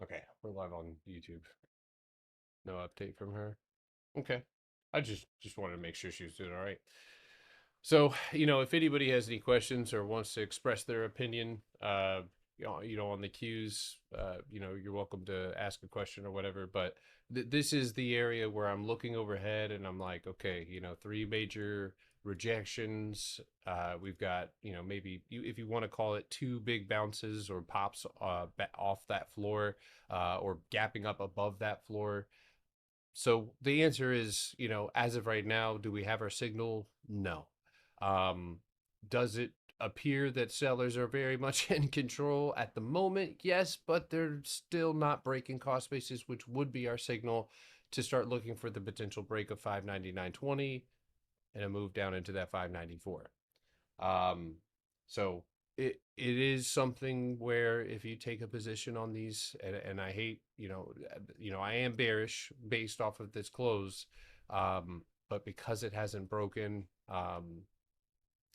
Okay, we're live on YouTube. No update from her. Okay. I just wanted to make sure she was doing all right. So, if anybody has any questions or wants to express their opinion, on the cues, you're welcome to ask a question or whatever. But this is the area where I'm looking overhead and I'm like, okay, three major rejections. We've got, maybe if you want to call it two big bounces or pops off that floor, or gapping up above that floor. So the answer is, as of right now, do we have our signal? No. Um, does it appear that sellers are very much in control at the moment? Yes, but they're still not breaking cost basis, which would be our signal to start looking for the potential break of 599.20 and a move down into that 594. Um, so it is something where if you take a position on these, and I hate, I am bearish based off of this close, but because it hasn't broken,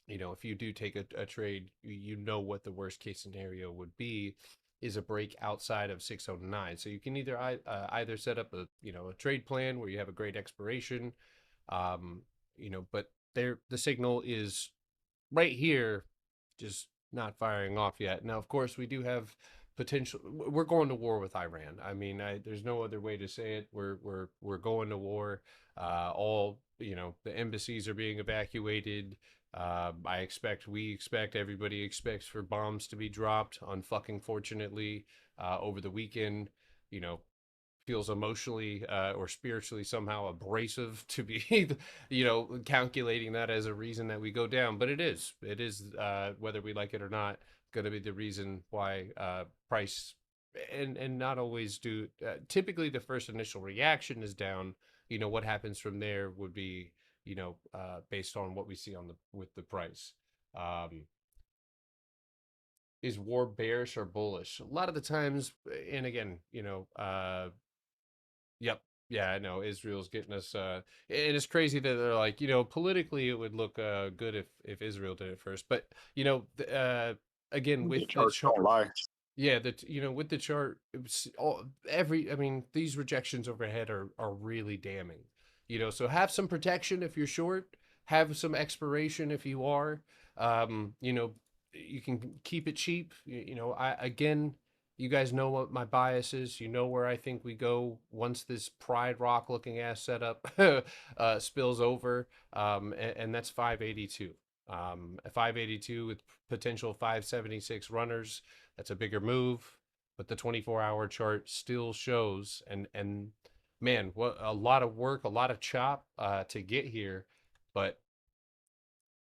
if you do take a trade, you know what the worst case scenario would be is a break outside of 609. So you can either set up a trade plan where you have a great expiration, um, but the signal is right here, just not firing off yet. Now, of course, we do have potential. We're going to war with Iran. I mean, there's no other way to say it. We're going to war. All the embassies are being evacuated. We expect, everybody expects for bombs to be dropped. Unfucking fortunately, over the weekend, you know, feels emotionally or spiritually somehow abrasive to be calculating that as a reason that we go down, but it is whether we like it or not going to be the reason why price, and not always do, typically the first initial reaction is down. What happens from there would be based on what we see on the with the price. um is war bearish or bullish? A lot of the times, and again, yep. Yeah, I know Israel's getting us, and it's crazy that they're like, politically it would look good if Israel did it first. But, again, The with the charts chart, don't lie. yeah, with the chart, it's I mean, these rejections overhead are really damning. So have some protection if you're short, have some expiration if you are. You can keep it cheap. I again, you guys know what my bias is. You know where I think we go once this Pride Rock looking ass setup spills over, and that's 582. 582 with potential 576 runners. That's a bigger move, but the 24-hour chart still shows, and man, what a lot of work, a lot of chop to get here, but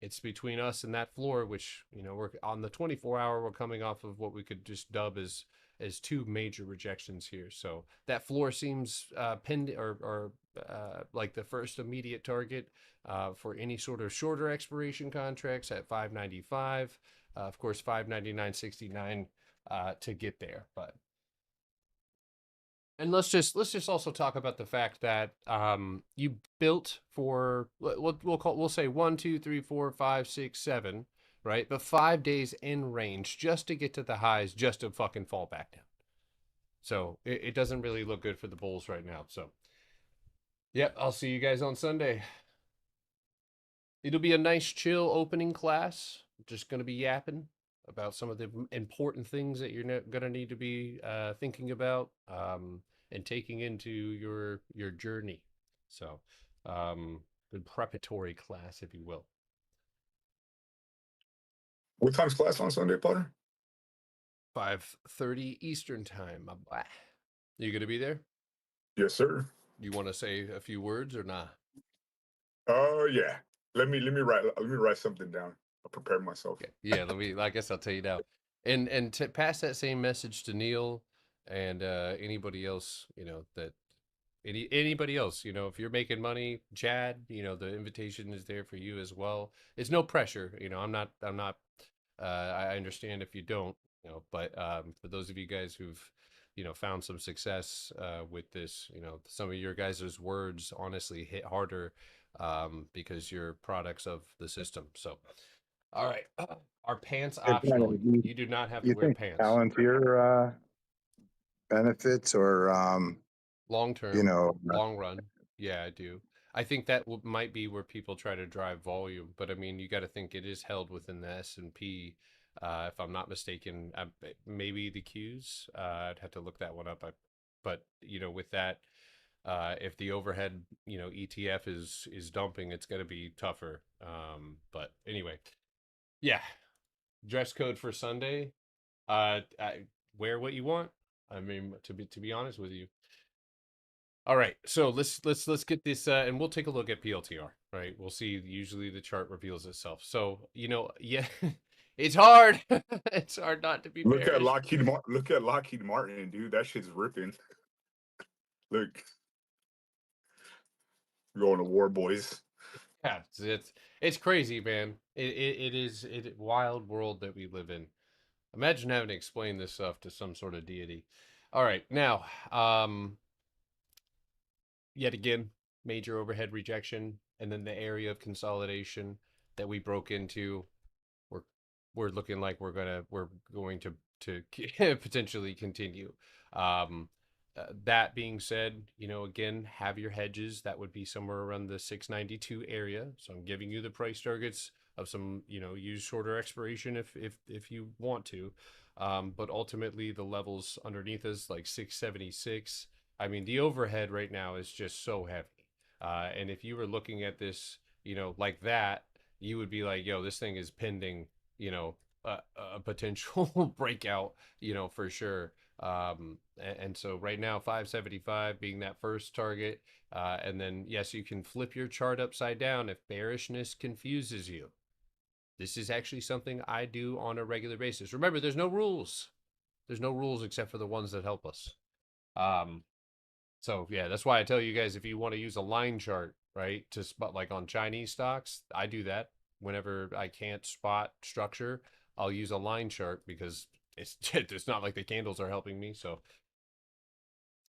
it's between us and that floor, which we're on the 24-hour. We're coming off of what we could just dub as two major rejections here. So that floor seems pinned, or like the first immediate target for any sort of shorter expiration contracts at 595. Of course, 599.69 to get there, but. And let's just also talk about the fact that you built for, we'll say 1, 2, 3, 4, 5, 6, 7, right? But 5 days in range just to get to the highs, just to fucking fall back down. So it doesn't really look good for the Bulls right now. So yep, I'll see you guys on Sunday. It'll be a nice chill opening class. Just gonna be yapping about some of the important things that you're gonna need to be thinking about, and taking into your journey. So, good preparatory class, if you will. What time's class on Sunday, Potter? 5:30 Eastern time. My boy. You gonna be there? Yes, sir. You want to say a few words or not? Oh yeah. Let me write something down. I'll prepare myself. Okay. Yeah. Let me. I guess I'll tell you now, and to pass that same message to Neil and anybody else. That anybody else, if you're making money, Chad, the invitation is there for you as well. It's no pressure. I'm not I understand if you don't, but for those of you guys who've found some success with this, some of your guys' words honestly hit harder, because you're products of the system. So all right. Are pants Hey, Brandon, optional? you, You do not have to you wear think pants. Palantir benefits or, Long you term, know, long run. Yeah, I do. I think that might be where people try to drive volume, but I mean, you got to think it is held within the S&P. If I'm not mistaken, maybe the Qs. I'd have to look that one up. But with that, if the overhead, ETF is dumping, it's going to be tougher. But anyway, yeah, dress code for Sunday. Wear what you want. I mean, to be honest with you. All right, so let's get this, and we'll take a look at PLTR. Right, we'll see. Usually, the chart reveals itself. So yeah, it's hard. It's hard not to be bearish. Look at Lockheed Martin, dude. That shit's ripping. Look, going to war, boys. Yeah, it's crazy, man. It is wild world that we live in. Imagine having to explain this stuff to some sort of deity. All right, now, yet again, major overhead rejection, and then the area of consolidation that we broke into. We're we're looking like we're going to potentially continue. Um, that being said, again, have your hedges. That would be somewhere around the 692 area. So I'm giving you the price targets of some, use shorter expiration if you want to. But ultimately, the levels underneath us like 676. I mean, the overhead right now is just so heavy. And if you were looking at this, like that, you would be like, yo, this thing is pending, a potential breakout, for sure. And so right now, 575 being that first target. And then, yes, you can flip your chart upside down if bearishness confuses you. This is actually something I do on a regular basis. Remember, there's no rules. There's no rules except for the ones that help us. So yeah, that's why I tell you guys, if you want to use a line chart, right, to spot like on Chinese stocks, I do that whenever I can't spot structure. I'll use a line chart because it's not like the candles are helping me. So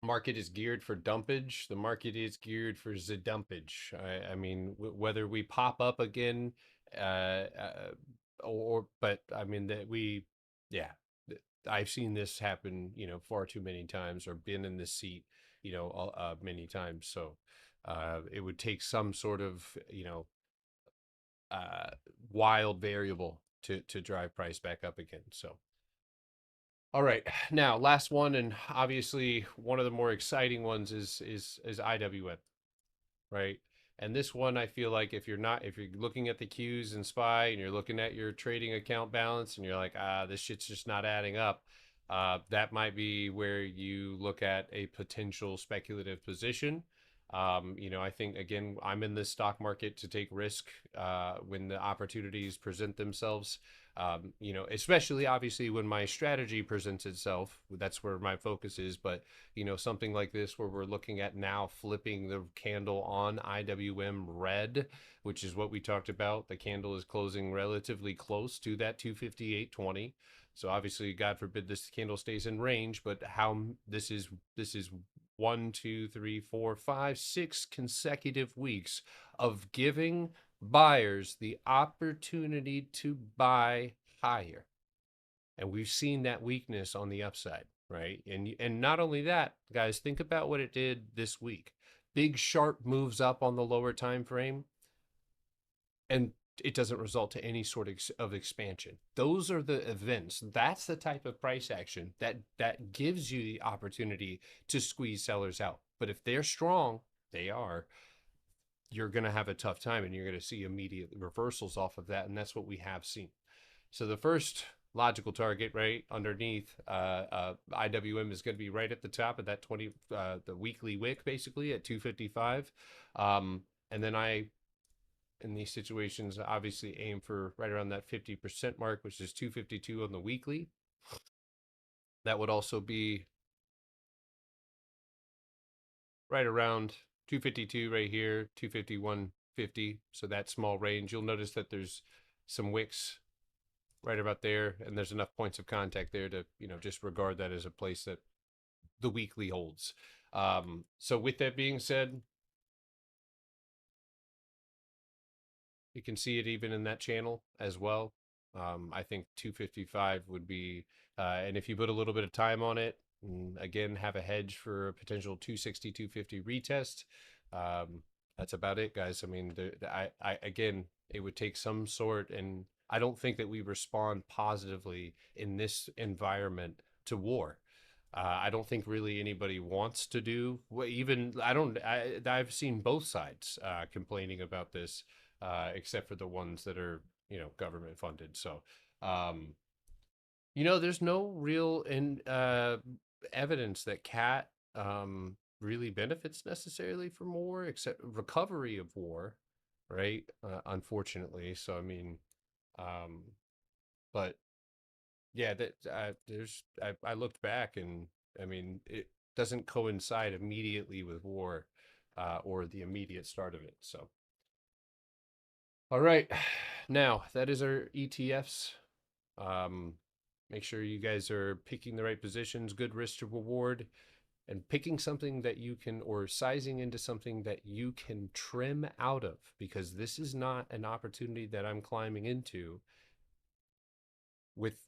market is geared for dumpage. The market is geared for the dumpage. I mean, whether we pop up again, uh, uh, but I mean that yeah, I've seen this happen, far too many times, or been in this seat, many times. So, it would take some sort of, uh, wild variable to drive price back up again. So. All right. Now, last one, and obviously one of the more exciting ones is IWM, right? And this one, I feel like if you're looking at the Qs and SPY and you're looking at your trading account balance and you're like, this shit's just not adding up, that might be where you look at a potential speculative position. I think again, I'm in this stock market to take risk when the opportunities present themselves. Especially obviously when my strategy presents itself, that's where my focus is. But something like this where we're looking at now flipping the candle on IWM red, which is what we talked about. The candle is closing relatively close to that 258.20. So obviously, God forbid this candle stays in range, but how this is 1, 2, 3, 4, 5, 6 consecutive weeks of giving buyers the opportunity to buy higher. And we've seen that weakness on the upside, right? And not only that, guys, think about what it did this week. Big sharp moves up on the lower time frame, and it doesn't result to any sort of expansion. Those are the events. That's the type of price action that gives you the opportunity to squeeze sellers out. But if they're strong, they are, you're going to have a tough time and you're going to see immediate reversals off of that. And that's what we have seen. So the first logical target, right underneath IWM, is going to be right at the top of that 20, the weekly wick, basically at 255. And then in these situations, obviously aim for right around that 50% mark, which is 252 on the weekly. That would also be right around 252 right here, 251.50. So that small range. You'll notice that there's some wicks right about there, and there's enough points of contact there to, just regard that as a place that the weekly holds. So with that being said, you can see it even in that channel as well. I think 255 would be, and if you put a little bit of time on it, again, have a hedge for a potential 260, 250 retest. That's about it, guys. I mean, again, it would take some sort, and I don't think that we respond positively in this environment to war. I don't think really anybody wants to do even. I've seen both sides complaining about this, except for the ones that are government funded. So, um, there's no real evidence that cat really benefits necessarily from war, except recovery of war, right? Unfortunately, so I mean, um, but yeah, that I looked back, and I mean it doesn't coincide immediately with war, or the immediate start of it. So, all right, now that is our ETFs. Um, Make sure you guys are picking the right positions, good risk to reward, and picking something that you can, or sizing into something that you can trim out of, because this is not an opportunity that I'm climbing into with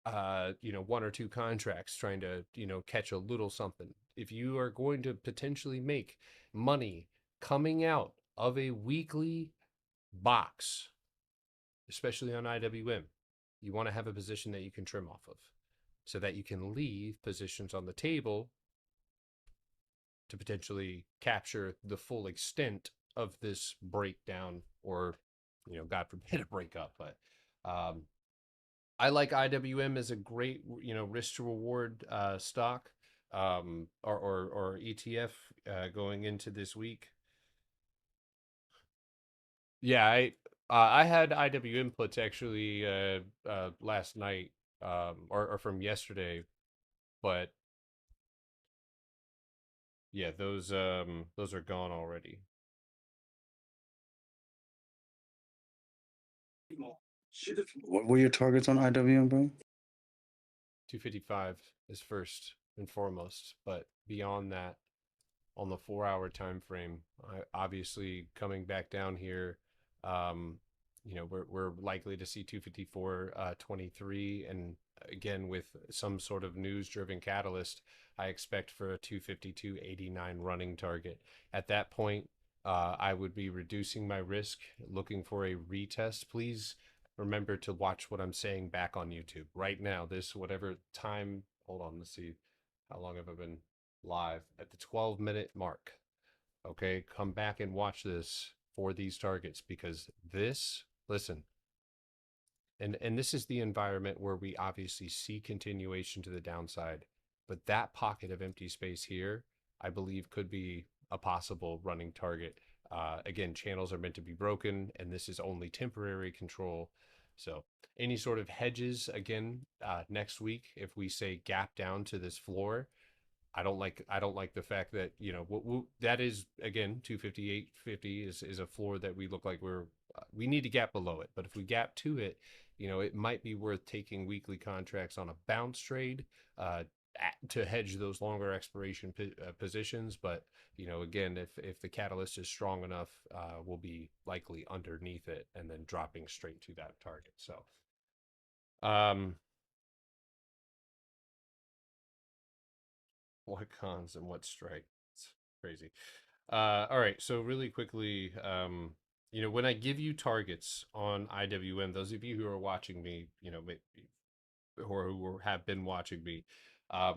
one or two contracts trying to catch a little something. If you are going to potentially make money coming out of a weekly box, especially on IWM, you want to have a position that you can trim off of, so that you can leave positions on the table to potentially capture the full extent of this breakdown, or God forbid, a breakup. But I like IWM as a great risk to reward stock, or ETF going into this week. Yeah, I had IWM puts actually last night, or from yesterday, but yeah, those are gone already. What were your targets on IWM, bro? 255 is first and foremost, but beyond that, on the 4 hour time frame, obviously coming back down here, um, we're likely to see 254.23, and again with some sort of news driven catalyst, I expect for a 252.89 running target. At that point, I would be reducing my risk, looking for a retest. Please remember to watch what I'm saying back on YouTube right now. This whatever time. Hold on, let's see. How long have I been live? At the 12-minute mark. Okay, come back and watch this for these targets, because this, listen, and this is the environment where we obviously see continuation to the downside, but that pocket of empty space here, I believe, could be a possible running target. Again, channels are meant to be broken, and this is only temporary control. So any sort of hedges, again, next week, if we say gap down to this floor, I don't like the fact that that is, again, 258.50 is a floor that we look like we need to gap below it. But if we gap to it, it might be worth taking weekly contracts on a bounce trade, to hedge those longer expiration positions. But again, if the catalyst is strong enough, we'll be likely underneath it and then dropping straight to that target. So what cons and what strike? It's crazy. All right, so really quickly, when I give you targets on IWM, those of you who are watching me, or who have been watching me,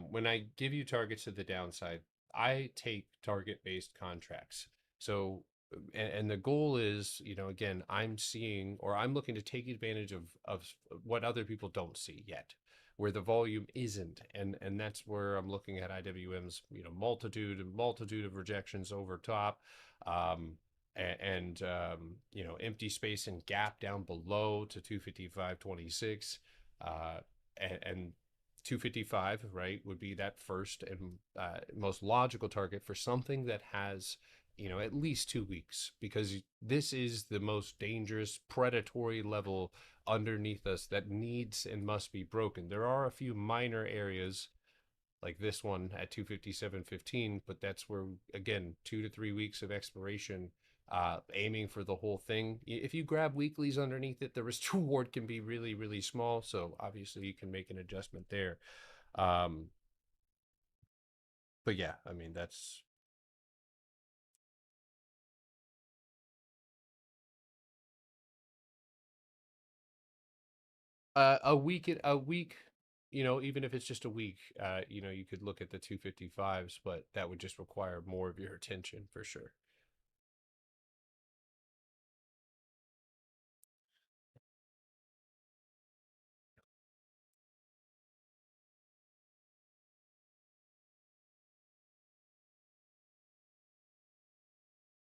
when I give you targets to the downside, I take target-based contracts. So, and the goal is, again, I'm seeing, or I'm looking to take advantage of what other people don't see yet, where the volume isn't, and that's where I'm looking at IWM's, multitude of rejections over top, empty space and gap down below to 255.26, and 255, right, would be that first and most logical target for something that has at least 2 weeks, because this is the most dangerous predatory level underneath us that needs and must be broken. There are a few minor areas like this one at 257.15, but that's where, again, 2 to 3 weeks of expiration, aiming for the whole thing. If you grab weeklies underneath it, the risk reward can be really, really small. So obviously you can make an adjustment there. But yeah, I mean that's a week, you know, even if it's just a week, you know, you could look at the 255s, but that would just require more of your attention for sure.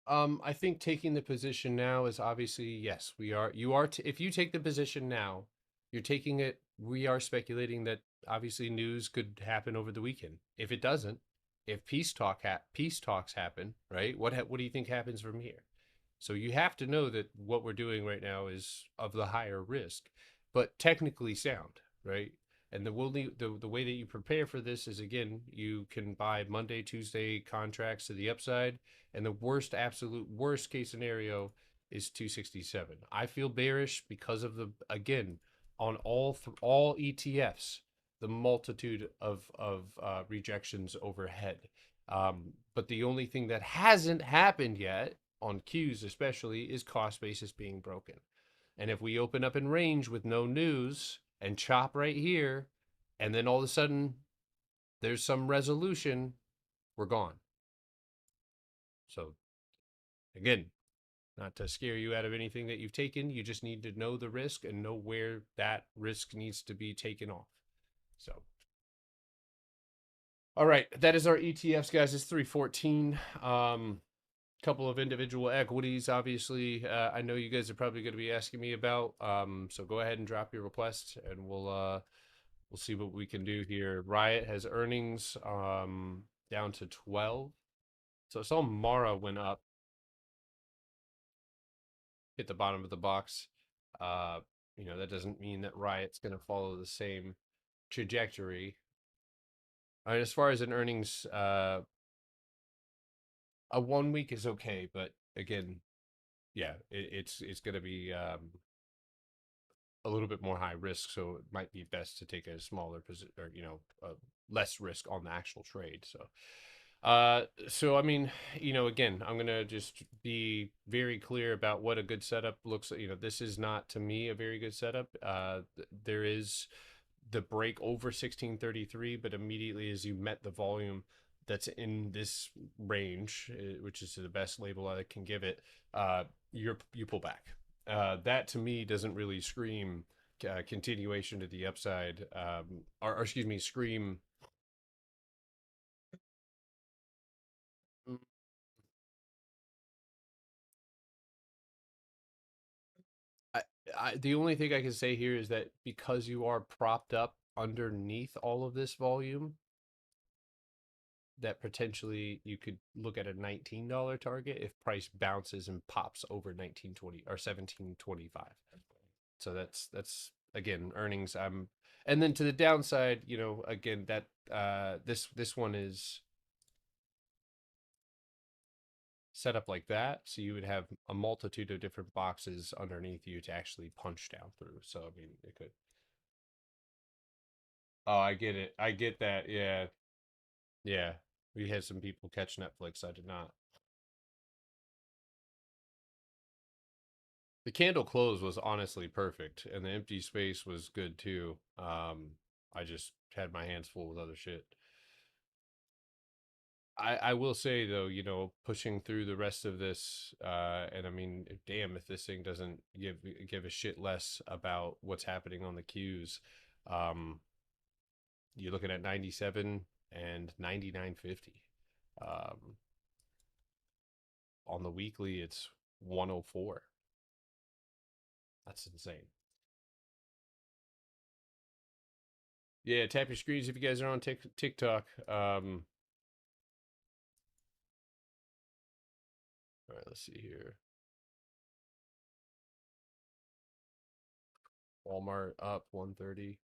I think taking the position now is obviously yes, you are if you take the position now, you're taking it we are speculating that obviously news could happen over the weekend. If it doesn't, if peace talks happen, right? What do you think happens from here? So you have to know that what we're doing right now is of the higher risk, but technically sound, right? And the way that you prepare for this is again, you can buy Monday, Tuesday contracts to the upside, and the absolute worst case scenario is 267. I feel bearish because of the again on all ETFs, the multitude of rejections overhead. But the only thing that hasn't happened yet on Qs especially is cost basis being broken. And if we open up in range with no news and chop right here, and then all of a sudden there's some resolution, we're gone. So again, not to scare you out of anything that you've taken, you just need to know the risk and know where that risk needs to be taken off. So all right, that is our ETFs, guys. It's 314. Couple of individual equities, obviously. I know you guys are probably going to be asking me about. So go ahead and drop your request, and we'll see what we can do here. Riot has earnings down to 12. So I saw Mara went up, hit the bottom of the box. Uh, you know, that doesn't mean that Riot's going to follow the same trajectory. I mean, as far as an earnings, a 1 week is okay, but again, yeah, it's going to be a little bit more high risk, so it might be best to take a smaller position or less risk on the actual trade. So I mean, you know, again, I'm gonna just be very clear about what a good setup looks like. You know, this is not to me a very good setup. There is the break over 1633, but immediately as you met the volume that's in this range, which is the best label I can give it, you pull back. That to me doesn't really scream continuation to the upside, or excuse me, scream. I, the only thing I can say here is that because you are propped up underneath all of this volume, that potentially you could look at a $19 target if price bounces and pops over 1920 or 1725. So that's again earnings. And then to the downside, you know, again that this one is set up like that, so you would have a multitude of different boxes underneath you to actually punch down through. So I mean, it could. Oh, I get it. I get that. Yeah, yeah. We had some people catch Netflix. I did not. The candle close was honestly perfect, and the empty space was good too. I just had my hands full with other shit. I will say though, you know, pushing through the rest of this, and I mean, damn, if this thing doesn't give a shit less about what's happening on the queues, um, you're looking at 97 and 99.50. Um, on the weekly, it's 104. That's insane. Yeah, tap your screens if you guys are on TikTok. All right, let's see here. Walmart up 130.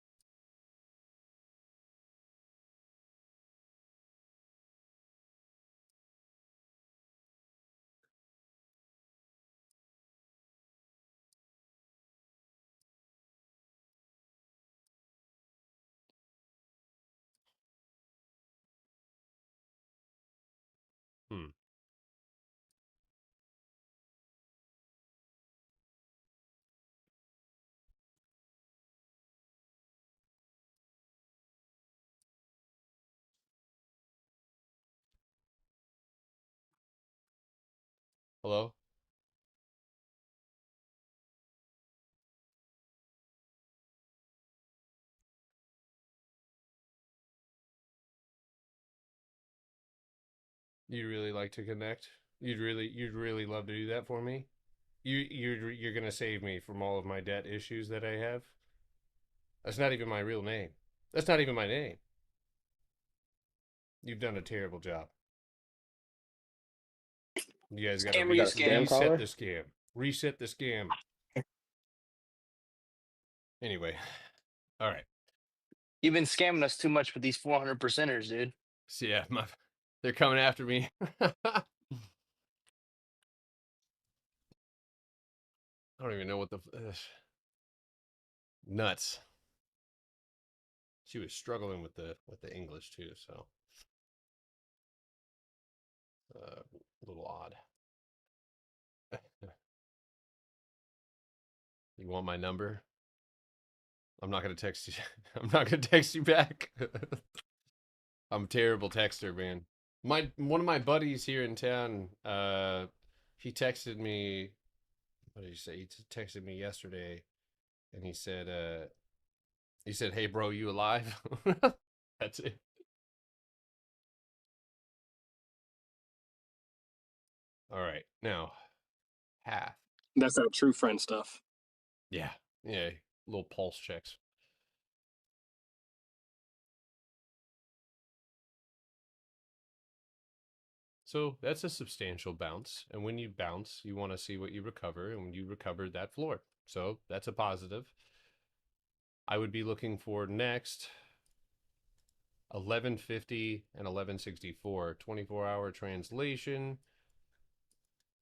Hello? You'd really like to connect? You'd really love to do that for me? You're gonna save me from all of my debt issues that I have? That's not even my real name. That's not even my name. You've done a terrible job. You guys gotta Scammer, you scam. reset the scam. Reset the scam. Anyway. All right. You've been scamming us too much with these 400 percenters, dude. So yeah, they're coming after me. I don't even know what the nuts. She was struggling with the English too, so a little odd. You want my number? I'm not gonna text you. I'm not gonna text you back. I'm a terrible texter, man. One of my buddies here in town, he texted me. What did he say? He texted me yesterday, and he said, "Hey, bro, you alive?" That's it. All right, now half. That's that true friend stuff. Yeah, yeah, little pulse checks. So that's a substantial bounce. And when you bounce, you want to see what you recover. And when you recovered that floor. So that's a positive. I would be looking for next 1150 and 1164. 24-hour translation.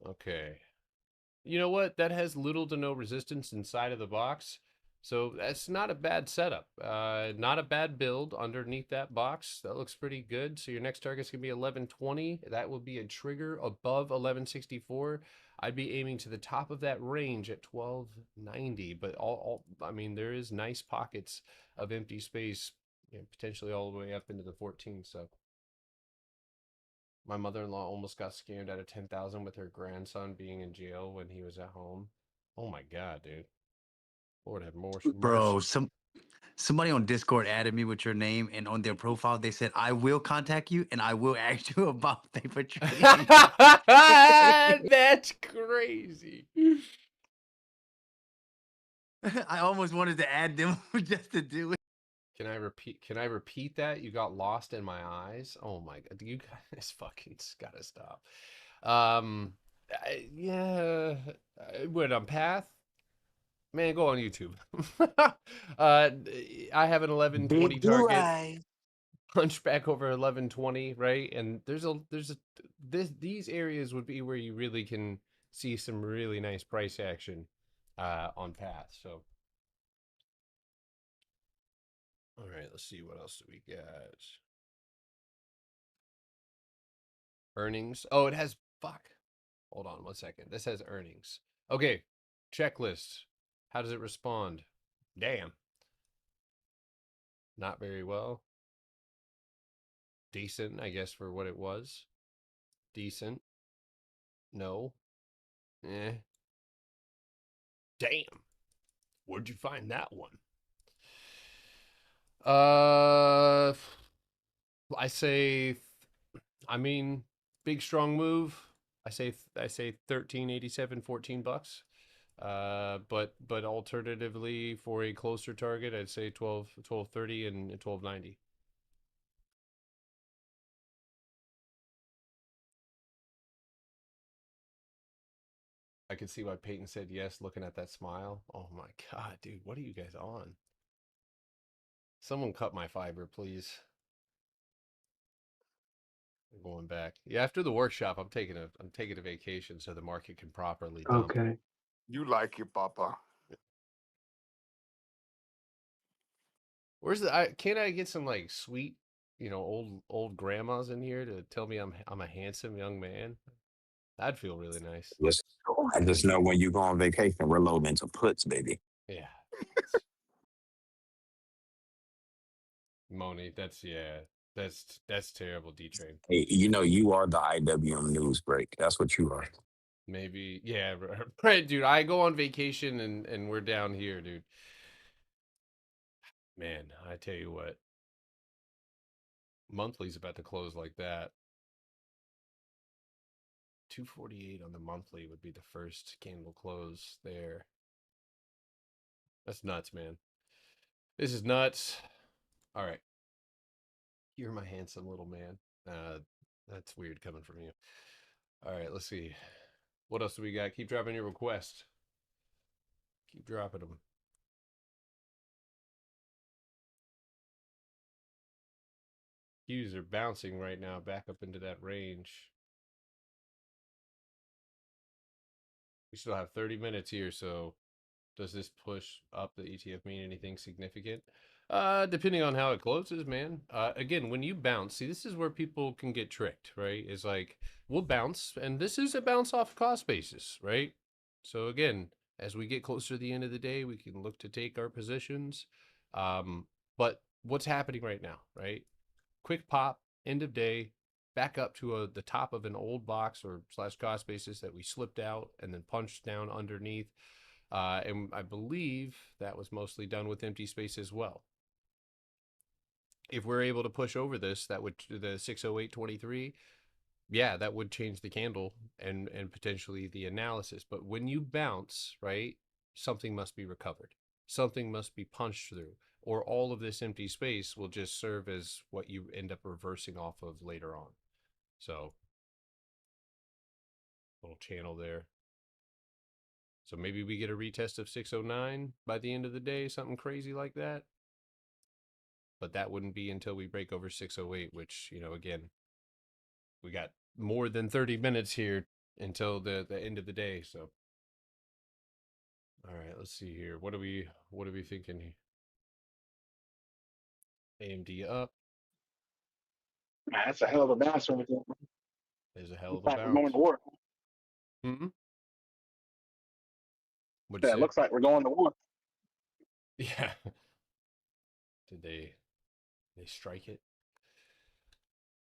Okay. You know what? That has little to no resistance inside of the box. So that's not a bad setup. Not a bad build underneath that box. That looks pretty good. So your next target's going to be 1120. That will be a trigger above 1164. I'd be aiming to the top of that range at 1290. But I mean, there is nice pockets of empty space, potentially all the way up into the 14. So my mother-in-law almost got scammed out of 10,000 with her grandson being in jail when he was at home. Oh my God, dude. Lord have mercy. Bro, somebody on Discord added me with your name, and on their profile they said, "I will contact you and I will ask you about paper trading." That's crazy. I almost wanted to add them just to do it. Can I repeat that? You got lost in my eyes. Oh my God, you guys fucking gotta stop. Yeah, what on Path? Man, go on YouTube. I have an 1120 target. Hunchback over 1120, right? And these areas would be where you really can see some really nice price action on Path. So all right, let's see what else do we got. Earnings. Oh, it has Hold on 1 second. This has earnings. Okay. Checklist. How does it respond? Damn. Not very well. Decent, I guess, for what it was. Decent. No. Eh. Damn. Where'd you find that one? I mean, big strong move. I say 1387, $14. But alternatively for a closer target, I'd say 1230 and 1290. I could see why Peyton said yes, looking at that smile. Oh my God, dude, what are you guys on? Someone cut my fiber, please. I'm going back. Yeah, after the workshop, I'm taking a vacation so the market can properly dump. Okay. You like it, Papa. Where's can't I get some like sweet, old grandmas in here to tell me I'm a handsome young man? That'd feel really nice. Yes. I just know when you go on vacation, we're loading into puts, baby. Yeah. Moni, that's terrible, D-Train. Hey, you know, you are the IWM news break. That's what you are. Maybe, yeah, right, dude. I go on vacation and we're down here, dude. Man, I tell you what, monthly's about to close like that. 248 on the monthly would be the first candle close there. That's nuts, man. This is nuts. All right. You're my handsome little man. That's weird coming from you. All right, let's see. What else do we got? Keep dropping your requests. Keep dropping them. Cues are bouncing right now back up into that range. We still have 30 minutes here, so does this push up the ETF mean anything significant? Depending on how it closes, man. Again, when you bounce, see, this is where people can get tricked, right? It's like, we'll bounce, and this is a bounce off cost basis, right? So again, as we get closer to the end of the day, we can look to take our positions. But what's happening right now, right? Quick pop, end of day, back up to the top of an old box or slash cost basis that we slipped out and then punched down underneath. And I believe that was mostly done with empty space as well. If we're able to push over this, that would the 608.23, yeah, that would change the candle and potentially the analysis. But when you bounce, right, something must be recovered. Something must be punched through, or all of this empty space will just serve as what you end up reversing off of later on. So, little channel there. So maybe we get a retest of 609 by the end of the day, something crazy like that. But that wouldn't be until we break over 608, which, you know, again, we got more than 30 minutes here until the end of the day. So, all right, let's see here. What are we thinking here? AMD up. Man, that's a hell of a bounce right there. There's a hell of Looks a like we're going bounce. to war. Mm-hmm. What'd Yeah, you it say? looks like we're going to war. Yeah. Did they strike it?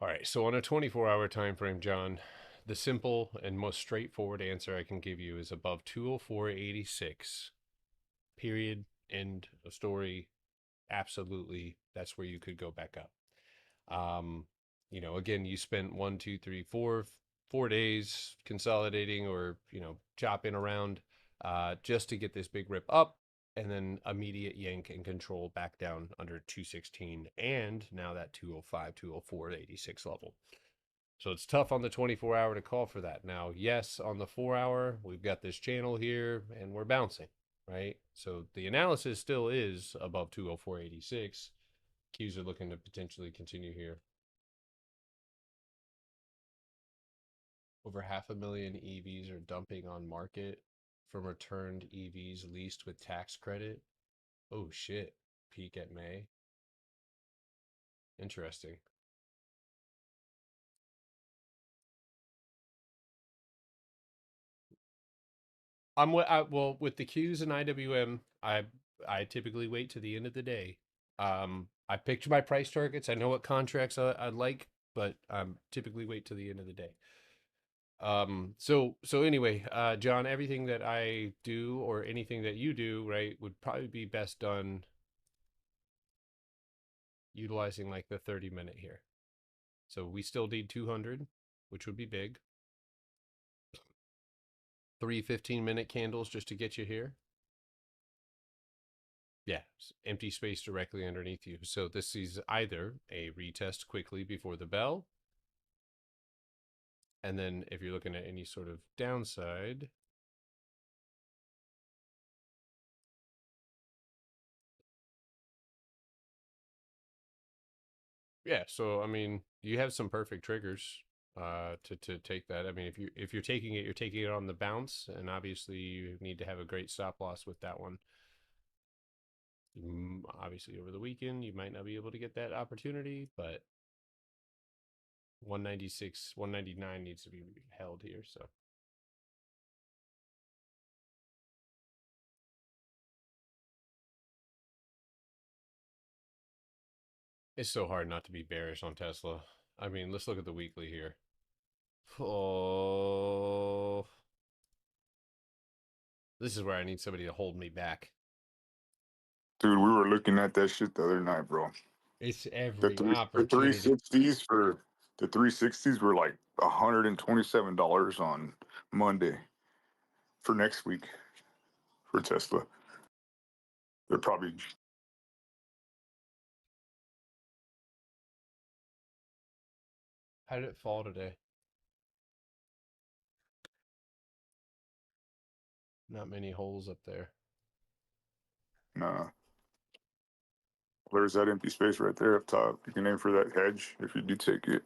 All right, so on a 24-hour time frame, John, the simple and most straightforward answer I can give you is above 204.86. Period. End of story. Absolutely, that's where you could go back up. You know, again, you spent 1, 2, 3, 4 days consolidating or, you know, chopping around just to get this big rip up, and then immediate yank and control back down under 216 and now that 205, 204.86 level. So it's tough on the 24-hour to call for that. Now, yes, on the 4-hour, we've got this channel here and we're bouncing, right? So the analysis still is above 204.86. Qs are looking to potentially continue here. Over 500,000 EVs are dumping on market from returned EVs leased with tax credit. Oh shit. Peak at May. Interesting. Well, with the Qs and IWM, I typically wait to the end of the day. I picture my price targets. I know what contracts I'd like, but typically wait to the end of the day. So anyway, John, everything that I do or anything that you do, right, would probably be best done utilizing like the 30-minute here. So we still need 200, which would be big. 3 15-minute candles just to get you here. Yeah, empty space directly underneath you. So this is either a retest quickly before the bell. And then if you're looking at any sort of downside, yeah, so I mean, you have some perfect triggers to take that. I mean, if you're taking it, you're taking it on the bounce, and obviously you need to have a great stop loss with that one. Obviously over the weekend you might not be able to get that opportunity, but 196, 199 needs to be held here, so. It's so hard not to be bearish on Tesla. I mean, let's look at the weekly here. Oh, This is where I need somebody to hold me back. Dude, we were looking at that shit the other night, bro. It's The every three the opportunity. 360s for the 360s were like $127 on Monday for next week for Tesla. They're probably How did it fall today? Not many holes up there. nah. There's that empty space right there up top. You can aim for that hedge if you do take it.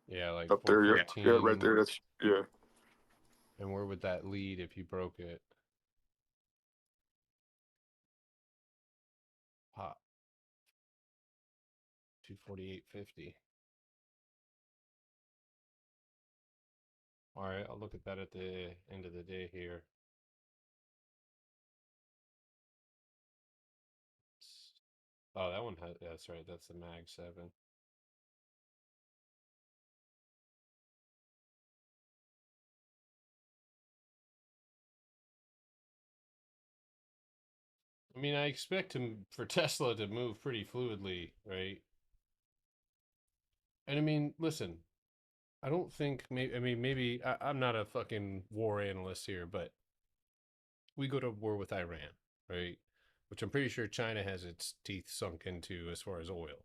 Yeah, like Up there, yeah, 415. right there. That's yeah. And where would that lead if you broke it? Pop. 248.50. All right, I'll look at that at the end of the day here. Oh, that one has, yeah, that's right. That's the Mag 7. I mean, I expect for Tesla to move pretty fluidly, right? And I mean, listen, I don't think maybe I'm not a fucking war analyst here, but we go to war with Iran, right? Which I'm pretty sure China has its teeth sunk into as far as oil.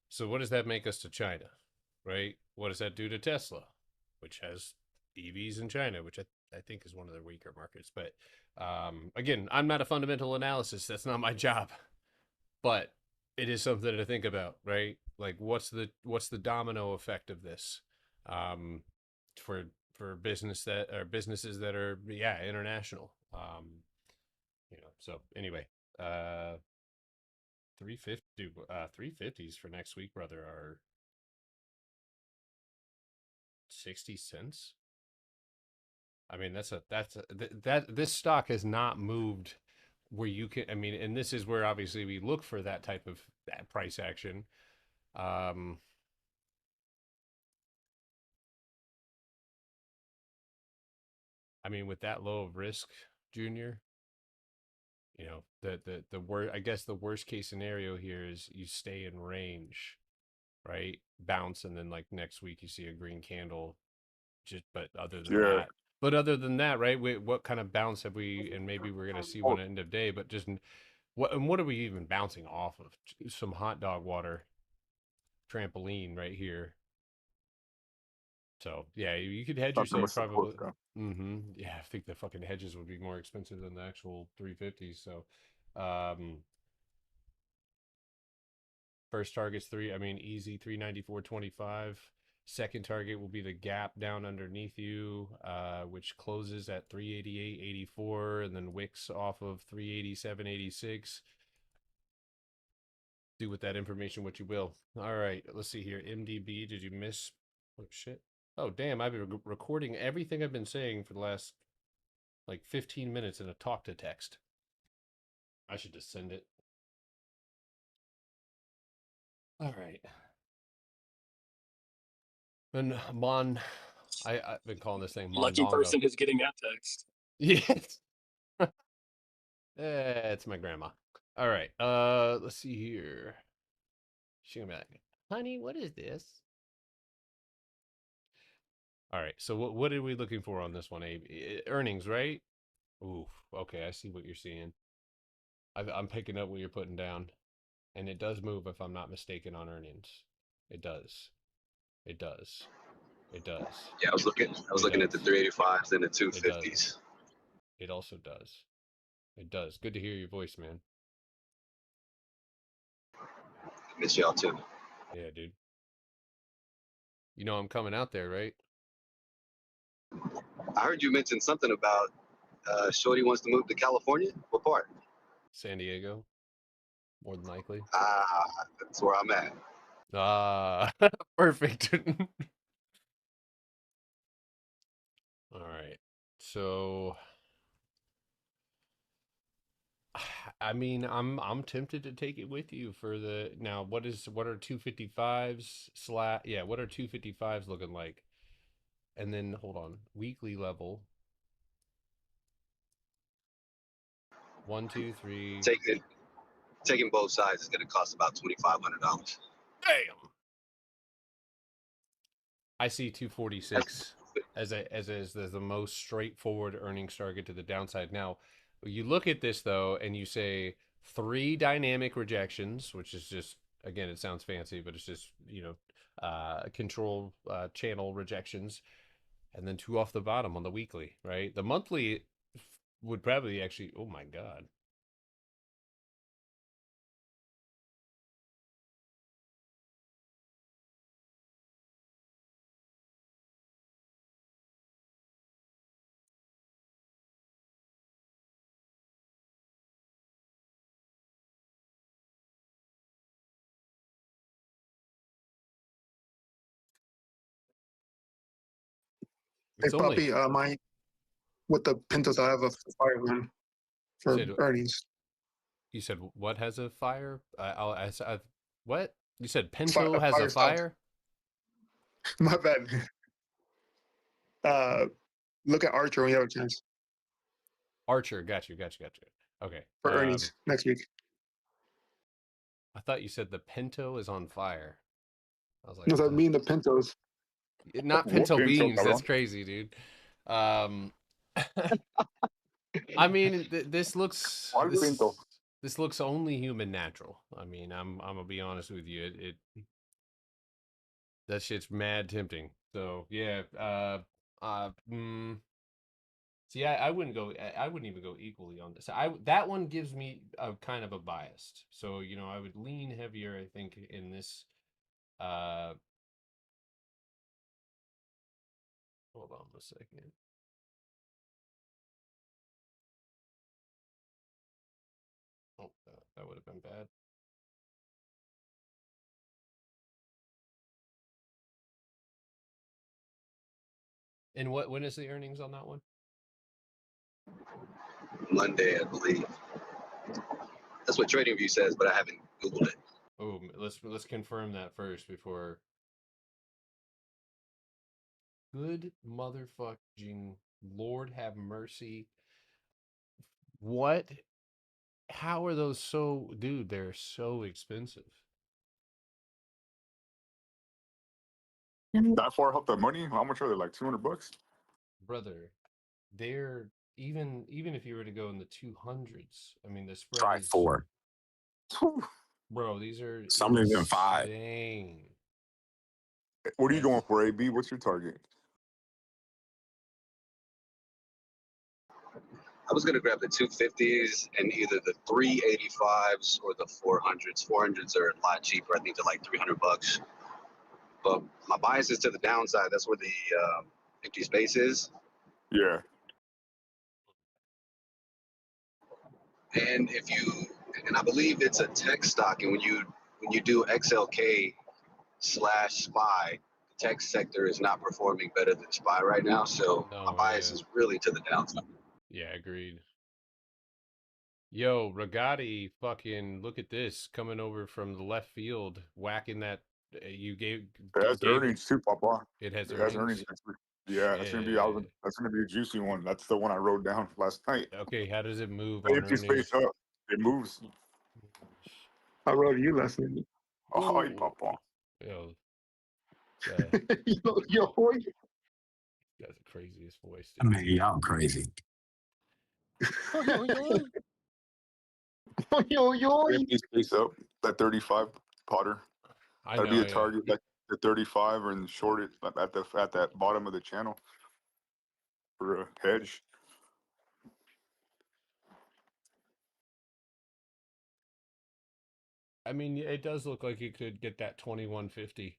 So what does that make us to China, right? What does that do to Tesla, which has EVs in China, which I think is one of their weaker markets. But again, I'm not a fundamental analysis. That's not my job. But it is something to think about, right? Like what's the domino effect of this for businesses that are international. So anyway, 350s for next week, brother, are 60 cents. I mean, this stock has not moved where you can, I mean, and this is where obviously we look for that type of that price action. I mean, with that low of risk, Junior, I guess the worst case scenario here is you stay in range, right? Bounce, and then like next week you see a green candle. But other than that, right? What kind of bounce have we? And maybe we're gonna see one at end of day, but just what are we even bouncing off of? Some hot dog water trampoline right here. So yeah, you could hedge yourself probably. Yeah, I think the fucking hedges would be more expensive than the actual 350s. So, first target's easy 394.25. Second target will be the gap down underneath you, which closes at 388.84, and then wicks off of 387.86. Do with that information what you will. All right, let's see here. MDB, did you miss? Oh shit. Oh damn, I've been recording everything I've been saying for the last like 15 minutes in a talk to text. I should just send it. All right. And I've been calling this thing Lucky Mondongo. person who's getting that text. Yes. It's my grandma. All right. Let's see here. She's gonna be like, honey, what is this? All right. So what are we looking for on this one, Abe? Earnings, right? Oof. Okay, I see what you're seeing. I'm picking up what you're putting down, and it does move if I'm not mistaken on earnings. It does. It does. It does. Yeah, I was looking at the 385s and the 250s. It also does. It does. Good to hear your voice, man. Miss y'all too. Yeah, dude. You know I'm coming out there, right? I heard you mention something about Shorty wants to move to California. What part? San Diego, more than likely. That's where I'm at. Perfect. All right. So I mean, I'm tempted to take it with you for the now. What are 255s what are 255s looking like? And then hold on, weekly level. 1, 2, 3. Taking both sides is going to cost about $2,500. Damn. I see 246 as the most straightforward earnings target to the downside. Now, you look at this though, and you say 3 dynamic rejections, which is just, again, it sounds fancy, but it's just, control channel rejections, and then 2 off the bottom on the weekly, right? The monthly would probably actually, oh my God. Hey, It's only, Poppy, with the Pintos, I have a fire one for said, earnings. you said what has a fire? What? You said A Pinto has a fire stop. fire? My bad. Look at Archer when you have a chance Archer, got you. Okay. for earnings next week. I thought you said the Pinto is on fire. I was like, No, what that the- mean the Pintos. not What pinto pinto, beans. That's cabrón? crazy, dude. I mean, this looks ¿Cuál pinto? this looks only human natural. I mean, I'm gonna be honest with you. It that shit's mad tempting. So yeah. See, I wouldn't go. I wouldn't even go equally on this. That one gives me a kind of a biased. So I would lean heavier. I think in this. Hold on a second. Oh, that would have been bad. And when is the earnings on that one? Monday, I believe. That's what TradingView says, but I haven't Googled it. Oh, let's confirm that first before. Good motherfucking Lord have mercy. What? How are those so, dude? They're so expensive. That far help the money? How much are they? Like $200? Brother, they're even if you were to go in the 200s. I mean, the spread Try is 4. Whew. bro. These are Some even 5. insane. What are you That's- going for, AB? What's your target? I was going to grab the 250s and either the 385s or the 400s. 400s are a lot cheaper. I think they're like $300. But my bias is to the downside. That's where the empty space is. Yeah. And I believe it's a tech stock. And when you do XLK / SPY, the tech sector is not performing better than SPY right now. So my No, bias yeah. is really to the downside. Yeah, agreed. Yo, Ragati, fucking look at this coming over from the left field, whacking that. You gave. It has gave earnings too, Papa. It has It has earnings. earnings next week. Yeah, that's gonna be Shit. that's gonna be a juicy one. That's the one I wrote down last night. Okay, how does it move on Empty earnings? space up. It moves. I wrote you last night. Oh, Ooh. Papa. Yo, yo, you got the craziest voice, I dude. mean, y'all crazy. Empty space up. That 35 Potter. I That'd know, be a yeah. target like the 35 and short it at that bottom of the channel for a hedge. I mean, it does look like you could get that 2150.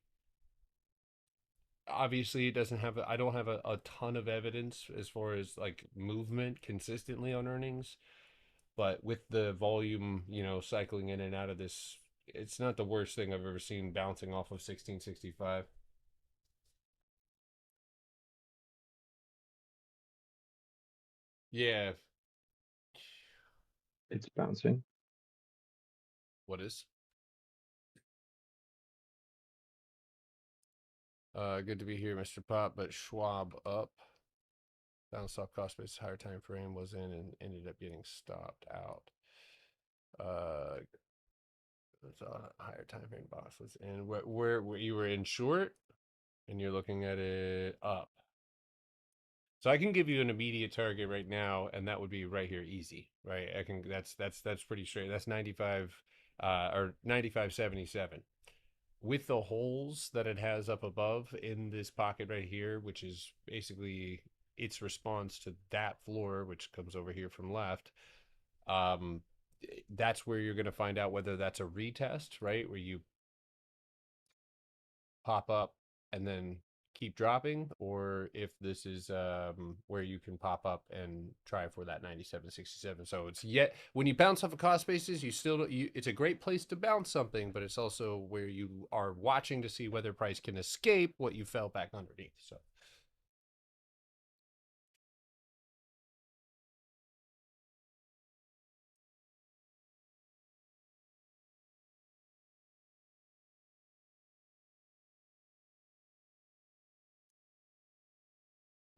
Obviously, it doesn't have. I don't have a ton of evidence as far as like movement consistently on earnings, but with the volume, cycling in and out of this, it's not the worst thing I've ever seen bouncing off of 1665. Yeah. It's bouncing. What is? Good to be here, Mr. Pop, but Schwab up. Bounced off cost basis, higher time frame was in and ended up getting stopped out. It's a higher time frame box was in. Where you were in short, and you're looking at it up. So I can give you an immediate target right now, and that would be right here, easy, right? I can. That's pretty straight. That's 95, or 95.77. With the holes that it has up above in this pocket right here, which is basically its response to that floor, which comes over here from left. That's where you're going to find out whether that's a retest, right? Where you pop up and then keep dropping, or if this is where you can pop up and try for that 97.67. So it's yet when you bounce off of cost basis, it's a great place to bounce something, but it's also where you are watching to see whether price can escape what you fell back underneath. So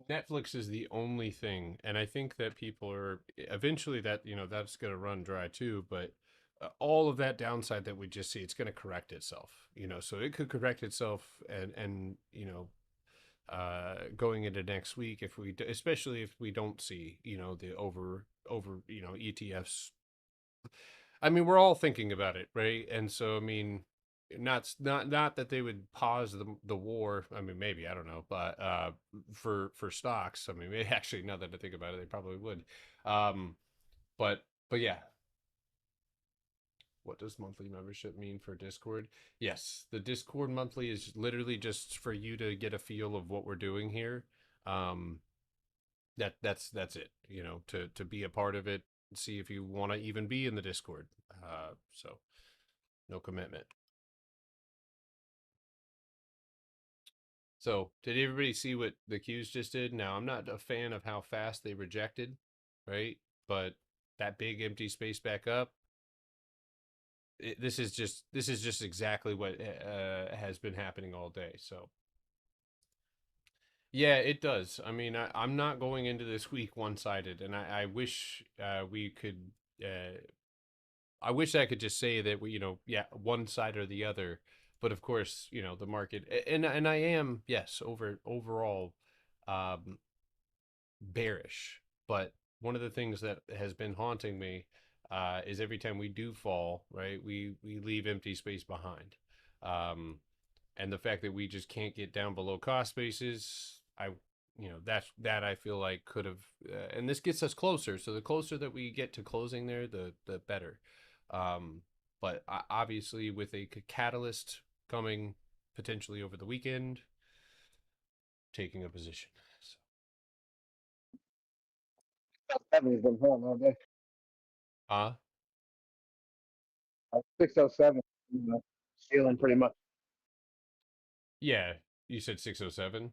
Netflix is the only thing, and I think that people are eventually that that's going to run dry too. But all of that downside that we just see, it's going to correct itself. So it could correct itself, and going into next week especially if we don't see the over ETFs. I mean, we're all thinking about it, right? And so I mean, not that they would pause the war. I mean, maybe, I don't know, but for stocks, I mean, actually, now that I think about it, they probably would. But yeah. What does monthly membership mean for Discord? Yes, the Discord monthly is literally just for you to get a feel of what we're doing here. That's it. To be a part of it, see if you want to even be in the Discord. So no commitment. So did everybody see what the Qs just did? Now, I'm not a fan of how fast they rejected, right? But that big empty space back up, this is just exactly what has been happening all day. So yeah, it does. I mean, I'm not going into this week one-sided, and I wish we could. I wish I could just say that we, one side or the other. But of course, the market, and I am, yes, overall bearish. But one of the things that has been haunting me is every time we do fall, right, we leave empty space behind. And the fact that we just can't get down below cost basis, that I feel like could have, and this gets us closer. So the closer that we get to closing there, the better. But obviously, with a catalyst coming potentially over the weekend, taking a position. Seven's been home all day. 607, stealing pretty much. Yeah, you said 607.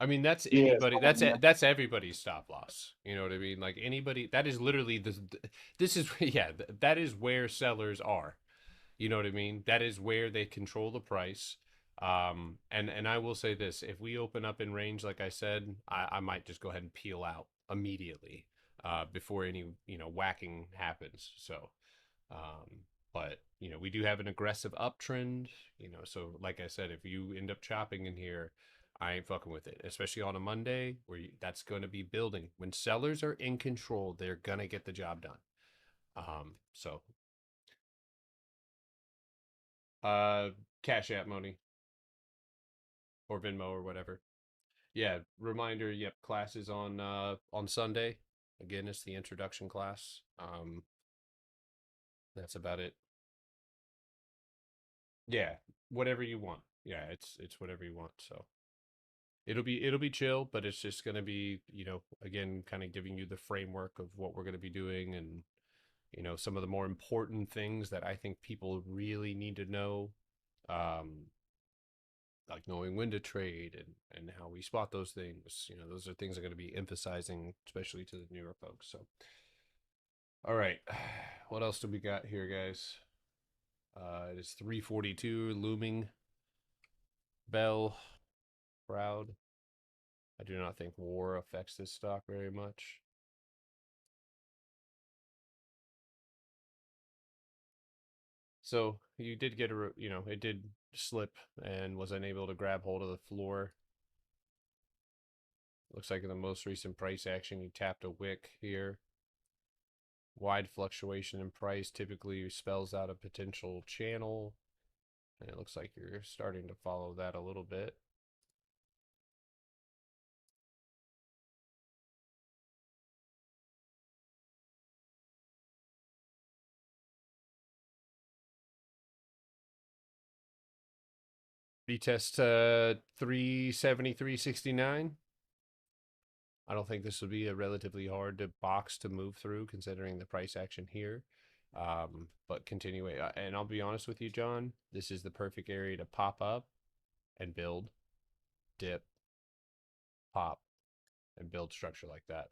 I mean, that's Yeah, anybody. something That's everybody's stop loss. You know what I mean? Like anybody. That is literally this is yeah. That is where sellers are. You know what I mean? That is where they control the price. And I will say this: if we open up in range, like I said, I might just go ahead and peel out immediately, before any whacking happens. So, but we do have an aggressive uptrend. So like I said, if you end up chopping in here, I ain't fucking with it, especially on a Monday where that's going to be building. When sellers are in control, they're going to get the job done. So, Cash App money or Venmo or whatever. Yeah. Reminder. Yep. Class is on Sunday. Again, it's the introduction class. That's about it. Yeah. Whatever you want. Yeah. It's whatever you want. So. It'll be chill, but it's just going to be, again, kind of giving you the framework of what we're going to be doing and, some of the more important things that I think people really need to know, like knowing when to trade and how we spot those things. Those are things I'm going to be emphasizing, especially to the newer folks. So, all right, what else do we got here, guys? It is 3:42, looming bell. Proud. I do not think war affects this stock very much. So you did get it did slip and was unable to grab hold of the floor. Looks like in the most recent price action, you tapped a wick here. Wide fluctuation in price typically spells out a potential channel. And it looks like you're starting to follow that a little bit. Retest 370, 369. I don't think this would be a relatively hard to box to move through considering the price action here. But continue, and I'll be honest with you, John, this is the perfect area to pop up and build, dip, pop, and build structure like that.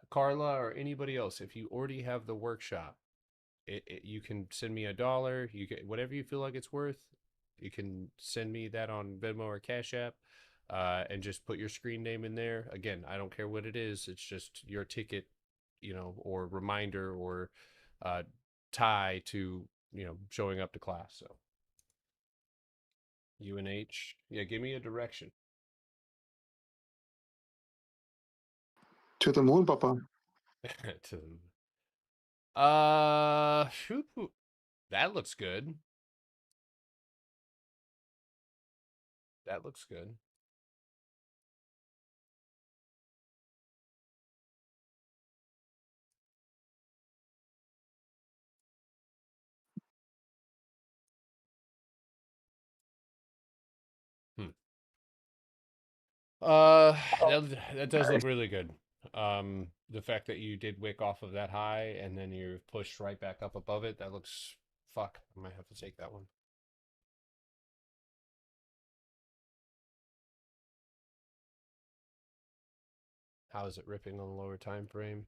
Carla or anybody else, if you already have the workshop, you can send me $1. You get whatever you feel like it's worth. You can send me that on Venmo or Cash App, and just put your screen name in there. Again, I don't care what it is. It's just your ticket, or reminder or tie to showing up to class. So UNH, yeah, give me a direction. To the moon, Papa. To shoot, that looks good. That looks good. That does look really good. The fact that you did wick off of that high and then you're pushed right back up above it, that looks fuck. I might have to take that one. How is it ripping on the lower time frame?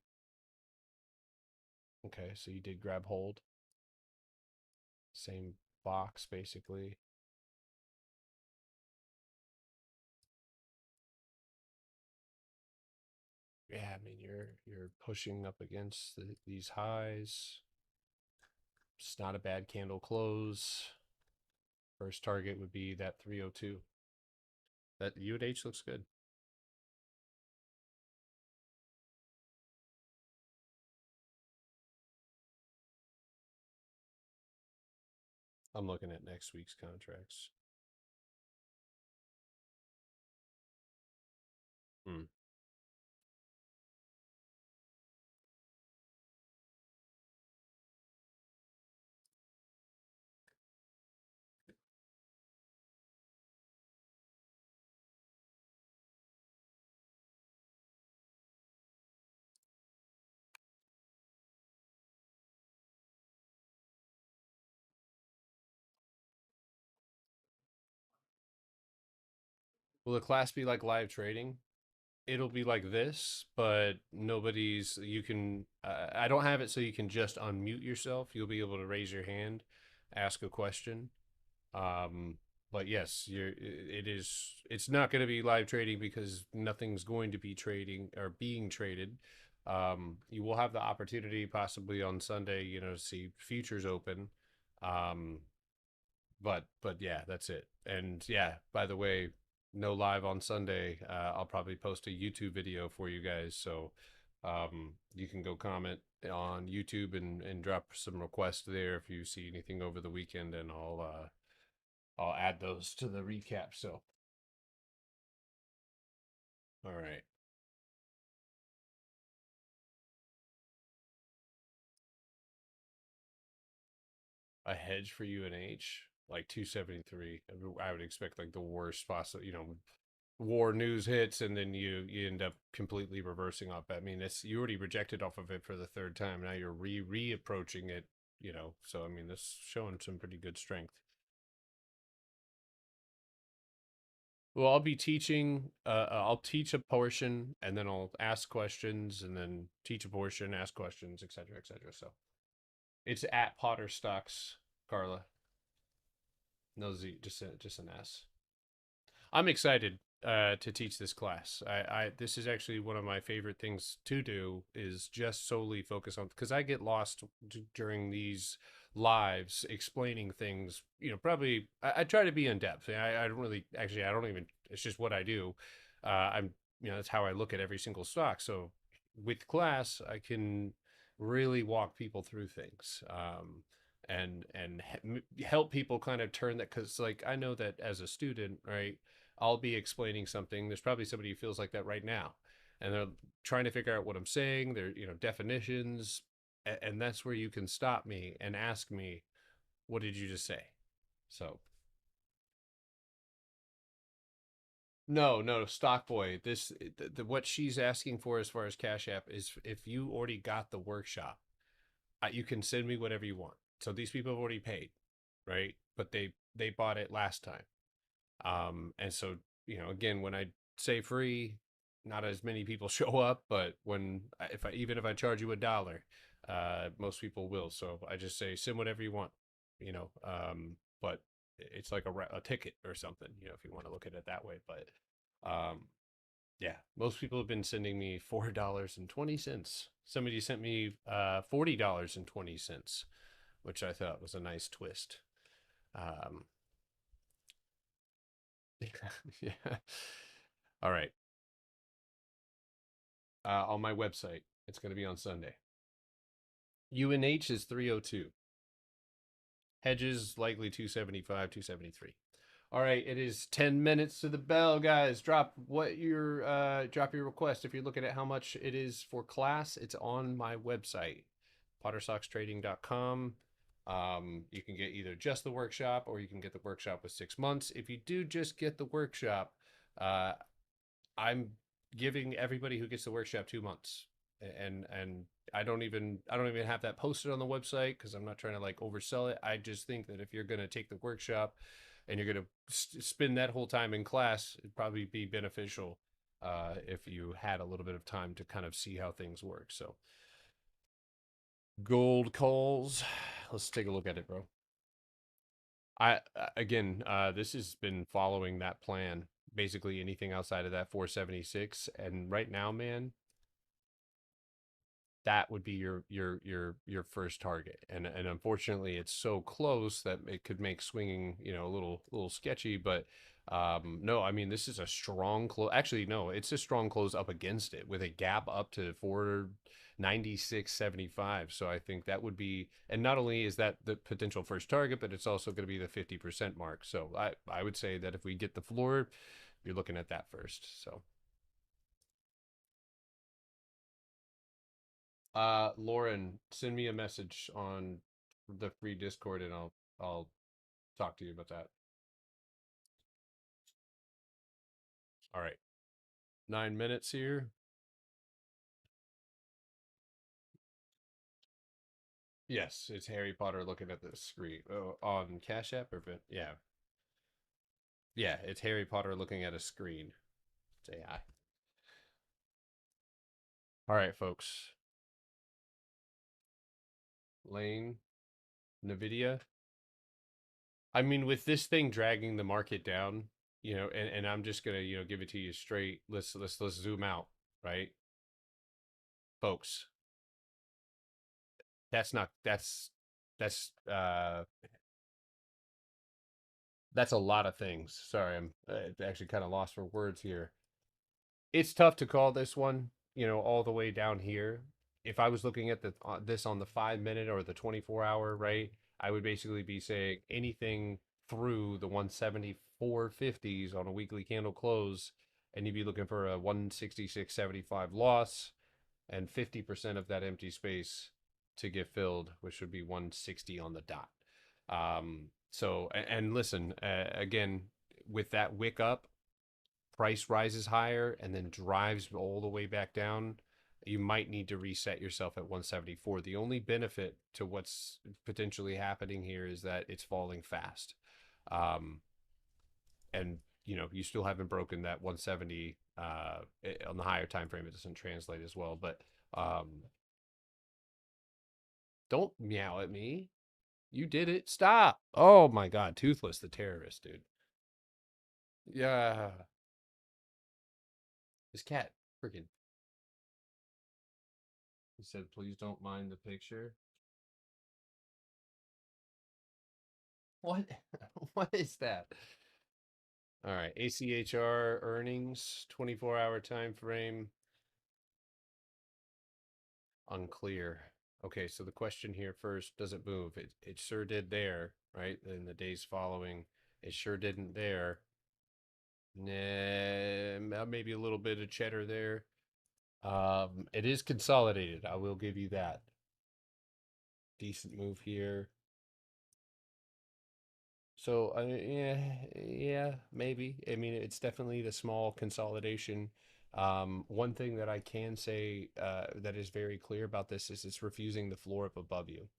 Okay, so you did grab hold. Same box basically. Yeah, I mean you're pushing up against these highs. It's not a bad candle close. First target would be that 302. That UNH looks good. I'm looking at next week's contracts. Will the class be like live trading? It'll be like this, but you can, I don't have it so you can just unmute yourself. You'll be able to raise your hand, ask a question. But yes, it's not going to be live trading because nothing's going to be trading or being traded. You will have the opportunity possibly on Sunday, to see futures open. But yeah, that's it. And yeah, by the way, no live on Sunday. I'll probably post a YouTube video for you guys, so you can go comment on YouTube and drop some requests there if you see anything over the weekend, and I'll add those to the recap. So, all right. A hedge for UNH like 273. I would expect like the worst possible, war news hits and then you end up completely reversing off. I mean, you already rejected off of it for the third time. Now you're re-approaching it, so I mean, this is showing some pretty good strength. Well, I'll be teaching, I'll teach a portion and then I'll ask questions and then teach a portion, ask questions, etc., etc. So it's at Potter Stocks, Carla. No Z, just an S. I'm excited to teach this class. This is actually one of my favorite things to do, is just solely focus on, because I get lost during these lives explaining things. You know, probably I try to be in depth. I don't really, actually, I don't even. It's just what I do. I'm, you know, that's how I look at every single stock. So with class, I can really walk people through things. And help people kind of turn that, because like I know that as a student, right, I'll be explaining something. There's probably somebody who feels like that right now, and they're trying to figure out what I'm saying. They're, you know, definitions, and that's where you can stop me and ask me, "What did you just say?" So, no, Stockboy. This what she's asking for as far as Cash App is, if you already got the workshop, you can send me whatever you want. So these people have already paid, right? But they bought it last time. And so, you know, again, when I say free, not as many people show up, but when even if I charge you $1, most people will. So I just say send whatever you want, you know. But it's like a ticket or something, you know, if you want to look at it that way. But yeah, most people have been sending me $4.20. Somebody sent me $40.20, which I thought was a nice twist. Yeah. All right. On my website, it's going to be on Sunday. UNH is 302. Hedges likely 275, 273. All right, it is 10 minutes to the bell, guys. Drop your request. If you're looking at how much it is for class, it's on my website, pottersockstrading.com. You can get either just the workshop, or you can get the workshop with 6 months. If you do just get the workshop, I'm giving everybody who gets the workshop 2 months, and I don't even have that posted on the website, because I'm not trying to like oversell it. I just think that if you're going to take the workshop and you're going to spend that whole time in class, it'd probably be beneficial if you had a little bit of time to kind of see how things work. So gold calls, let's take a look at it, bro. Again, this has been following that plan. Basically anything outside of that 476, and right now, man, that would be your first target. And unfortunately it's so close that it could make swinging, you know, a little sketchy. But no, I mean, this is a strong close. Actually, no, it's a strong close up against it, with a gap up to 496.75. So I think that would be, and not only is that the potential first target, but it's also going to be the 50% mark. So I would say that if we get the floor, you're looking at that first. So Lauren, send me a message on the free Discord, and I'll talk to you about that. All right. 9 minutes here. Yes, it's Harry Potter looking at the screen. Oh, on Cash App or yeah. Yeah, it's Harry Potter looking at a screen. It's AI. All right, folks. Lane, Nvidia. I mean, with this thing dragging the market down, you know, and I'm just gonna, you know, give it to you straight. Let's zoom out, right? Folks, that's a lot of things. Sorry, I'm actually kind of lost for words here. It's tough to call this one, you know, all the way down here. If I was looking at this on the 5-minute or the 24-hour, right, I would basically be saying anything through the 174.50s on a weekly candle close, and you'd be looking for a 166.75 loss and 50% of that empty space to get filled, which would be 160 on the dot. So, and listen, again, with that wick up, price rises higher and then drives all the way back down, you might need to reset yourself at 174. The only benefit to what's potentially happening here is that it's falling fast. And you know, you still haven't broken that 170 on the higher time frame. It doesn't translate as well, but don't meow at me. You did it. Stop. Oh my God. Toothless, the terrorist, dude. Yeah. This cat freaking. He said, please don't mind the picture. What? What is that? All right. ACHR earnings, 24-hour time frame. Unclear. Okay, so the question here first, does it move? It sure did there, right? In the days following, it sure didn't there. Nah, maybe a little bit of cheddar there. It is consolidated. I will give you that. Decent move here. So, yeah, maybe. I mean, it's definitely the small consolidation. One thing that I can say that is very clear about this is it's refusing the floor up above you.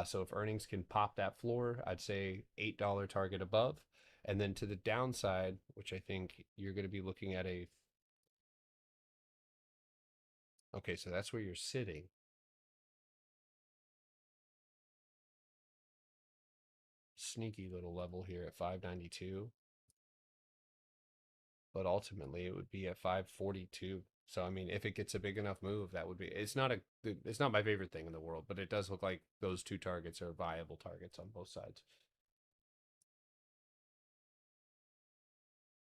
So if earnings can pop that floor, I'd say $8 target above. And then to the downside, which I think you're going to be looking at a... Okay, so that's where you're sitting. Sneaky little level here at 592. But ultimately it would be at 542. So I mean, if it gets a big enough move, that would be. It's not my favorite thing in the world, but it does look like those two targets are viable targets on both sides.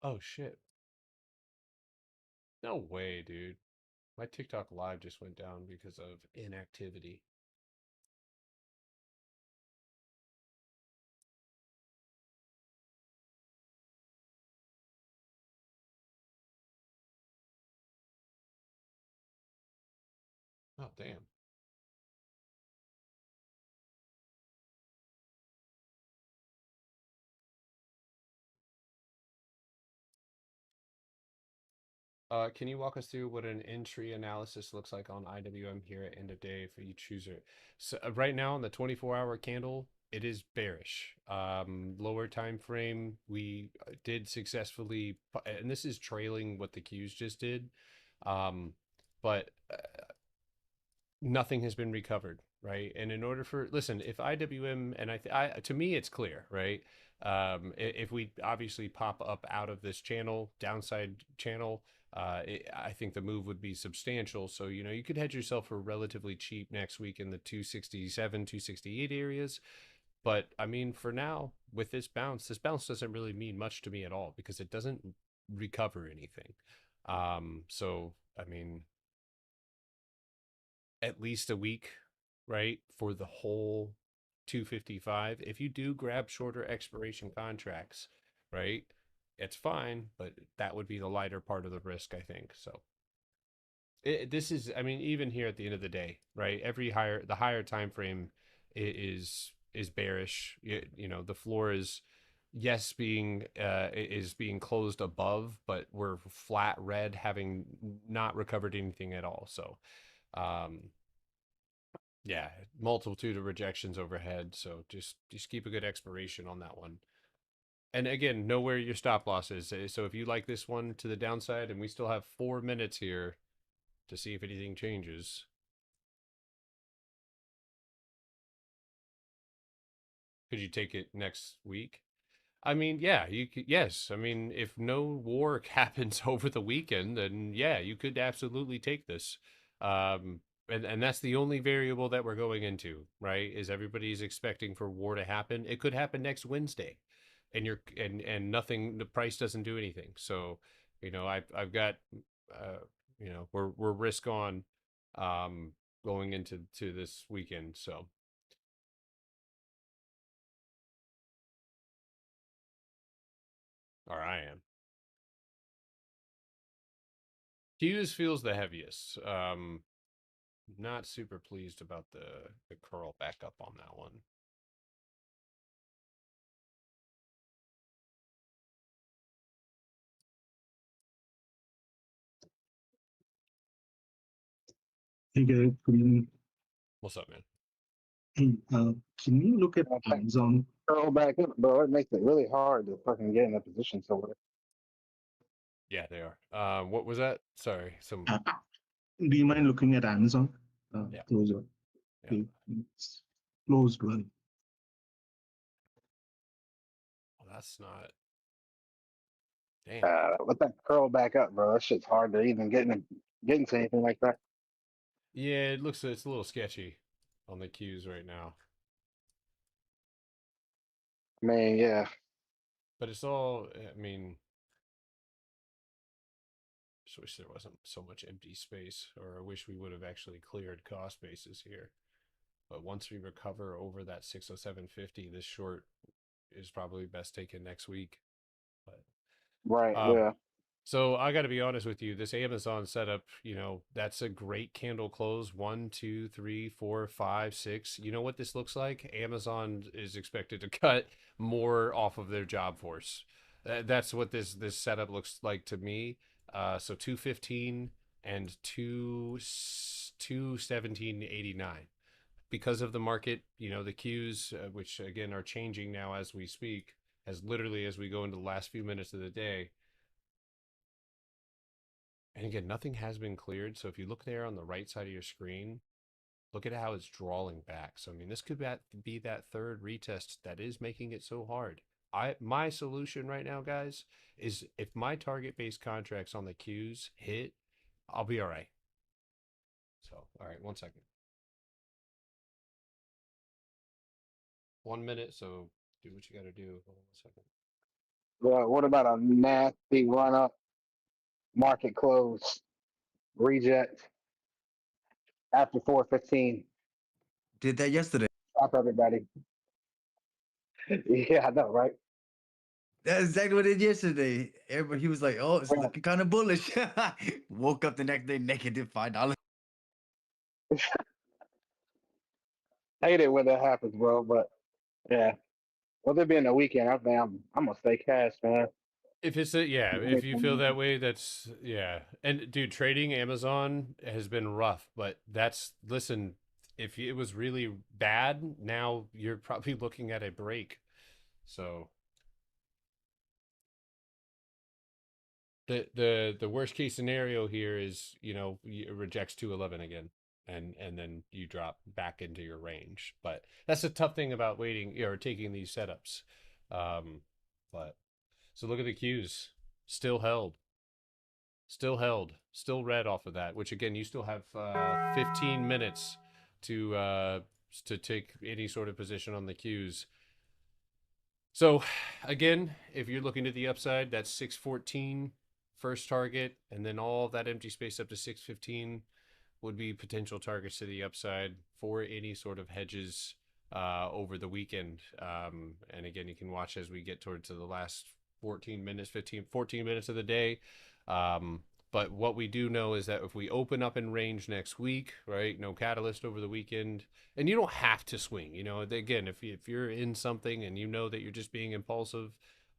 Oh shit! No way, dude. My TikTok live just went down because of inactivity. Oh damn. Can you walk us through what an entry analysis looks like on IWM here at end of day for each user? So right now on the 24-hour candle, it is bearish. Lower time frame, we did successfully, and this is trailing what the Qs just did, but nothing has been recovered, right? And in order for, listen, if IWM, and to me, it's clear, right? If we obviously pop up out of this channel, downside channel, I think the move would be substantial. So, you know, you could hedge yourself for relatively cheap next week in the 267, 268 areas. But I mean, for now, with this bounce doesn't really mean much to me at all because it doesn't recover anything. So, I mean, at least a week, right, for the whole 255. If you do grab shorter expiration contracts, right, it's fine, but that would be the lighter part of the risk, I think. So this is, I mean, even here at the end of the day, right, the higher time frame is bearish. You know, the floor is being closed above, but we're flat red, having not recovered anything at all. So yeah, multitude of rejections overhead. So just keep a good expiration on that one. And again, know where your stop loss is. So if you like this one to the downside, and we still have 4 minutes here to see if anything changes. Could you take it next week? I mean, yeah, you could. Yes, I mean, if no war happens over the weekend, then yeah, you could absolutely take this. And that's the only variable that we're going into, right? Is everybody's expecting for war to happen? It could happen next Wednesday, and and nothing. The price doesn't do anything. So, you know, I've got, you know, we're risk on, going into this weekend. So. Or I am. Hughes feels the heaviest. Not super pleased about the curl back up on that one. Hey, Garrett, good evening. What's up, man? Hey, can you look at Amazon? Curl back up, bro. It makes it really hard to fucking get in a position somewhere. Yeah, they are. What was that? Sorry, some. Do you mind looking at Amazon? Yeah. Closer. Yeah. Okay. It's closed well. that's not. Damn. Let that curl back up, bro. That shit's hard to even get into anything like that. Yeah, it's a little sketchy on the cues right now. I mean, yeah. But it's all, I mean, just wish there wasn't so much empty space, or I wish we would have actually cleared cost bases here. But once we recover over that 607.50, this short is probably best taken next week. But Right, yeah. so I got to be honest with you, this Amazon setup, that's a great candle close. 1, 2, 3, 4, 5, 6. You know what this looks like? Amazon is expected to cut more off of their job force. That's what this setup looks like to me. So 215 and 217.89. Because of the market, the cues, which again are changing now as we speak, as we go into the last few minutes of the day. And again, nothing has been cleared. So if you look there on the right side of your screen, look at how it's drawing back. So, I mean, this could be that third retest that is making it so hard. My solution right now, guys, is if my target-based contracts on the cues hit, I'll be all right. So, all right, 1 second. 1 minute, so do what you got to do. Hold on 1 second. Well, what about a nasty run up, market close, reject after 4:15? Did that yesterday. Stop everybody. Yeah, I know, right? That's exactly what it did yesterday. Everybody, he was like, "Oh, it's looking kind of bullish." Woke up the next day negative $5. Hate it when that happens, bro. But yeah, with it being a weekend, I'm gonna stay cash, man. If it's if you feel that way, that's And dude, trading Amazon has been rough, but listen, if it was really bad, now you're probably looking at a break. So the worst case scenario here is, it rejects 211 again, and then you drop back into your range. But that's the tough thing about waiting or taking these setups. But so look at the cues, still held, still red off of that, which again, you still have 15 minutes to take any sort of position on the cues. So again, if you're looking at the upside, that's 614 first target, and then all of that empty space up to 615 would be potential targets to the upside for any sort of hedges over the weekend. And again, you can watch as we get towards the last 14 minutes of the day. But what we do know is that if we open up in range next week, right, no catalyst over the weekend, and you don't have to swing, again, if you're in something and you know that you're just being impulsive,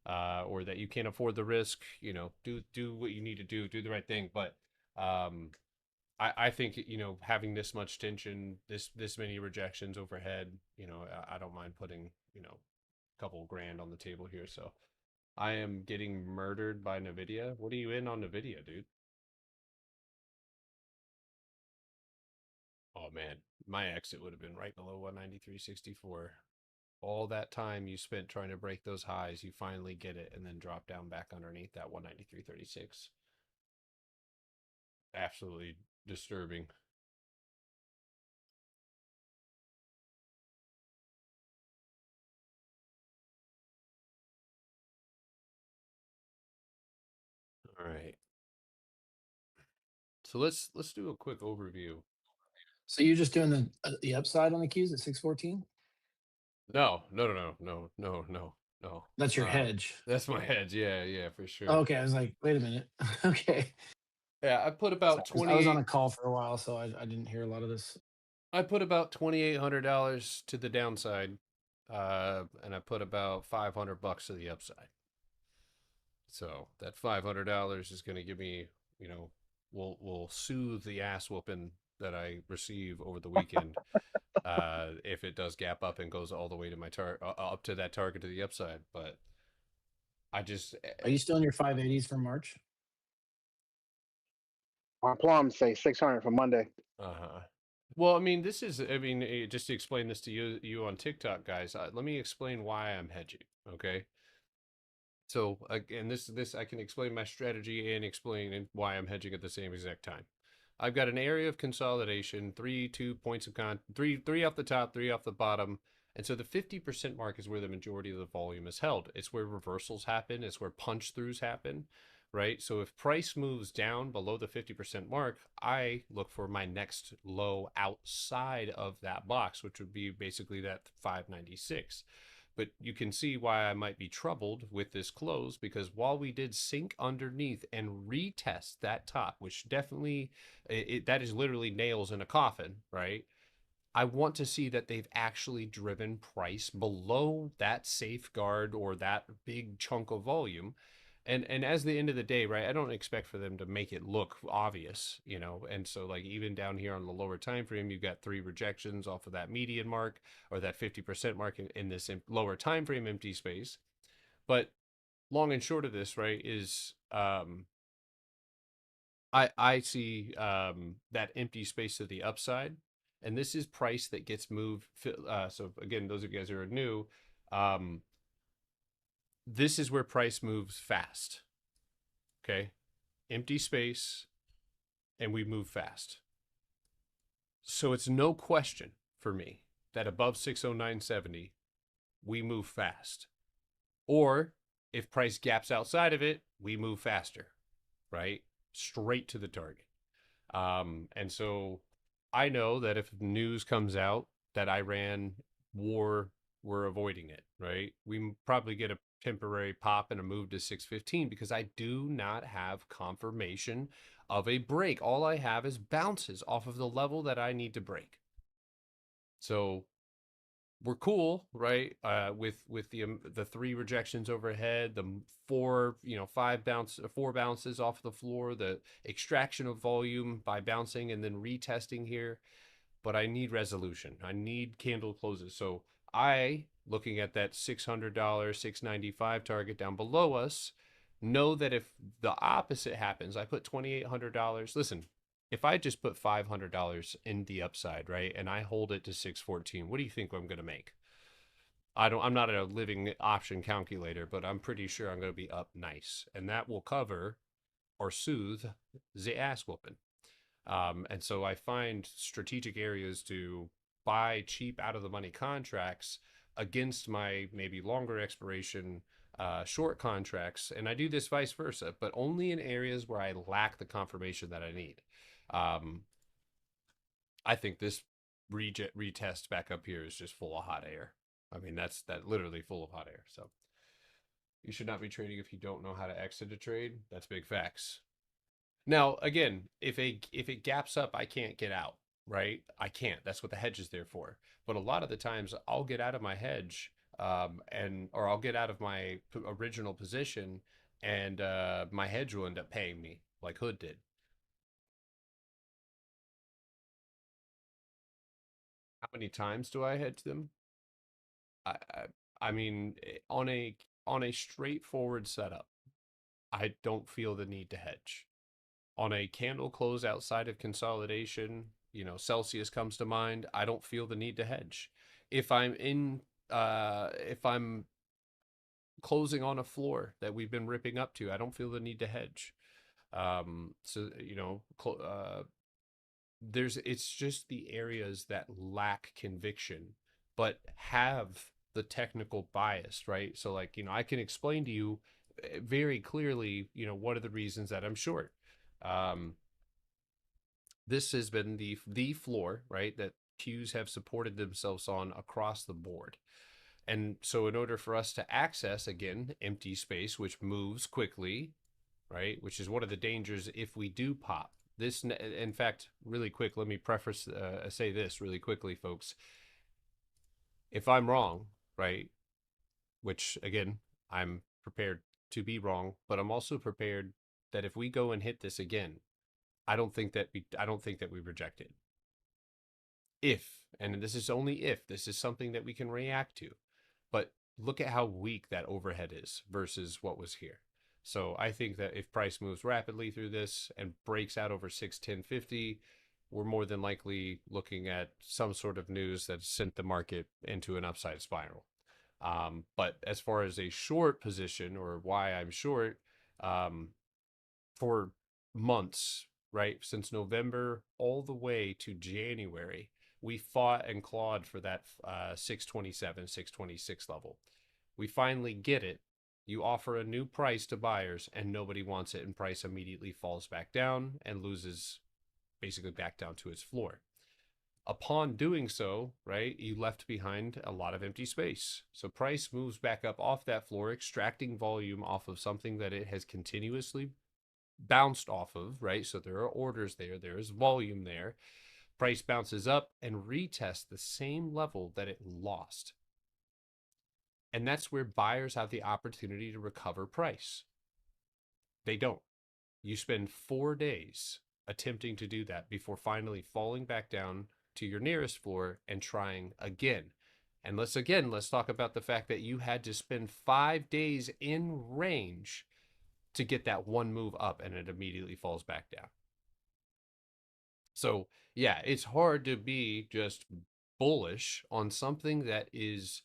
or that you can't afford the risk, do what you need to do the right thing. But I think, having this much tension, this many rejections overhead, I don't mind putting, a couple grand on the table here. So I am getting murdered by NVIDIA. What are you in on NVIDIA, dude? Oh man, my exit would have been right below 193.64. All that time you spent trying to break those highs, you finally get it and then drop down back underneath that 193.36. Absolutely disturbing. All right. So let's do a quick overview. So you're just doing the upside on the cues at 614? No. That's your hedge. That's my hedge. Yeah, for sure. Okay, I was like, wait a minute. Okay. Yeah, I put about 20. I was on a call for a while, so I didn't hear a lot of this. I put about $2,800 to the downside, and I put about $500 to the upside. So that $500 is going to give me, will soothe the ass whooping that I receive over the weekend. If it does gap up and goes all the way to my up to that target to the upside. But I just, Are you still in your 580s for March? My plums say 600 for Monday. Well, I mean, just to explain this to you on TikTok, guys, let me explain why I'm hedging. Okay. So again, this I can explain my strategy and explain why I'm hedging at the same exact time. I've got an area of consolidation, 2 points of three off the top, 3 off the bottom. And so the 50% mark is where the majority of the volume is held. It's where reversals happen, it's where punch throughs happen, right? So if price moves down below the 50% mark, I look for my next low outside of that box, which would be basically that 596. But you can see why I might be troubled with this close, because while we did sink underneath and retest that top, which definitely that is literally nails in a coffin, right? I want to see that they've actually driven price below that safeguard or that big chunk of volume. And as the end of the day, right, I don't expect for them to make it look obvious, you know. And so like even down here on the lower time frame, you've got 3 rejections off of that median mark or that 50% mark in this lower time frame empty space. But long and short of this, right, is I see that empty space to the upside, and this is price that gets moved. So again, those of you guys who are new, this is where price moves fast. Okay, empty space, and we move fast. So it's no question for me that above 609.70, we move fast. Or if price gaps outside of it, we move faster, right? Straight to the target. And so I know that if news comes out that Iran war, we're avoiding it, right? We probably get a temporary pop and a move to 615 because I do not have confirmation of a break. All I have is bounces off of the level that I need to break. So we're cool, right? With the 3 rejections overhead, the 4 bounces off the floor, the extraction of volume by bouncing and then retesting here. But I need resolution. I need candle closes. So looking at that $600, $695 target down below us, know that if the opposite happens, I put $2,800. Listen, if I just put $500 in the upside, right, and I hold it to 614, what do you think I'm going to make? I'm not a living option calculator, but I'm pretty sure I'm going to be up nice, and that will cover or soothe the ass whooping. And so I find strategic areas to buy cheap out of the money contracts against my maybe longer expiration short contracts. And I do this vice versa, but only in areas where I lack the confirmation that I need. I think this retest back up here is just full of hot air. I mean, that's literally full of hot air. So you should not be trading if you don't know how to exit a trade. That's big facts. Now, again, if it gaps up, I can't get out, right? I can't. That's what the hedge is there for. But a lot of the times I'll get out of my hedge or I'll get out of my original position and my hedge will end up paying me like Hood did. How many times do I hedge them? I mean, on a straightforward setup, I don't feel the need to hedge. On a candle close outside of consolidation, you know, Celsius comes to mind. I don't feel the need to hedge. If I'm closing on a floor that we've been ripping up to, I don't feel the need to hedge. So you know, it's just the areas that lack conviction, but have the technical bias, right? So like, you know, I can explain to you very clearly, you know, what are the reasons that I'm short. This has been the floor, right, that Qs have supported themselves on across the board. And so in order for us to access, again, empty space, which moves quickly, right, which is one of the dangers if we do pop. This, in fact, really quick, let me say this really quickly, folks. If I'm wrong, right, which, again, I'm prepared to be wrong, but I'm also prepared that if we go and hit this again, I don't think that we reject it. If, and this is only if, this is something that we can react to. But look at how weak that overhead is versus what was here. So I think that if price moves rapidly through this and breaks out over 610.50, we're more than likely looking at some sort of news that sent the market into an upside spiral. But as far as a short position or why I'm short, for months, right, since November all the way to January, we fought and clawed for that 627, 626 level. We finally get it. You offer a new price to buyers and nobody wants it, and price immediately falls back down and loses basically back down to its floor. Upon doing so, right, you left behind a lot of empty space. So price moves back up off that floor, extracting volume off of something that it has continuously bounced off of, right? So there are orders there, there is volume there. Price bounces up and retests the same level that it lost. And that's where buyers have the opportunity to recover price. They don't. You spend 4 days attempting to do that before finally falling back down to your nearest floor and trying again. And let's talk about the fact that you had to spend 5 days in range to get that one move up, and it immediately falls back down. So yeah, it's hard to be just bullish on something that is,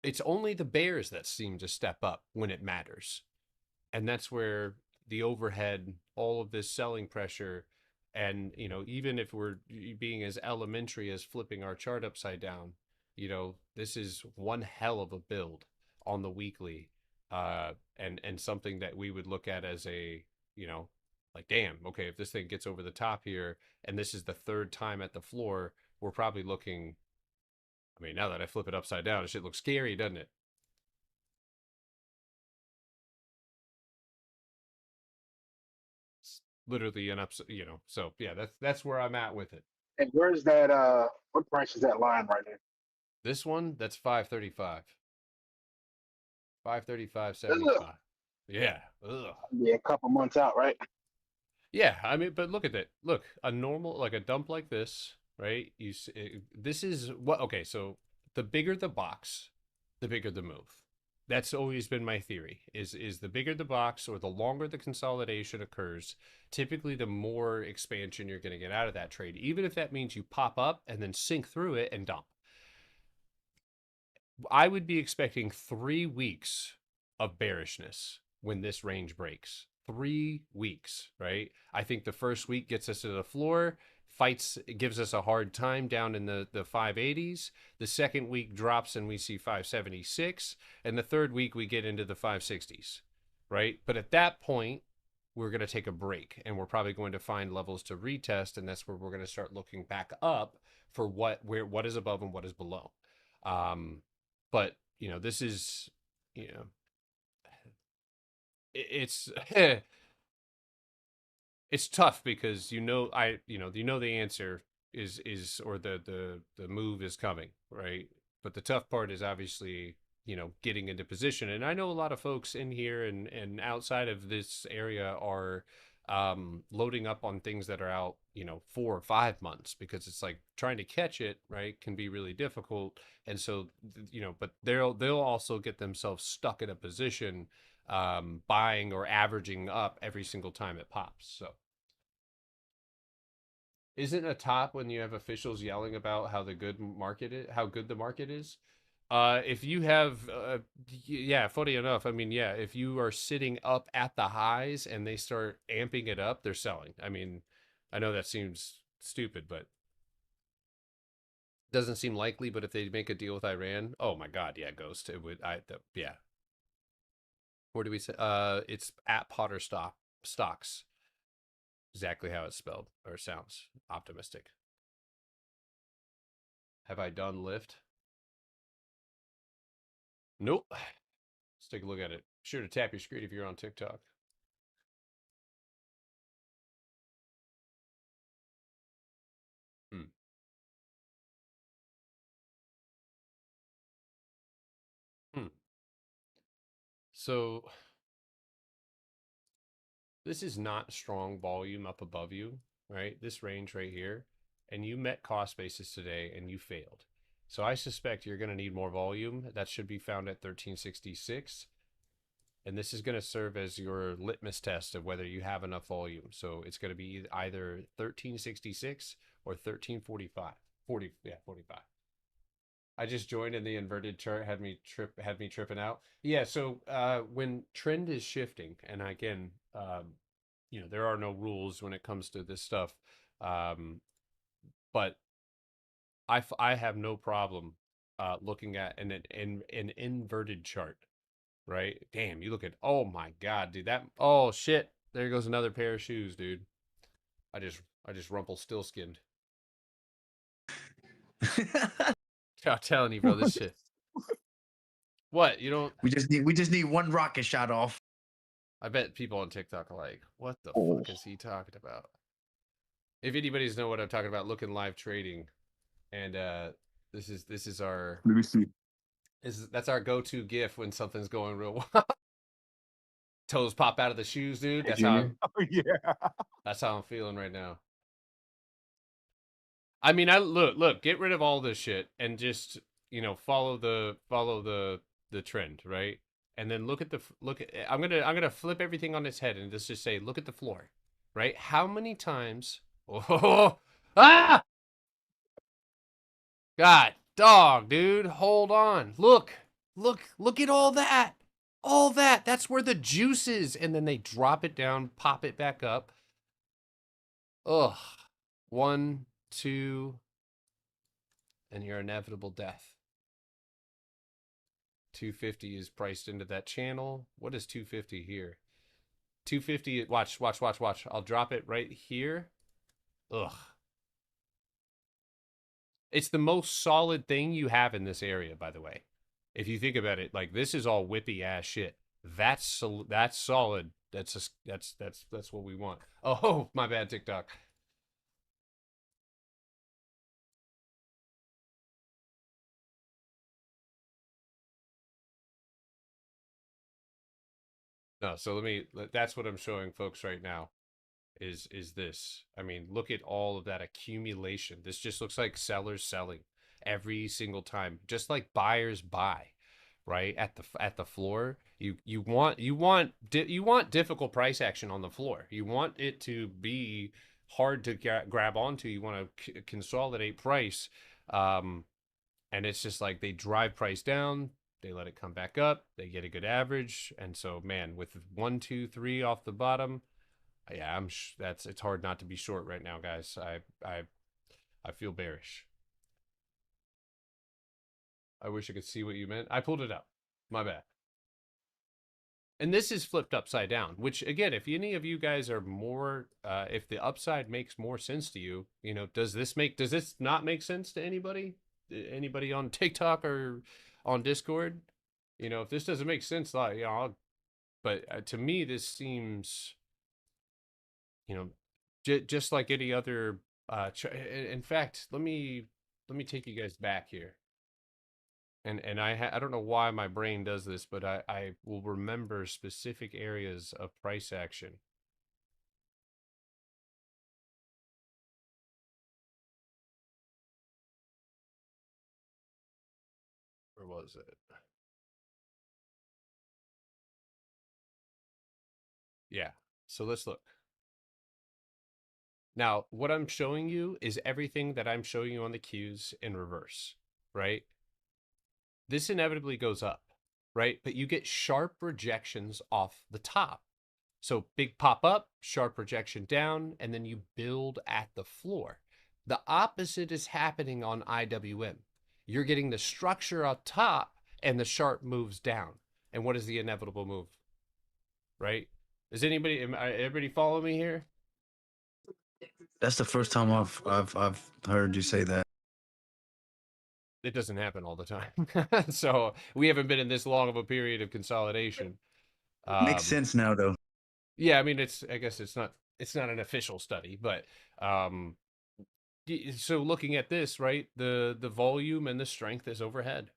it's only the bears that seem to step up when it matters. And that's where the overhead, all of this selling pressure, and, you know, even if we're being as elementary as flipping our chart upside down, you know, this is one hell of a build on the weekly, and something that we would look at as a, you know, like, damn, okay, if this thing gets over the top here, and this is the third time at the floor, we're probably looking, I mean, now that I flip it upside down, it shit looks scary, doesn't it? It's literally an upside, you know, so yeah, that's where I'm at with it. And where's that? What price is that line right now? This one, that's 535. 535.75. Ugh. Yeah. Ugh. Be a couple months out, right? Yeah, I mean, but look at that. Look, a normal, like a dump like this, right? This is what, okay, so the bigger the box, the bigger the move. That's always been my theory, is the bigger the box or the longer the consolidation occurs, typically the more expansion you're going to get out of that trade, even if that means you pop up and then sink through it and dump. I would be expecting 3 weeks of bearishness when this range breaks. 3 weeks, right? I think the first week gets us to the floor, fights, gives us a hard time down in the 580s. The second week drops and we see 576. And the third week we get into the 560s, right? But at that point, we're going to take a break and we're probably going to find levels to retest. And that's where we're going to start looking back up for what is above and what is below. But, you know, this is, you know, it's it's tough because you know the answer is or the move is coming, right? But the tough part is obviously, you know, getting into position. And I know a lot of folks in here and outside of this area are loading up on things that are out, you know, 4 or 5 months, because it's like trying to catch it, right, can be really difficult. And so, you know, but they'll also get themselves stuck in a position buying or averaging up every single time it pops. So isn't a top when you have officials yelling about how good the market is? If you have, yeah, funny enough, I mean, yeah, if you are sitting up at the highs and they start amping it up, they're selling. I mean, I know that seems stupid, but doesn't seem likely. But if they make a deal with Iran, oh my God, yeah, Ghost, it would, yeah. Where do we say? It's at Potter Stocks. Exactly how it's spelled or sounds. Optimistic. Have I done lift? Nope. Let's take a look at it. Be sure to tap your screen if you're on TikTok. So this is not strong volume up above you, right? This range right here. And you met cost basis today and you failed. So I suspect you're going to need more volume. That should be found at 1366. And this is going to serve as your litmus test of whether you have enough volume. So it's going to be either 1366 or 1345. 45. I just joined and the inverted chart had me tripping out. Yeah, so when trend is shifting, and again, there are no rules when it comes to this stuff. But I have no problem looking at an inverted chart, right? Damn, you look at, oh my god, dude, oh shit, there goes another pair of shoes, dude. I just Rumpelstiltskined. I'm telling you, bro, this shit. What? You don't? We just need one rocket shot off. I bet people on TikTok are like, what the fuck is he talking about? If anybody's know what I'm talking about, look in live trading. And this is our Let me see. that's our go-to gif when something's going real well. Toes pop out of the shoes, dude. That's how Oh yeah. that's how I'm feeling right now. I mean, I look, get rid of all this shit and just, follow the trend, right? And then look at I'm going to flip everything on its head and just say, look at the floor, right? How many times ah! God, dog, dude, hold on. Look at all that. All that. That's where the juice is. And then they drop it down, pop it back up. Ugh. 1, 2, and your inevitable death. 250 is priced into that channel. What is 250 here? 250, watch. I'll drop it right here. Ugh. It's the most solid thing you have in this area, by the way. If you think about it, like, this is all whippy ass shit. That's solid. That's what we want. Oh, my bad, TikTok. No, so that's what I'm showing folks right now is this. I mean, look at all of that accumulation. This just looks like sellers selling every single time, just like buyers buy, right? At the floor. You want difficult price action on the floor. You want it to be hard to grab onto. You want to consolidate price. And it's just like they drive price down, they let it come back up, they get a good average, and so, man, with 1, 2, 3 off the bottom, yeah, it's hard not to be short right now, guys. I feel bearish. I wish I could see what you meant. I pulled it up. My bad. And this is flipped upside down, which, again, if any of you guys are more, if the upside makes more sense to you, does this not make sense to anybody? Anybody on TikTok or on Discord? If this doesn't make sense, but to me, this seems, just like any other, in fact, let me take you guys back here. And I don't know why my brain does this, but I will remember specific areas of price action. Where was it? Yeah. So let's look. Now, what I'm showing you is everything that I'm showing you on the cues in reverse, right? This inevitably goes up, right? But you get sharp rejections off the top. So big pop up, sharp rejection down, and then you build at the floor. The opposite is happening on IWM. You're getting the structure up top and the sharp moves down. And what is the inevitable move? Right? Is everybody follow me here? That's the first time I've heard you say that. It doesn't happen all the time. So we haven't been in this long of a period of consolidation. Makes sense now, though. Yeah, I mean, I guess it's not an official study, but so looking at this, right, the volume and the strength is overhead.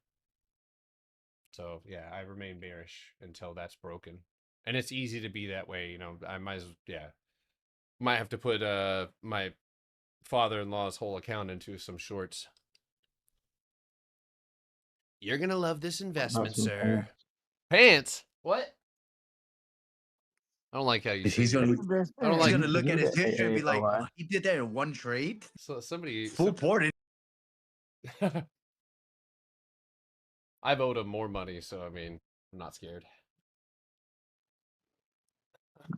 So yeah, I remain bearish until that's broken, and it's easy to be that way. I might have to put my father-in-law's whole account into some shorts. You're gonna love this investment, sir. Pants? What? I don't like how you. He's gonna look at his history and be like, oh, he did that in one trade. So somebody Full ported. I've owed him more money, so I mean, I'm not scared.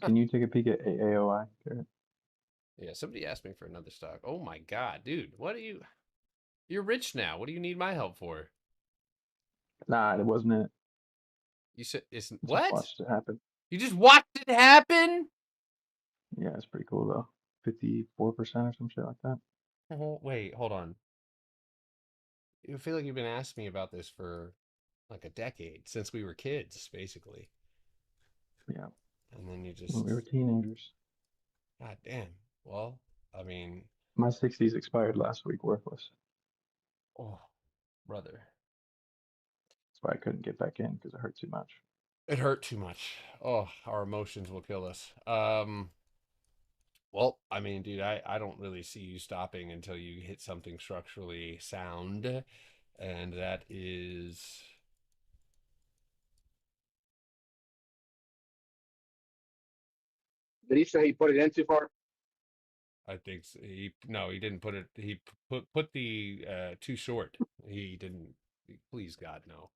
Can you take a peek at AOI? Garrett? Yeah, somebody asked me for another stock. Oh my god, dude, what are you? You're rich now. What do you need my help for? Nah, it wasn't it. You said it's Just what? watched it happen. You just watched it happen? Yeah, it's pretty cool though. 54% or some shit like that. Wait, hold on. I feel like you've been asking me about this for like a decade, since we were kids, basically. Yeah, And then you when just, we were teenagers. god damn. Well, I mean, My 60s expired last week, worthless. oh, brother. That's why I couldn't get back in because it hurt too much. It hurt too much. Oh, our emotions will kill us. Well, I mean, dude, I don't really see you stopping until you hit something structurally sound, and that is Did he say he put it in too far? I think he didn't put it he put the too short. He didn't please God no.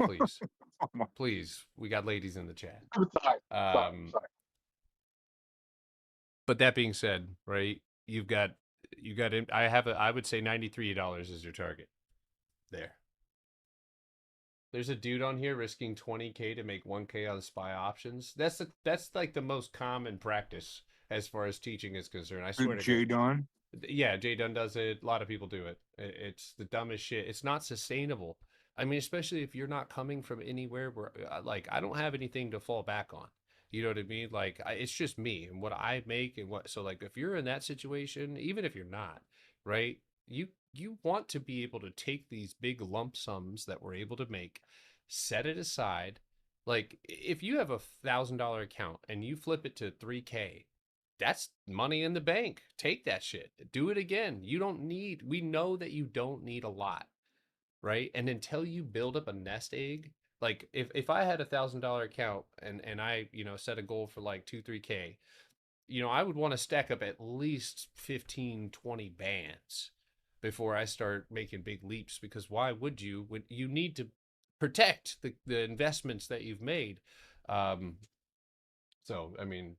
Please. Oh my- Please. We got ladies in the chat. I'm sorry. Um Sorry. But that being said, right? You got I would say $93 is your target. There. There's a dude on here risking 20K to make 1K on SPY options. That's like the most common practice as far as teaching is concerned. I swear to Jay God. Dunn. Yeah, Jay Dunn does it. A lot of people do it. It's the dumbest shit. It's not sustainable. I mean, especially if you're not coming from anywhere where, like, I don't have anything to fall back on. You know what I mean? Like, it's just me and what I make and what. So, like, if you're in that situation, even if you're not, right? You want to be able to take these big lump sums that we're able to make, set it aside. Like, if you have $1,000 account and you flip it to 3K, that's money in the bank. Take that shit. Do it again. We know that you don't need a lot, right? And until you build up a nest egg, like if I had $1,000 account and I, set a goal for like 2-3K, I would want to stack up at least 15, 20 bands before I start making big leaps, because why would you when you need to protect the investments that you've made? So I mean,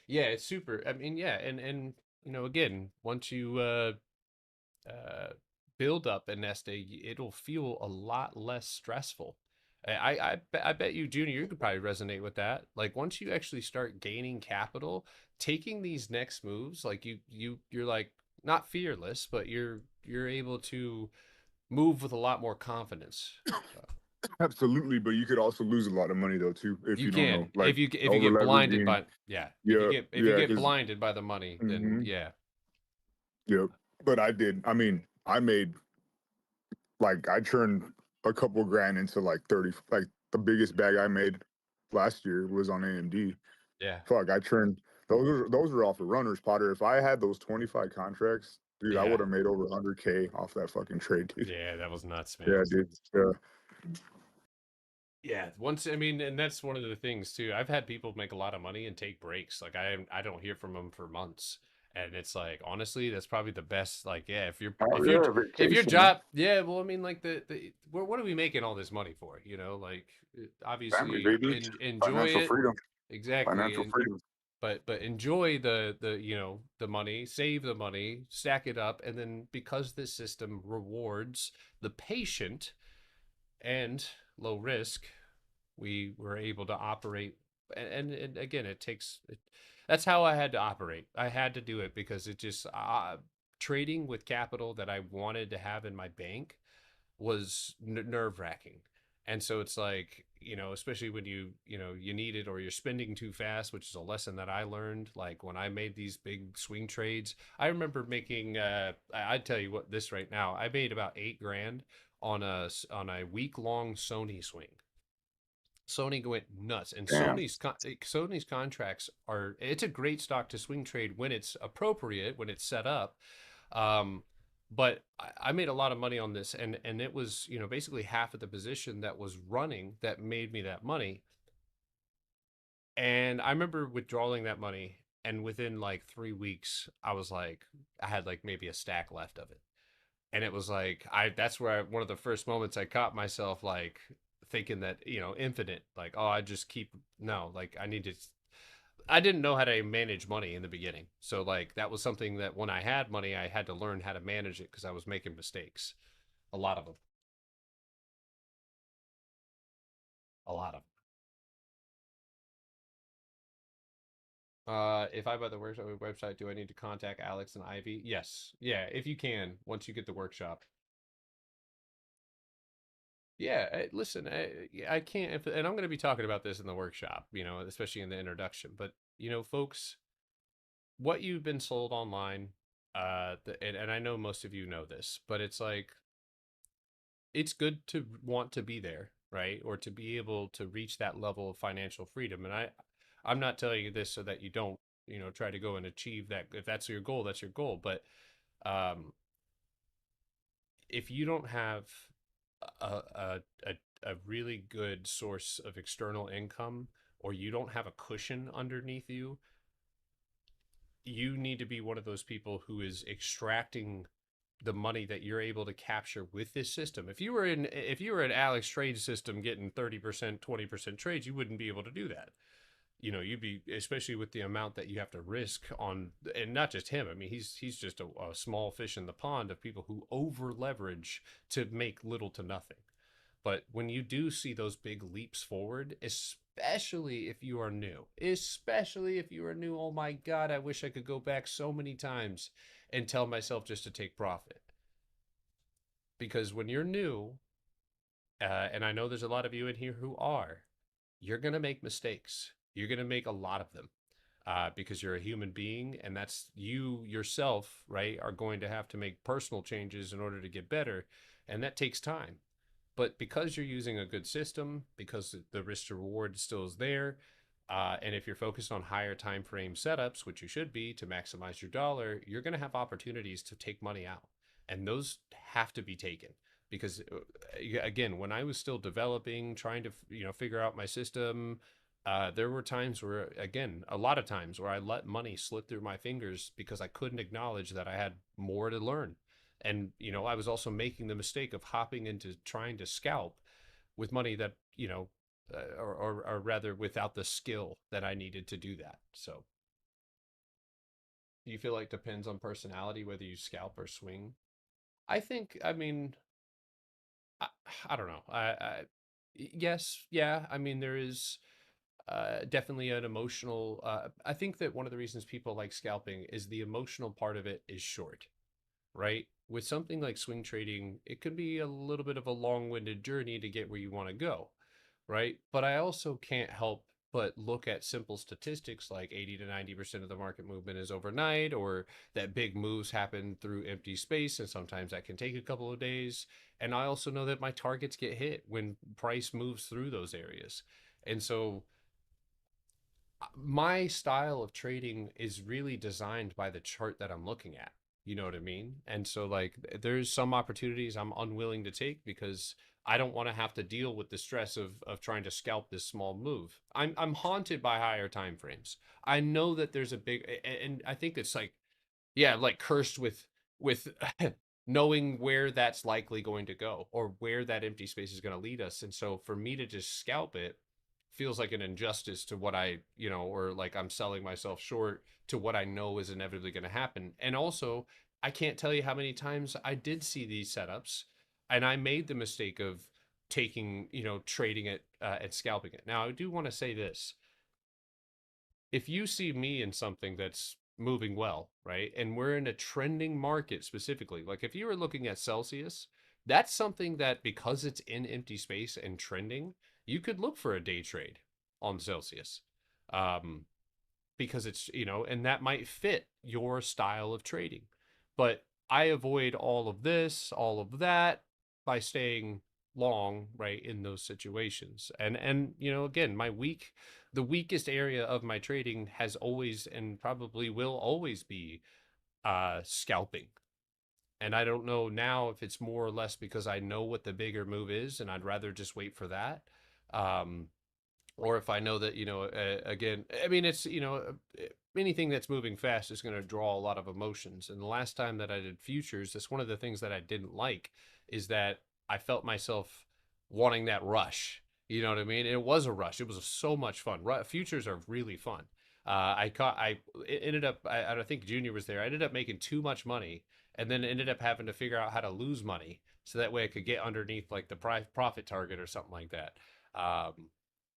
yeah, it's super. I mean, yeah, and again, once you uh build up a nest egg, it'll feel a lot less stressful. I bet you, Junior, you could probably resonate with that. Like once you actually start gaining capital, taking these next moves, like you're like not fearless, but you're able to move with a lot more confidence. Absolutely, but you could also lose a lot of money though too if You you don't know. can Like if you over get blinded leveraging. by yeah Yeah, if you yeah, get because blinded by the money, then yeah. Yep. But I did. I mean, I made like I turned a couple grand into like 30. Like the biggest bag I made last year was on AMD. Yeah. Fuck, I turned those are off of runners, Potter. If I had those 25 contracts, dude, I Yeah. would have made over 100K off that fucking trade, dude. Yeah, that was nuts, man. Yeah, dude. Yeah. Yeah, I mean, and that's one of the things too. I've had people make a lot of money and take breaks. Like I don't hear from them for months, and it's like honestly, that's probably the best. Like, yeah, if your vacation. job, yeah, well, I mean, like what are we making all this money for? Like obviously Family, baby. enjoy Financial it freedom. exactly, Financial freedom. but enjoy the money, save the money, stack it up, and then because this system rewards the patient and low risk, we were able to operate. And again, that's how I had to operate. I had to do it because it just trading with capital that I wanted to have in my bank was nerve-wracking. And so it's like, especially when you need it or you're spending too fast, which is a lesson that I learned. Like when I made these big swing trades, I remember making, I'd tell you what this right now, I made about 8 grand on a week-long Sony swing. Sony went nuts, and Damn. Sony's contracts it's a great stock to swing trade when it's appropriate, when it's set up. But I made a lot of money on this, and it was, basically half of the position that was running that made me that money. And I remember withdrawing that money, and within like 3 weeks, I was like, I had like maybe a stack left of it. And it was like, that's where one of the first moments I caught myself like thinking that, infinite, like, oh, I just keep, no, like I didn't know how to manage money in the beginning. So like that was something that when I had money, I had to learn how to manage it because I was making mistakes. A lot of them. A lot of them. If I buy the workshop website, do I need to contact Alex and Ivy? Yes. Yeah, if you can, once you get the workshop. Yeah, listen, I can't, and I'm going to be talking about this in the workshop, especially in the introduction. But, folks, what you've been sold online, and I know most of you know this, but it's like, it's good to want to be there, right? Or to be able to reach that level of financial freedom. And I'm not telling you this so that you don't, try to go and achieve that. If that's your goal, that's your goal. But um, if you don't have a really good source of external income, or you don't have a cushion underneath you, you need to be one of those people who is extracting the money that you're able to capture with this system. If you were in Alex trade system getting 30%, 20% trades, you wouldn't be able to do that. You'd be, especially with the amount that you have to risk on, and not just him. I mean, he's just a small fish in the pond of people who over leverage to make little to nothing. But when you do see those big leaps forward, especially if you are new, oh my God, I wish I could go back so many times and tell myself just to take profit. Because when you're new, and I know there's a lot of you in here who are, you're going to make mistakes. You're going to make a lot of them because you're a human being, and that's you yourself, right, are going to have to make personal changes in order to get better, and that takes time. But because you're using a good system, because the risk to reward still is there, and if you're focused on higher time frame setups, which you should be to maximize your dollar, you're going to have opportunities to take money out. And those have to be taken. Because again, when I was still developing, trying to figure out my system, there were times where, again, a lot of times where I let money slip through my fingers because I couldn't acknowledge that I had more to learn. And, I was also making the mistake of hopping into trying to scalp with money that, or rather without the skill that I needed to do that. So do you feel like depends on personality, whether you scalp or swing? I think, I mean, I don't know. Yes. Yeah. I mean, there is definitely an emotional, I think that one of the reasons people like scalping is the emotional part of it is short. Right? With something like swing trading, it could be a little bit of a long-winded journey to get where you want to go, right? But I also can't help but look at simple statistics like 80 to 90% of the market movement is overnight, or that big moves happen through empty space, and sometimes that can take a couple of days. And I also know that my targets get hit when price moves through those areas. And so my style of trading is really designed by the chart that I'm looking at. You know what I mean? And so like there's some opportunities I'm unwilling to take because I don't want to have to deal with the stress of trying to scalp this small move. I'm haunted by higher time frames. I know that there's a big, and I think it's like, yeah, like cursed with knowing where that's likely going to go or where that empty space is going to lead us. And so for me to just scalp it feels like an injustice to what I, or like I'm selling myself short to what I know is inevitably going to happen. And also, I can't tell you how many times I did see these setups and I made the mistake of taking, trading it and scalping it. Now, I do want to say this. If you see me in something that's moving well, right? And we're in a trending market specifically, like if you were looking at Celsius, that's something that because it's in empty space and trending, you could look for a day trade on Celsius. Because it's, and that might fit your style of trading. But I avoid all of this, all of that by staying long, right, in those situations. And again, the weakest area of my trading has always and probably will always be scalping. And I don't know now if it's more or less because I know what the bigger move is and I'd rather just wait for that. or if I know that, again, I mean, it's, anything that's moving fast is going to draw a lot of emotions. And the last time that I did futures, that's one of the things that I didn't like, is that I felt myself wanting that rush. You know what I mean? It was a rush. It was so much fun. Futures are really fun. I ended up, I don't think Junior was there. I ended up making too much money, and then ended up having to figure out how to lose money, so that way I could get underneath like the profit target or something like that.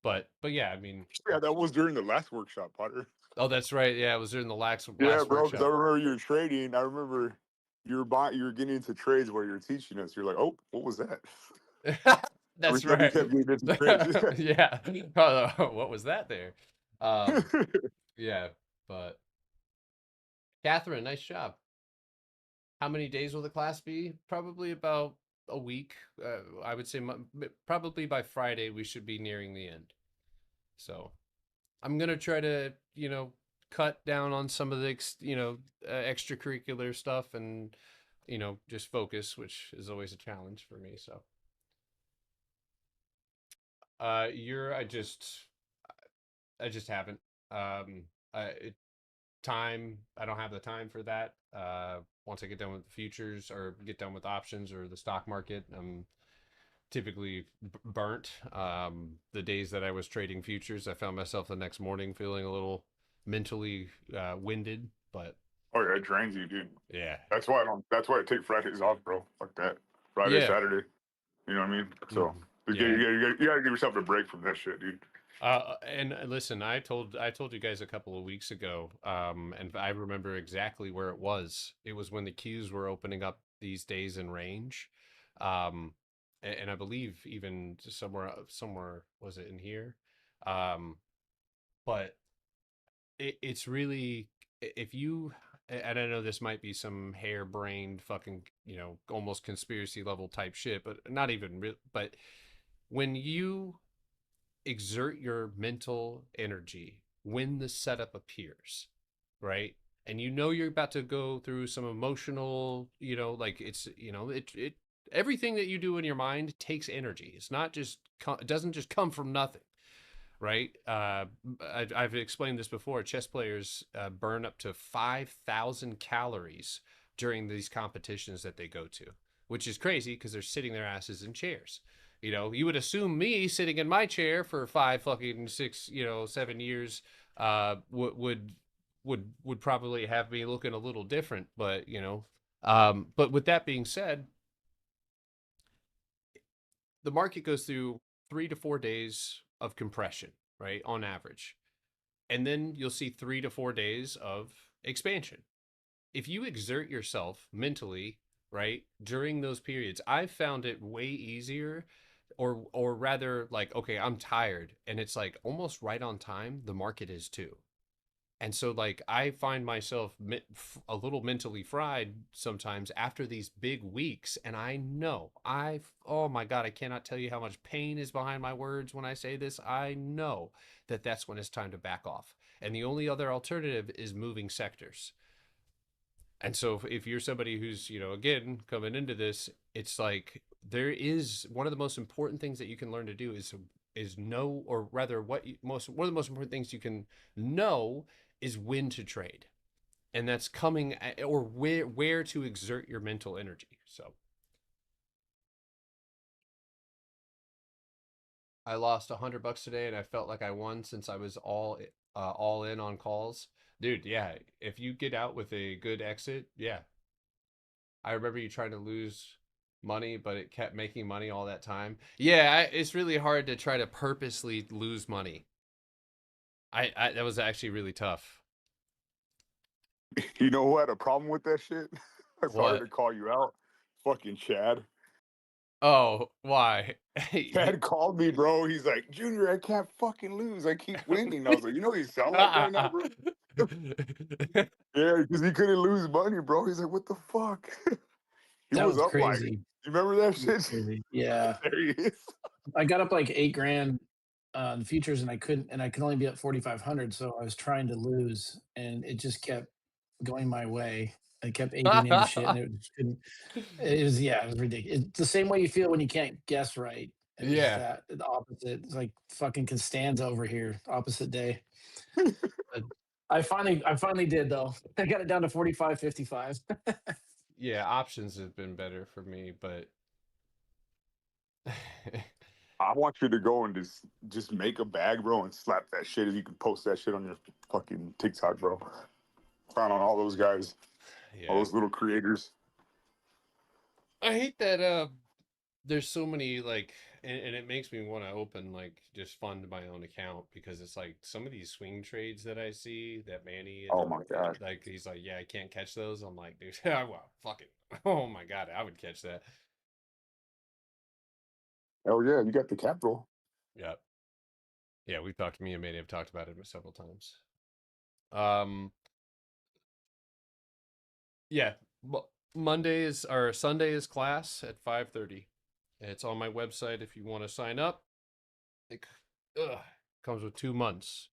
But yeah, I mean, Yeah, that was during the last workshop, Potter. oh, that's right. Yeah, it was during the last Yeah, bro. Because I workshop. remember you were trading. I remember you were getting into trades where you were teaching us. You're like, oh, what was that? That's Every time you right. kept getting into trades. Yeah. Oh, what was that there? Yeah, but Catherine, nice job. How many days will the class be? Probably about a week. I would say probably by Friday we should be nearing the end. So I'm gonna try to, cut down on some of the, extracurricular stuff, and, just focus, which is always a challenge for me. So, I just haven't. Time. I don't have the time for that. Once I get done with the futures, or get done with options or the stock market, I'm typically burnt. The days that I was trading futures, I found myself the next morning feeling a little mentally winded. But Oh yeah, it drains you, dude. yeah, That's why I don't. That's why I take Fridays off, bro. Like that. Friday, yeah, Saturday. You know what I mean? So yeah. you gotta give yourself a break from that shit, dude. And listen, I told you guys a couple of weeks ago, and I remember exactly where it was. It was when the queues were opening up these days in range, and I believe even somewhere was it in here, but it's really, if you, and I know this might be some harebrained fucking, almost conspiracy level type shit, but not even real. But when you exert your mental energy when the setup appears, right? And you're about to go through some emotional, like it's, it everything that you do in your mind takes energy. It's not just, it doesn't just come from nothing, right? I've explained this before. Chess players burn up to 5,000 calories during these competitions that they go to, which is crazy because they're sitting their asses in chairs. You would assume me sitting in my chair for 7 years would probably have me looking a little different, but but with that being said, the market goes through 3 to 4 days of compression, right, on average. And then you'll see 3 to 4 days of expansion. If you exert yourself mentally, right, during those periods, I've found it way easier, or rather, like, okay, I'm tired, and it's like almost right on time, the market is too. And so, like, I find myself a little mentally fried sometimes after these big weeks. And I know oh my God, I cannot tell you how much pain is behind my words when I say this. I know that that's when it's time to back off. And the only other alternative is moving sectors. And so if you're somebody who's, again, coming into this, it's like, there is one of the most important things that you can learn to do is know, or rather one of the most important things you can know is when to trade. And that's coming or where to exert your mental energy. So I lost $100 today, and I felt like I won since I was all in on calls. Dude, yeah, if you get out with a good exit, yeah. I remember you trying to lose money, but it kept making money all that time. Yeah, it's really hard to try to purposely lose money. I that was actually really tough. You know who had a problem with that shit? I'm sorry What? to call you out. Fucking Chad. Oh, why? Chad called me, bro. He's like, Junior, I can't fucking lose. I keep winning. I was like, you know, you sound like right now, bro. Yeah, because he couldn't lose money, bro. He's like, what the fuck? He That was was up like, crazy. you remember that That was shit? crazy. Yeah. There he is. I got up like $8,000 in the futures, and I could only be at 4,500. So I was trying to lose, and it just kept going my way. I kept aiding into shit, and it just couldn't. It was, yeah, it was ridiculous. It's the same way you feel when you can't guess right, It was Yeah. that the opposite. It's like fucking Costanza over here, opposite day. But I finally did though. I got it down to 45.55. Yeah, options have been better for me, but I want you to go and just make a bag, bro, and slap that shit. If you can post that shit on your fucking TikTok, bro. Found on all those guys, all yeah. those little creators. I hate that there's so many like and it makes me want to open like just fund my own account because it's like some of these swing trades that I see that Manny Oh my god. like he's like, yeah, I can't catch those. I'm like, dude, well, fuck it. Oh my god, I would catch that. Oh yeah, you got the capital. Yep. Yeah, we've talked me and Manny have talked about it several times. Yeah, Monday is or Sunday is class at 5:30. It's on my website if you want to sign up. It comes with 2 months.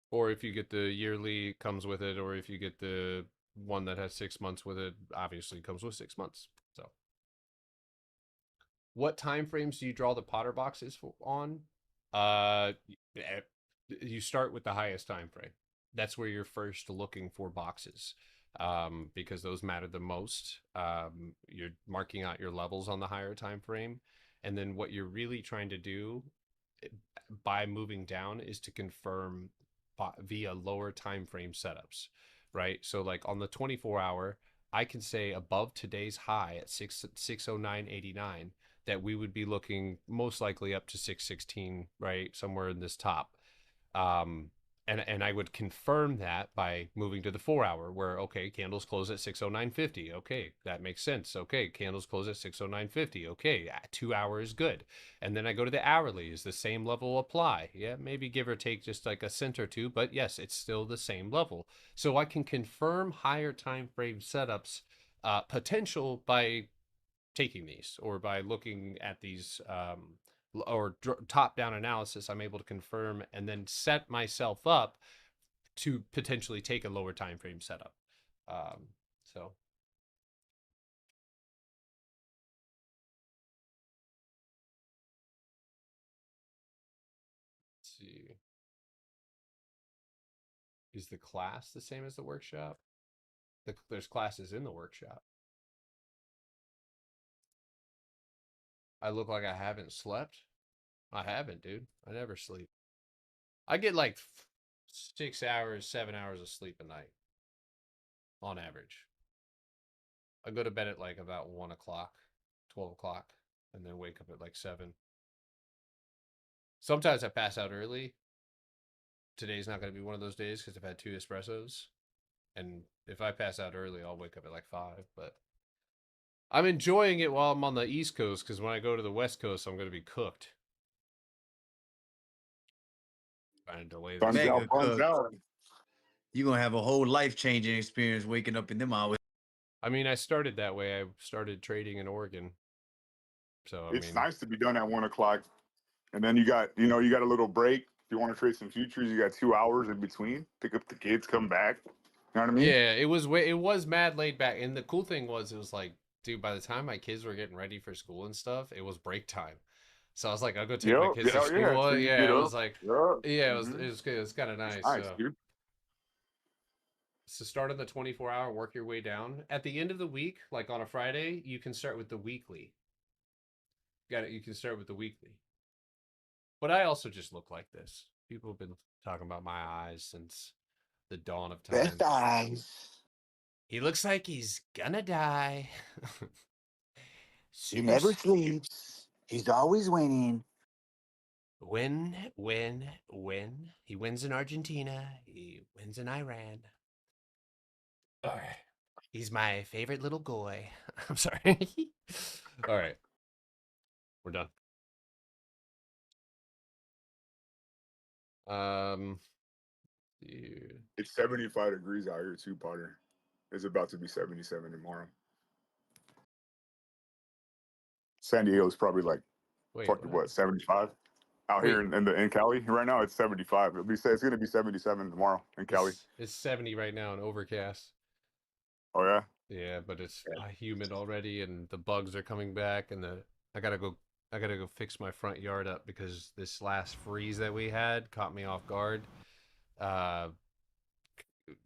Or if you get the yearly, it comes with it. Or if you get the one that has 6 months with it, obviously it comes with 6 months. So, what time frames do you draw the Potter boxes on? You start with the highest time frame. That's where you're first looking for boxes, because those matter the most. You're marking out your levels on the higher time frame, and then what you're really trying to do by moving down is to confirm via lower time frame setups, right? So like on the 24-hour, I can say above today's high at 609.89 that we would be looking most likely up to 616, right, somewhere in this top. And I would confirm that by moving to the 4-hour where, okay, candles close at 609.50. Okay, that makes sense. Okay, candles close at 609.50. Okay, 2 hours, good. And then I go to the hourly. Is the same level apply? Yeah, maybe give or take just like a cent or two, but yes, it's still the same level. So I can confirm higher time frame setups potential by taking these or by looking at these or top-down analysis. I'm able to confirm and then set myself up to potentially take a lower time frame setup. So let's see. Is the class the same as the workshop? There's classes in the workshop. I look like I haven't slept. I haven't, dude. I never sleep. I get like 6 hours, 7 hours of sleep a night on average. I go to bed at like about 1 o'clock, 12 o'clock, and then wake up at like 7. Sometimes I pass out early. Today's not going to be one of those days because I've had 2 espressos. And if I pass out early, I'll wake up at like 5. But I'm enjoying it while I'm on the East Coast because when I go to the West Coast, I'm going to be cooked. Trying to delay this. Mega cook. You're going to have a whole life-changing experience waking up in them hours. I mean, I started that way. I started trading in Oregon. So, I It's mean, nice to be done at 1 o'clock. And then you got a little break. If you want to trade some futures, you got 2 hours in between. Pick up the kids, come back. You know what I mean? yeah, it was mad laid back. And the cool thing was, it was like, dude, by the time my kids were getting ready for school and stuff, it was break time. So I was like, I'll go take my kids to school. Yeah, so yeah, it was like, yeah, it was Mhm. it was kind of nice. Nice, So. dude. So start on the 24-hour, work your way down. At the end of the week, like on a Friday, you can start with the weekly. Got it. You can start with the weekly. But I also just look like this. People have been talking about my eyes since the dawn of time. Best eyes. He looks like he's gonna die. He never sleeps. He's always winning. Win. He wins in Argentina. He wins in Iran. All right. He's my favorite little goy. I'm sorry. All right. We're done. It's 75 degrees out here too, Potter. It's about to be 77 tomorrow. San Diego's probably like what 75 out here in Cali right now. It's 75. It's gonna be 77 tomorrow in Cali. It's 70 right now and overcast. Oh yeah. Yeah, but it's humid already, and the bugs are coming back, and the I gotta go. I gotta go fix my front yard up because this last freeze that we had caught me off guard. Uh,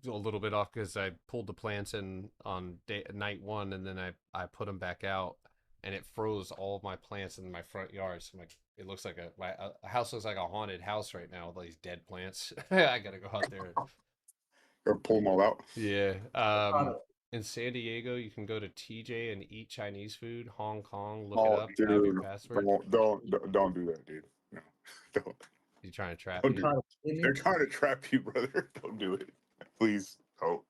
a little bit off because I pulled the plants in on night one, and then I put them back out, and it froze all of my plants in my front yard. So it looks like a house looks like a haunted house right now with all these dead plants. I gotta go out there. Or pull them all out. Yeah. In San Diego, you can go to TJ and eat Chinese food. Hong Kong, look it Oh, up. Have your dude, password. don't do that, dude. No, don't. You trying to trap Don't me? do it. They're trying to trap you, brother. Don't do it, please. Oh,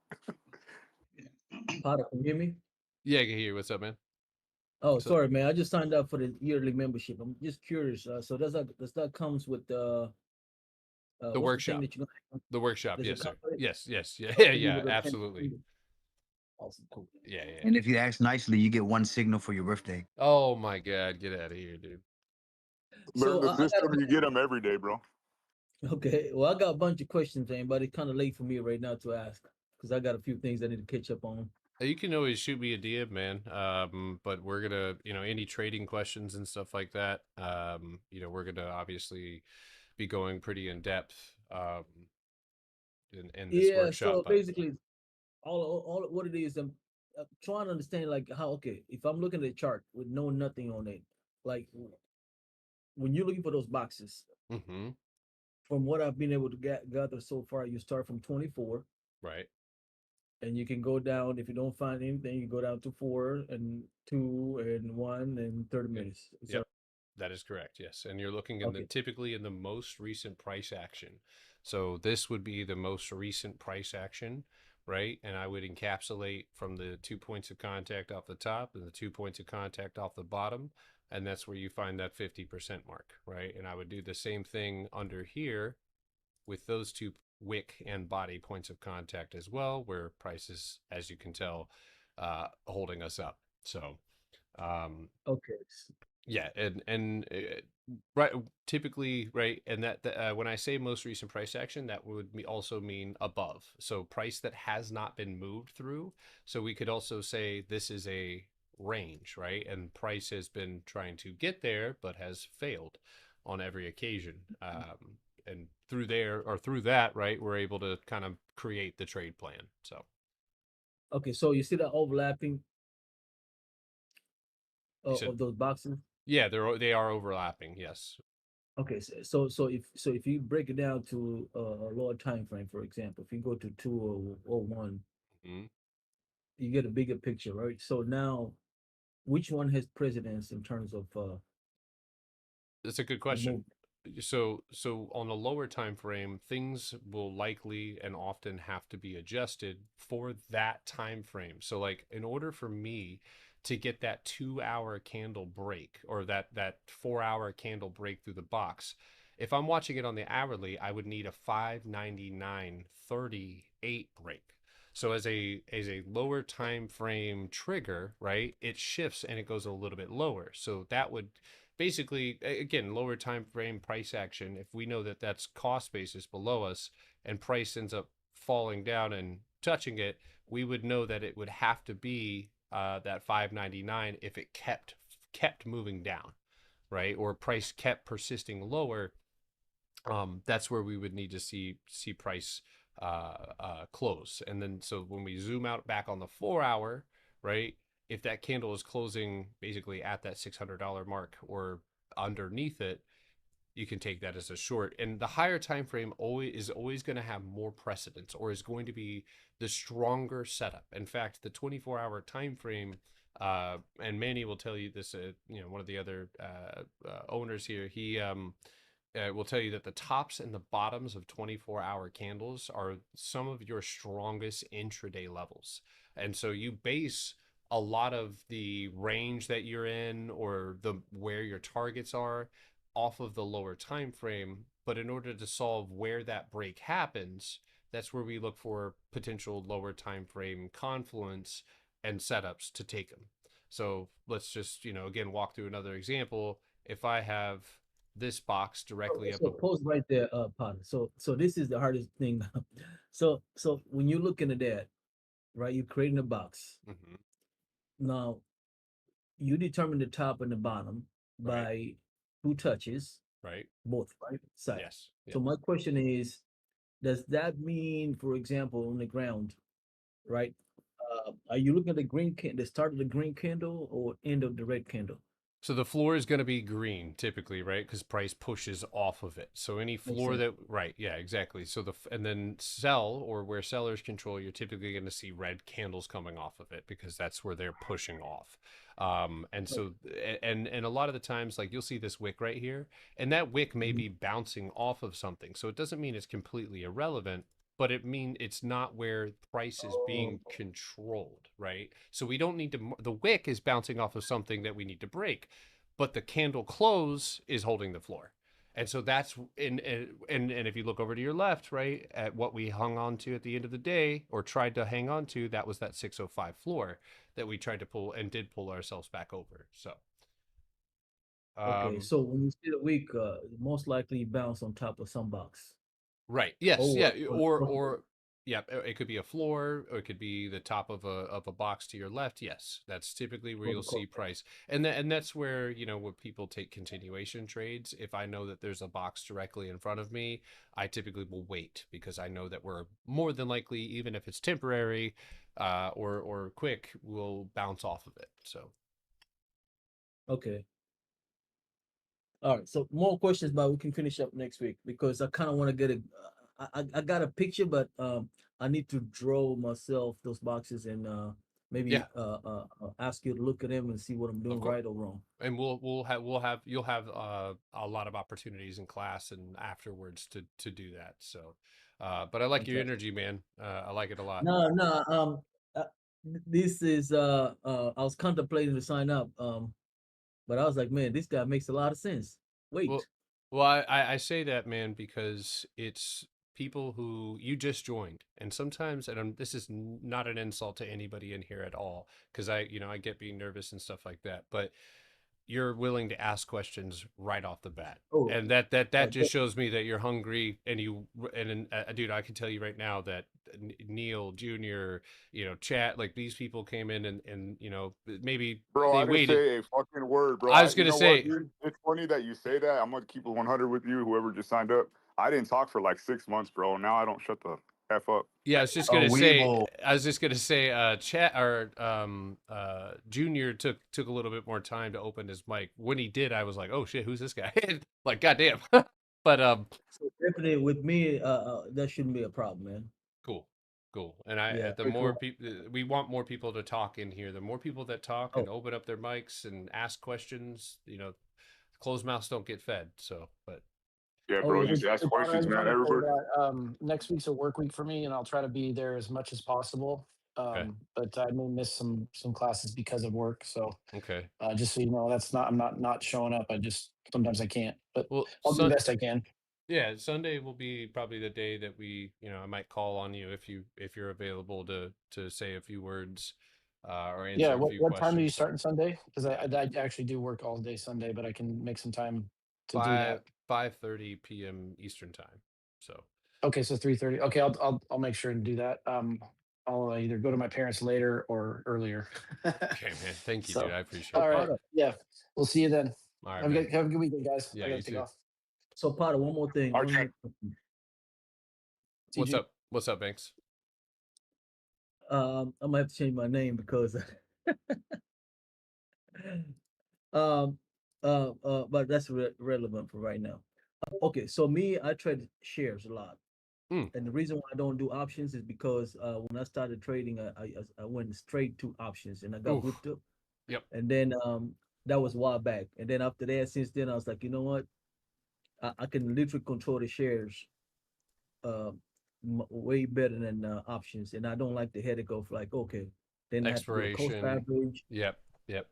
Potter, can you hear me? Yeah, I can hear you. What's up, man? Oh, So sorry, man. I just signed up for the yearly membership. I'm just curious. So does that comes with the what's the thing workshop. that you're gonna The workshop. does it Yes, sir. come with it? Yes, yes, yeah, So yeah, you yeah. would attend Absolutely. Awesome, cool. Yeah, yeah. And if you ask nicely, you get one signal for your birthday. Oh my God, get out of here, dude. learn So the I got system. You get them every day, bro. okay. Well, I got a bunch of questions, man, but it's kind of late for me right now to ask because I got a few things I need to catch up on. You can always shoot me a DM, man. But we're gonna, any trading questions and stuff like that. We're gonna obviously be going pretty in depth, in this Yeah. workshop. So But basically, all what it is, I'm trying to understand like how okay if I'm looking at a chart with no nothing on it, like when you're looking for those boxes, mm-hmm. from what I've been able to gather so far, you start from 24, Right. and you can go down. If you don't find anything, you go down to 4 and 2 and 1 and 30 minutes. So Yep. That is correct. Yes. And you're looking in okay, typically in the most recent price action. So this would be the most recent price action, right? And I would encapsulate from the 2 points of contact off the top and the 2 points of contact off the bottom. And that's where you find that 50% mark, right? And I would do the same thing under here with those two wick and body points of contact as well, where price is, as you can tell, holding us up. So, okay, yeah, and right, typically, right, and when I say most recent price action, that would also mean above. So price that has not been moved through. So we could also say this is a range, right? And price has been trying to get there, but has failed on every occasion. And through that, right, we're able to kind of create the trade plan. So okay. So you see the overlapping you said, of those boxes. yeah, they are overlapping. Yes. Okay, so if you break it down to a lower time frame, for example, if you go to 2 or 1, Mhm. you get a bigger picture, right? So now, which one has precedence in terms of That's a good the question. move? So on a lower time frame, things will likely and often have to be adjusted for that time frame. So like in order for me to get that 2 hour candle break or that 4 hour candle break through the box, if I'm watching it on the hourly, I would need a 599.38 break. So as a lower time frame trigger, right, it shifts and it goes a little bit lower. So that would basically, again, lower time frame price action. If we know that that's cost basis below us and price ends up falling down and touching it, we would know that it would have to be that 599 if it kept moving down, right? Or price kept persisting lower. That's where we would need to see price close. And then so when we zoom out back on the 4 hour, right, if that candle is closing basically at that $600 mark or underneath it, you can take that as a short. And the higher time frame is always going to have more precedence or is going to be the stronger setup. In fact, the 24-hour time frame, and Manny will tell you this, one of the other owners here, he will tell you that the tops and the bottoms of 24-hour candles are some of your strongest intraday levels. And so you base a lot of the range that you're in or where your targets are off of the lower time frame. But in order to solve where that break happens, that's where we look for potential lower time frame confluence and setups to take them. So let's just, again, walk through another example. If I have this box directly up. So pause right there, Potter. So this is the hardest thing. So when you're looking at that, right, you're creating a box. Mhm. Now, you determine the top and the bottom by 2 touches, Right. both right side. Yes. So my question is, does that mean, for example, on the ground, right? Are you looking at the start of the green candle or end of the red candle? So the floor is going to be green typically, right? Because price pushes off of it. So any Makes floor sense. that, right? Yeah, exactly. So and then sell, or where sellers control, you're typically going to see red candles coming off of it because that's where they're pushing off. And so and a lot of the times, like you'll see this wick right here, and that wick may Mhm. be bouncing off of something. So it doesn't mean it's completely irrelevant, but it mean it's not where price is being Oh, controlled, right? So we don't need to. The wick is bouncing off of something that we need to break, but the candle close is holding the floor. And so that's and if you look over to your left, right, at what we hung on to at the end of the day, or tried to hang on to, that was that 605 floor that we tried to pull and did pull ourselves back over. So okay. So when you see the week, most likely bounce on top of some box. right. Yes. Or, Yeah. or, Or yeah, it could be a floor, or it could be the top of a box to your left. Yes, that's typically where you'll see price, and that's where when people take continuation trades. If I know that there's a box directly in front of me, I typically will wait because I know that we're more than likely, even if it's temporary, or quick, will bounce off of it. So okay. All right. So more questions, but we can finish up next week because I kind of want to get a. I got a picture, but I need to draw myself those boxes and maybe yeah, ask you to look at them and see what I'm doing of course. right or wrong. And you'll have a lot of opportunities in class and afterwards to do that. So, but I like your Fantastic. energy, man. I like it a lot. No, no. This is I was contemplating to sign up. But I was like, man, this guy makes a lot of sense. Well, Wait. I say that, man, because it's people who you just joined, and sometimes, and this is not an insult to anybody in here at all, because I get being nervous and stuff like that, but you're willing to ask questions right off the bat, Oh, and that uh, just shows me that you're hungry, and dude, I can tell you right now that Neil Jr., chat, like these people came in and maybe Bro, they I didn't waited. say a fucking word, bro. I was You gonna know what, say, dude? It's funny that you say that. I'm gonna keep it 100 with you. Whoever just signed up, I didn't talk for like 6 months, bro. Now I don't shut the f up. yeah, I was just gonna say, chat or Junior took a little bit more time to open his mic. When he did, I was like, oh shit, who's this guy? Like, goddamn. But so definitely with me, that shouldn't be a problem, man. cool, cool. And Yeah, the very more cool. people, we want more people to talk in here. The more people that talk and Oh, open up their mics and ask questions, closed mouths don't get fed. So, but Yeah, oh bro. yeah. Just ask Hey, Connor, I questions, just man. want to say Everybody. that next week's a work week for me, and I'll try to be there as much as possible. okay, But I may miss some classes because of work. So okay. just so you know, I'm not showing up. I just sometimes I can't, but Well, I'll do the best I can. yeah, Sunday will be probably the day that I might call on you if you're available to say a few words, or Yeah. answer a few What time do you questions. start on Sunday? Because I actually do work all day Sunday, but I can make some time to do Five that. 5:30 p.m. Eastern time. So Okay, so 3:30. Okay, I'll make sure and do that. I'll either go to my parents later or earlier. okay, man. Thank you, dude. So, I appreciate So all it. right. Potter, Yeah, we'll see you then. All right, man. Have a good weekend, guys. Yeah, I you gotta take too. off. so Potter, one more thing. One Okay. more question. What's TG. up? What's up, Banks? I might have to change my name because um but that's relevant for right now. Okay, so me, I trade shares a lot. Hmm. And the reason why I don't do options is because when I started trading, I went straight to options and I got Oof. hooked up. Yep. And then that was a while back. And then after that, since then, I was like, you know what? I can literally control the shares uh, way better than options. And I don't like the headache of like, okay, then I have to do a cost Expiration. average, Yep.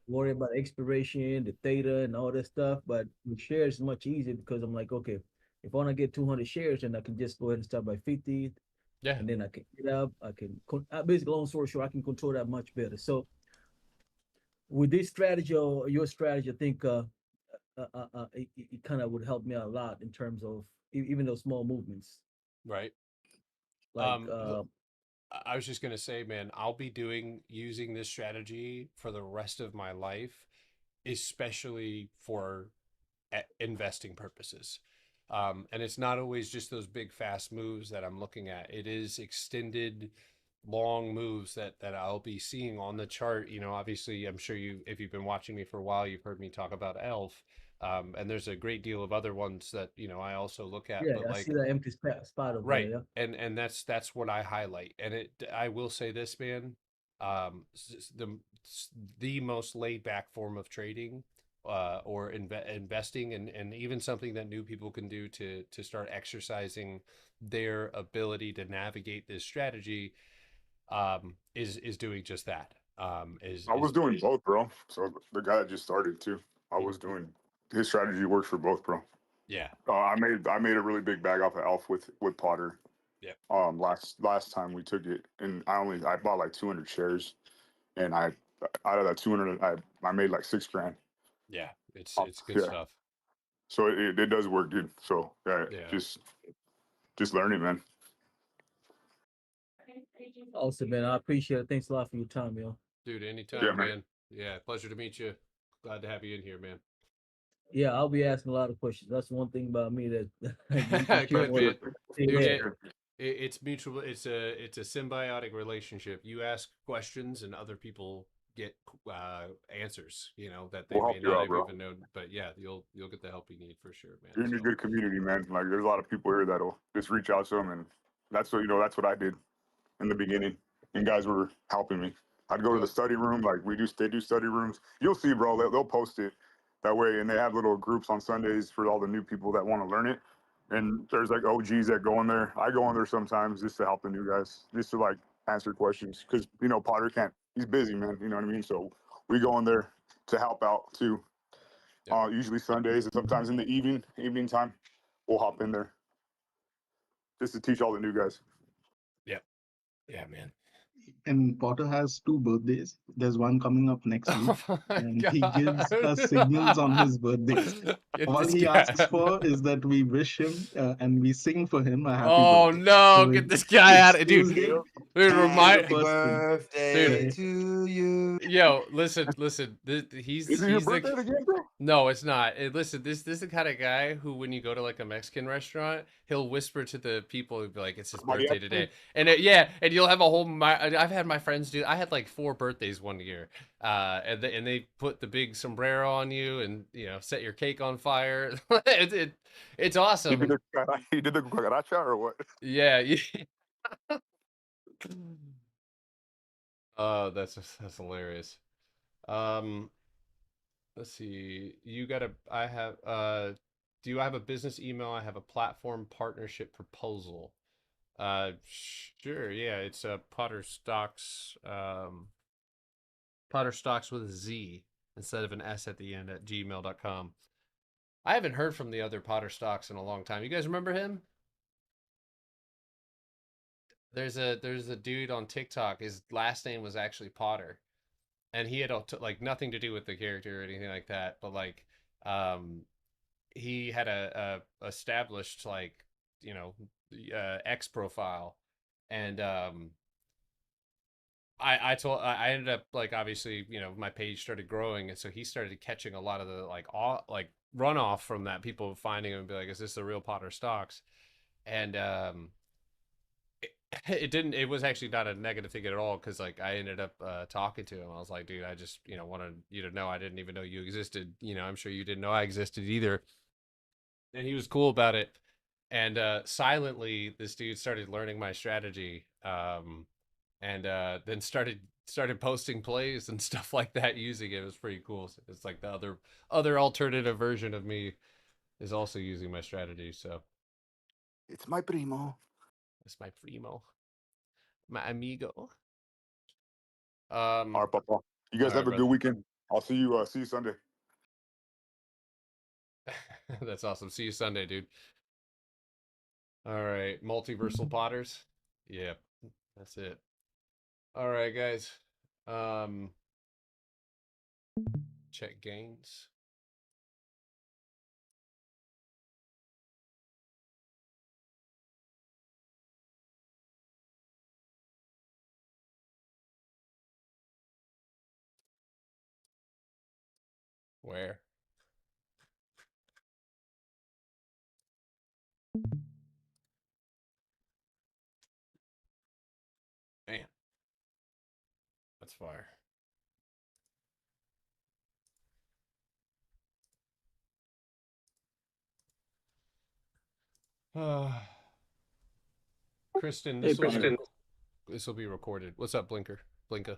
worry about expiration, the theta, and all that stuff. But with shares, it's much easier because I'm like, okay, if I want to get 200 shares, then I can just go ahead and start by 50, Yeah. and then I can get up. I can basically, long story short, I can control that much better. So with this strategy or your strategy, I think it kind of would help me out a lot in terms of even those small movements. Right. Like I was just gonna say, man, I'll be using this strategy for the rest of my life especially for investing purposes. And it's not always just those big fast moves that I'm looking at. It is extended long moves that I'll be seeing on the chart. You know, obviously, I'm sure if you've been watching me for a while, you've heard me talk about ELF. And there's a great deal of other ones that, you know, I also look at, Yeah, but I like, see that empty spot over right. there. And that's what I highlight. And I will say this, man, the most laid back form of trading, or investing, and even something that new people can do to start exercising their ability to navigate this strategy, is doing just that. I was doing both, bro. So the guy that just started too, I was doing his strategy works for both, bro. Yeah. I made a really big bag off of Elf with Potter. Yeah. Last time we took it, and I bought like 200 shares, and I out of that 200, I made like $6 grand. Yeah, it's good Yeah. stuff. So it does work, dude. So yeah, Yeah. just learn it, man. Awesome, man. I appreciate it. Thanks a lot for your time, yo. Dude, anytime, Yeah, man. man. Yeah, pleasure to meet you. Glad to have you in here, man. Yeah, I'll be asking a lot of questions. That's one thing about me that you can Good, share man. Dude, yeah. it's mutual. It's a symbiotic relationship. You ask questions, and other people get answers. You know, that they We'll may help you not out, have bro. even known. But yeah, you'll get the help you need for sure, man. You're in a So, good community, man. Like there's a lot of people here that'll just reach out to them, and that's what I did in the beginning, and guys were helping me. I'd go to the study room, like they do study rooms. You'll see, bro. They'll post it that way, and they have little groups on Sundays for all the new people that want to learn it. And there's like OGs that go in there. I go in there sometimes just to help the new guys, just to like answer questions, because Potter can't. He's busy, man. You know what I mean? So we go in there to help out too. Usually Sundays, and sometimes in the evening time, we'll hop in there just to teach all the new guys. yeah, man. And Potter has 2 birthdays. There's one coming up next week, Oh my and he gives God. us signals on his birthdays. Get All this he guy asks for is that we wish him and we sing for him a happy Oh birthday. no, So get this guy out of dude. Tuesday, Dude, Tuesday remind the first thing. Birthday dude. to you. Yo, listen. Is it your He's birthday the again, bro? no, it's not. Listen, this is the kind of guy who, when you go to like a Mexican restaurant, he'll whisper to the people who'd be like, "It's his birthday today," and yeah, and you'll have a whole. I've had my friends do. I had like 4 birthdays one year, and they put the big sombrero on you, and set your cake on fire. It's awesome. He did the cucaracha or what? Yeah. That's hilarious. Let's see. Do I have a business email? I have a platform partnership proposal. Sure. Yeah, it's Potter Stocks. Potter Stocks with a Z instead of an S at the end at gmail.com. I haven't heard from the other Potter Stocks in a long time. You guys remember him? There's a dude on TikTok. His last name was actually Potter, and he had like nothing to do with the character or anything like that. But like, he had a established like X profile, and I ended up like, obviously my page started growing, and so he started catching a lot of the like runoff from that, people finding him and be like, is this the real Potter Stocks? And it was actually not a negative thing at all, because like I ended up talking to him. I was like, dude, I just wanted you to know I didn't even know you existed. I'm sure you didn't know I existed either. And he was cool about it. And silently, this dude started learning my strategy, and then started posting plays and stuff like that using it. It was pretty cool. It's like the other alternative version of me is also using my strategy. So It's my primo. it's my primo, my amigo. All right, Papa. You guys all have right, a good weekend. I'll see you Sunday. That's awesome. See you Sunday, dude. All right, multiversal Potters. Yep, that's it. All right, guys. Check gains. Where? Man, that's fire. Kristen, Hey, this will Kristen. be recorded. What's up, Blinker? Blinka.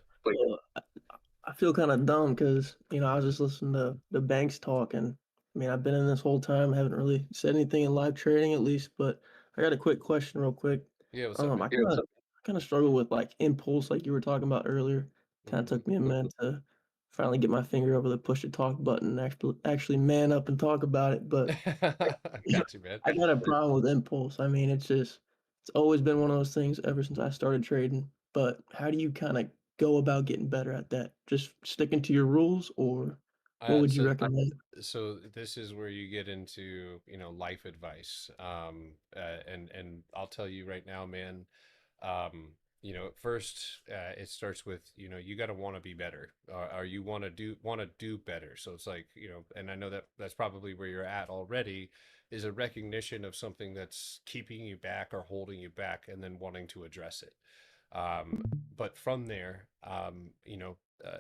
I feel kind of dumb because, I was just listening to the banks talk, and I mean, I've been in this whole time, haven't really said anything in live trading at least, but I got a quick question real quick. Yeah, what's up, man? I kind of struggle with like impulse, like you were talking about earlier. Kind of Mhm. took me a minute to finally get my finger over the push to talk button and actually man up and talk about it. But Got you, man. I got a problem with impulse. I mean, it's always been one of those things ever since I started trading. But how do you kind of go about getting better at that? Just sticking to your rules, or what would you So recommend? this is where you get into, life advice. And I'll tell you right now, man, at first, it starts with, you got to want to be better, or you want to do better. So it's like, and I know that that's probably where you're at already, is a recognition of something that's keeping you back or holding you back, and then wanting to address it. But from there,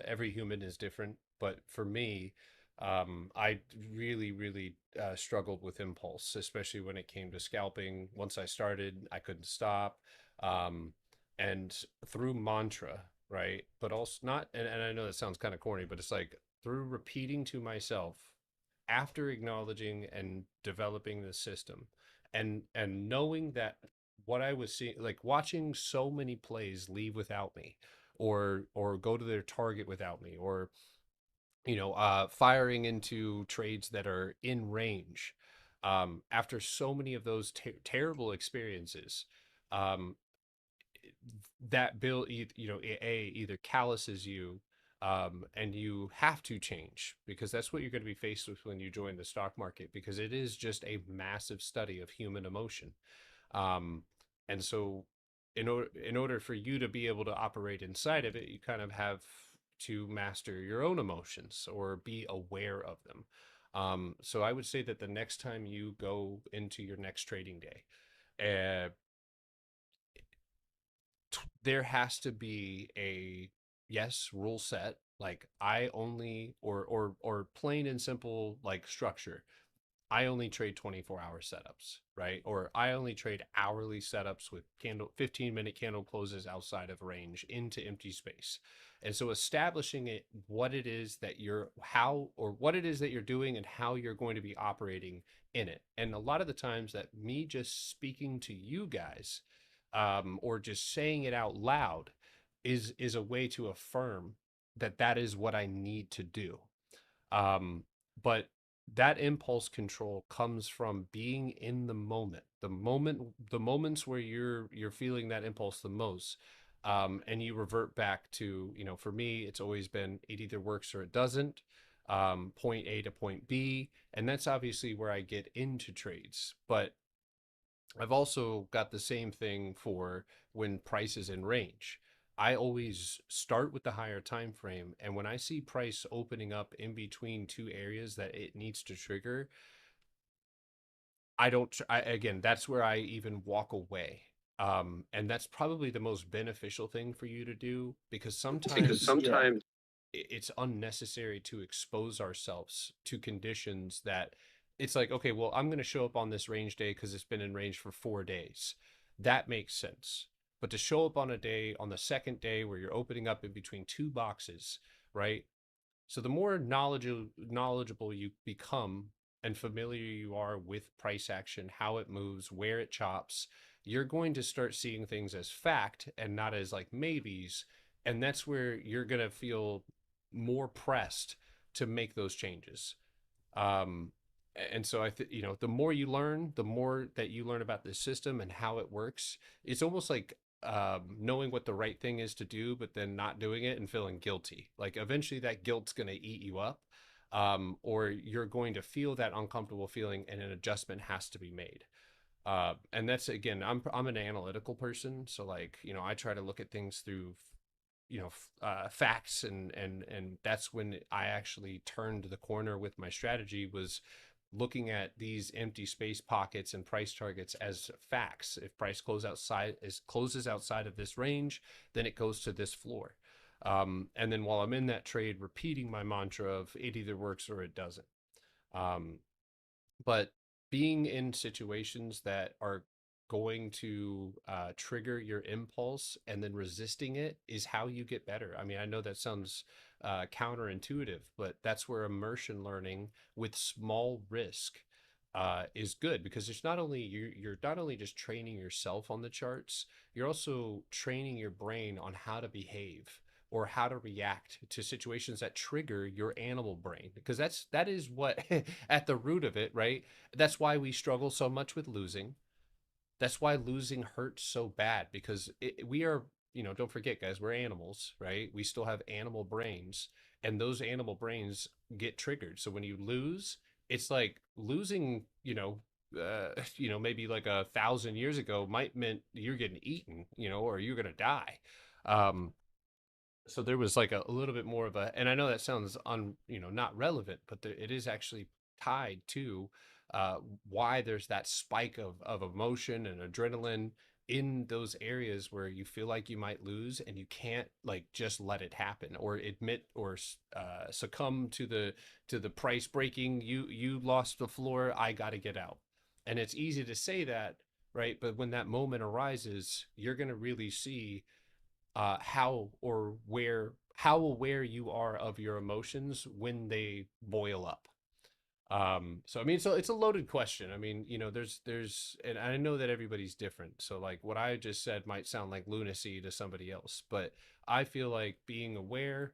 every human is different. But for me, I really, really struggled with impulse, especially when it came to scalping. Once I started, I couldn't stop. Um, and through mantra, right? But also not, and I know that sounds kind of corny, but it's like through repeating to myself after acknowledging and developing the system, and knowing that what I was seeing, like watching so many plays leave without me, or go to their target without me, or firing into trades that are in range. After so many of those terrible experiences, um, that bill, either calluses you, and you have to change, because that's what you're going to be faced with when you join the stock market, because it is just a massive study of human emotion. Um, and so in order for you to be able to operate inside of it, you kind of have to master your own emotions or be aware of them. So I would say that the next time you go into your next trading day, uh, there has to be a rule set, like I only, or plain and simple, like structure. I only trade 24-hour setups, right? Or I only trade hourly setups with 15-minute candle closes outside of range into empty space. And so establishing what it is that you're doing and how you're going to be operating in it. And a lot of the times that me just speaking to you guys, or just saying it out loud, is a way to affirm that that is what I need to do. But that impulse control comes from being in the moments where you're feeling that impulse the most. And you revert back to, for me, it's always been, it either works or it doesn't. Point A to point B, and that's obviously where I get into trades. But I've also got the same thing for when price is in range. I always start with the higher time frame, and when I see price opening up in between two areas that it needs to trigger, again, that's where I even walk away. And that's probably the most beneficial thing for you to do, because sometimes it's unnecessary to expose ourselves to conditions that it's like, okay, well, I'm going to show up on this range day because it's been in range for 4 days. That makes sense. But to show up on a day, on the second day, where you're opening up in between two boxes, right? So the more knowledgeable you become and familiar you are with price action, how it moves, where it chops, you're going to start seeing things as fact and not as like maybes. And that's where you're going to feel more pressed to make those changes. And so the more you learn, the more that you learn about the system and how it works. It's almost like knowing what the right thing is to do, but then not doing it and feeling guilty. Like eventually that guilt's going to eat you up, or you're going to feel that uncomfortable feeling, and an adjustment has to be made. And that's, again, I'm an analytical person, so like, I try to look at things through facts, and that's when I actually turned the corner with my strategy, was looking at these empty space pockets and price targets as facts. If price closes outside of this range, then it goes to this floor. And then while I'm in that trade, repeating my mantra of it either works or it doesn't. But being in situations that are going to trigger your impulse and then resisting it is how you get better. I mean, I know that sounds counterintuitive, but that's where immersion learning with small risk is good, because it's not only you're not only just training yourself on the charts, you're also training your brain on how to behave or how to react to situations that trigger your animal brain, because that is what at the root of it, right? That's why we struggle so much with losing. That's why losing hurts so bad, because we are, don't forget, guys, we're animals, right? We still have animal brains, and those animal brains get triggered. So when you lose, it's like losing, maybe like 1,000 years ago might meant you're getting eaten, or you're going to die. So there was like a little bit more of and I know that sounds not relevant, but it is actually tied to why there's that spike of emotion and adrenaline in those areas where you feel like you might lose, and you can't like just let it happen or admit or succumb to the price breaking. You lost the floor, I got to get out. And it's easy to say that, right? But when that moment arises, you're going to really see how aware you are of your emotions when they boil up. So I mean, it's a loaded question. I mean, there's and I know that everybody's different, so like what I just said might sound like lunacy to somebody else, but I feel like being aware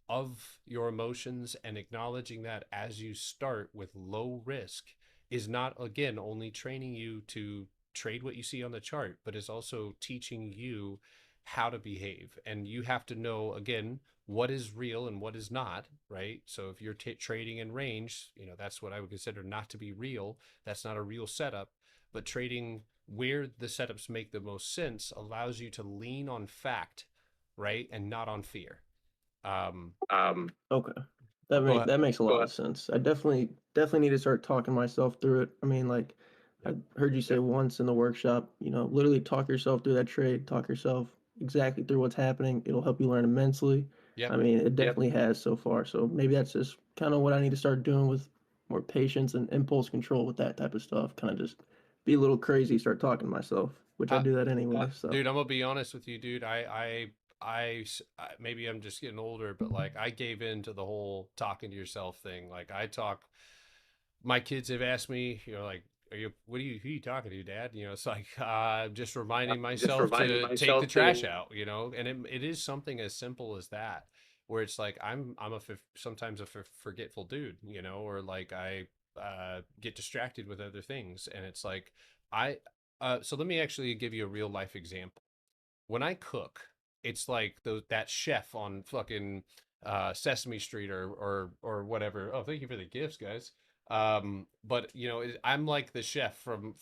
of your emotions and acknowledging that as you start with low risk is not, again, only training you to trade what you see on the chart, but is also teaching you how to behave. And you have to know, again, what is real and what is not, right? So if you're trading in range, that's what I would consider not to be real. That's not a real setup. But trading where the setups make the most sense allows you to lean on fact, right, and not on fear. Okay, that makes a lot of sense. I definitely need to start talking myself through it. I mean, like I heard you say once in the workshop, literally talk yourself through that trade, talk yourself exactly through what's happening. It'll help you learn immensely. Yep. I mean, it definitely has so far. So maybe that's just kind of what I need to start doing with more patience and impulse control with that type of stuff. Kind of just be a little crazy, start talking to myself, which I do that anyway. So Dude, I'm gonna be honest with you, dude. I maybe I'm just getting older, but like I gave in to the whole talking to yourself thing. Like my kids have asked me, like, who are you talking to, Dad? It's like I'm just reminding myself to take the trash out, and it is something as simple as that, where it's like I'm sometimes a forgetful dude, or like I get distracted with other things, and it's like so let me actually give you a real life example. When I cook, it's like that chef on fucking Sesame Street or whatever. Oh, thank you for the gifts, guys. But I'm like the chef from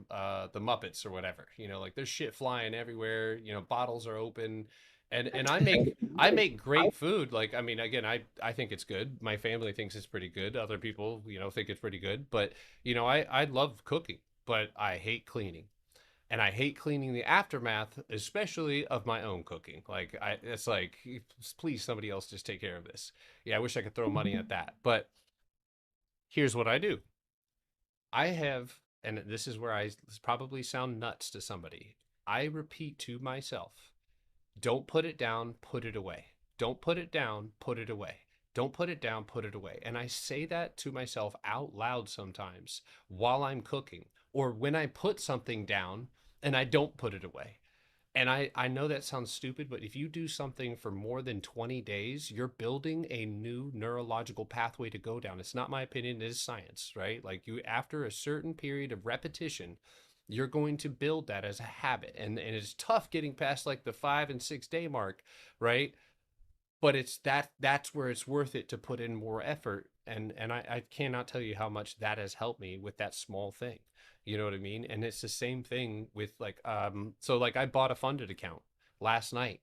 the Muppets or whatever. Like there's shit flying everywhere. Bottles are open, and I make great food. Like, I mean, again, I think it's good. My family thinks it's pretty good. Other people, think it's pretty good. But I love cooking, but I hate cleaning. And I hate cleaning the aftermath, especially of my own cooking. Like it's like, please, somebody else just take care of this. Yeah, I wish I could throw money at that. But here's what I do. I have, and this is where I probably sound nuts to somebody. I repeat to myself, don't put it down, put it away. Don't put it down, put it away. Don't put it down, put it away. And I say that to myself out loud sometimes while I'm cooking, or when I put something down and I don't put it away. And I know that sounds stupid, but if you do something for more than 20 days, you're building a new neurological pathway to go down. It's not my opinion, it is science, right? Like after a certain period of repetition, you're going to build that as a habit. And it's tough getting past like the 5 and 6 day mark, right? But that's where it's worth it to put in more effort. And I cannot tell you how much that has helped me with that small thing. You know what I mean? And it's the same thing with like, so like I bought a funded account last night.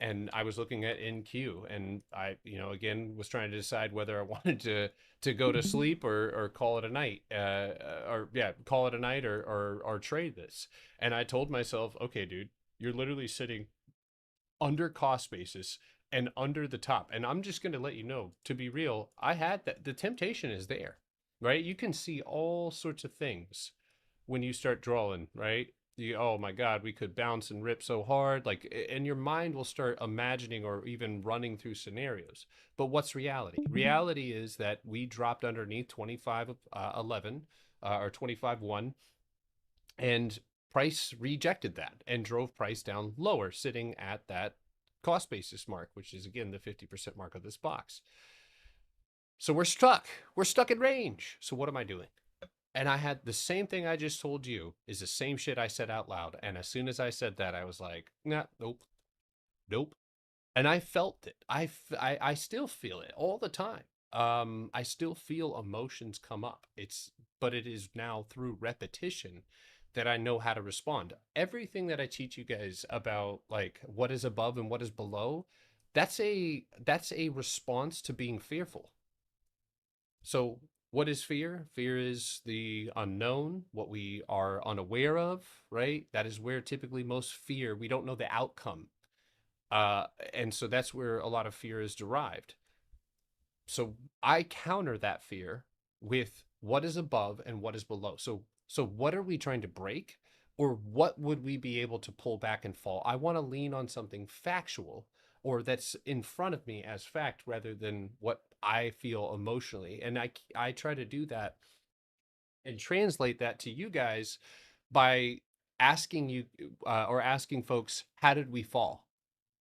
and I was looking at NQ, and I, again, was trying to decide whether I wanted to go to sleep or call it a night, call it a night or trade this. And I told myself, okay, dude, you're literally sitting under cost basis and under the top. And I'm just going to let you know, to be real, I had that. The temptation is there, right? You can see all sorts of things when you start drawing, right? Oh my God, we could bounce and rip so hard. Like, and your mind will start imagining or even running through scenarios. But what's reality? Reality is that we dropped underneath 25.11 or 25.1, and price rejected that and drove price down lower, sitting at that cost basis mark, which is again the 50% mark of this box. So we're stuck. We're stuck in range. So what am I doing? And I had the same thing I just told you is the same shit I said out loud. And as soon as I said that, I was like, nah, nope. And I felt it. I still feel it all the time. I still feel emotions come up. But it is now through repetition that I know how to respond. Everything that I teach you guys about like what is above and what is below, that's a response to being fearful. So what is fear? Fear is the unknown, what we are unaware of, right? That is where typically most fear, we don't know the outcome. And so that's where a lot of fear is derived. So I counter that fear with what is above and what is below. So what are we trying to break, or what would we be able to pull back and fall? I want to lean on something factual or that's in front of me as fact rather than what I feel emotionally. And I try to do that and translate that to you guys by asking you or asking folks, how did we fall?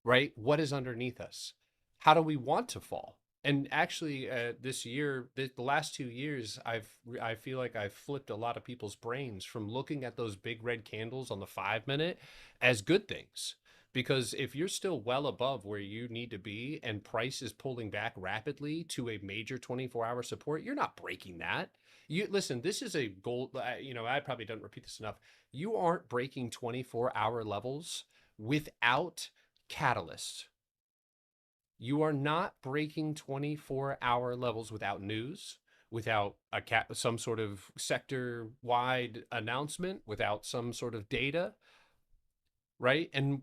Right? What is underneath us? How do we want to fall? And actually, this year, the last 2 years, I feel like I've flipped a lot of people's brains from looking at those big red candles on the 5-minute as good things. Because if you're still well above where you need to be and price is pulling back rapidly to a major 24-hour support, you're not breaking that. You listen, this is a goal. I probably don't repeat this enough. You aren't breaking 24-hour levels without catalyst. You are not breaking 24-hour levels without news, without some sort of sector-wide announcement, without some sort of data, right? And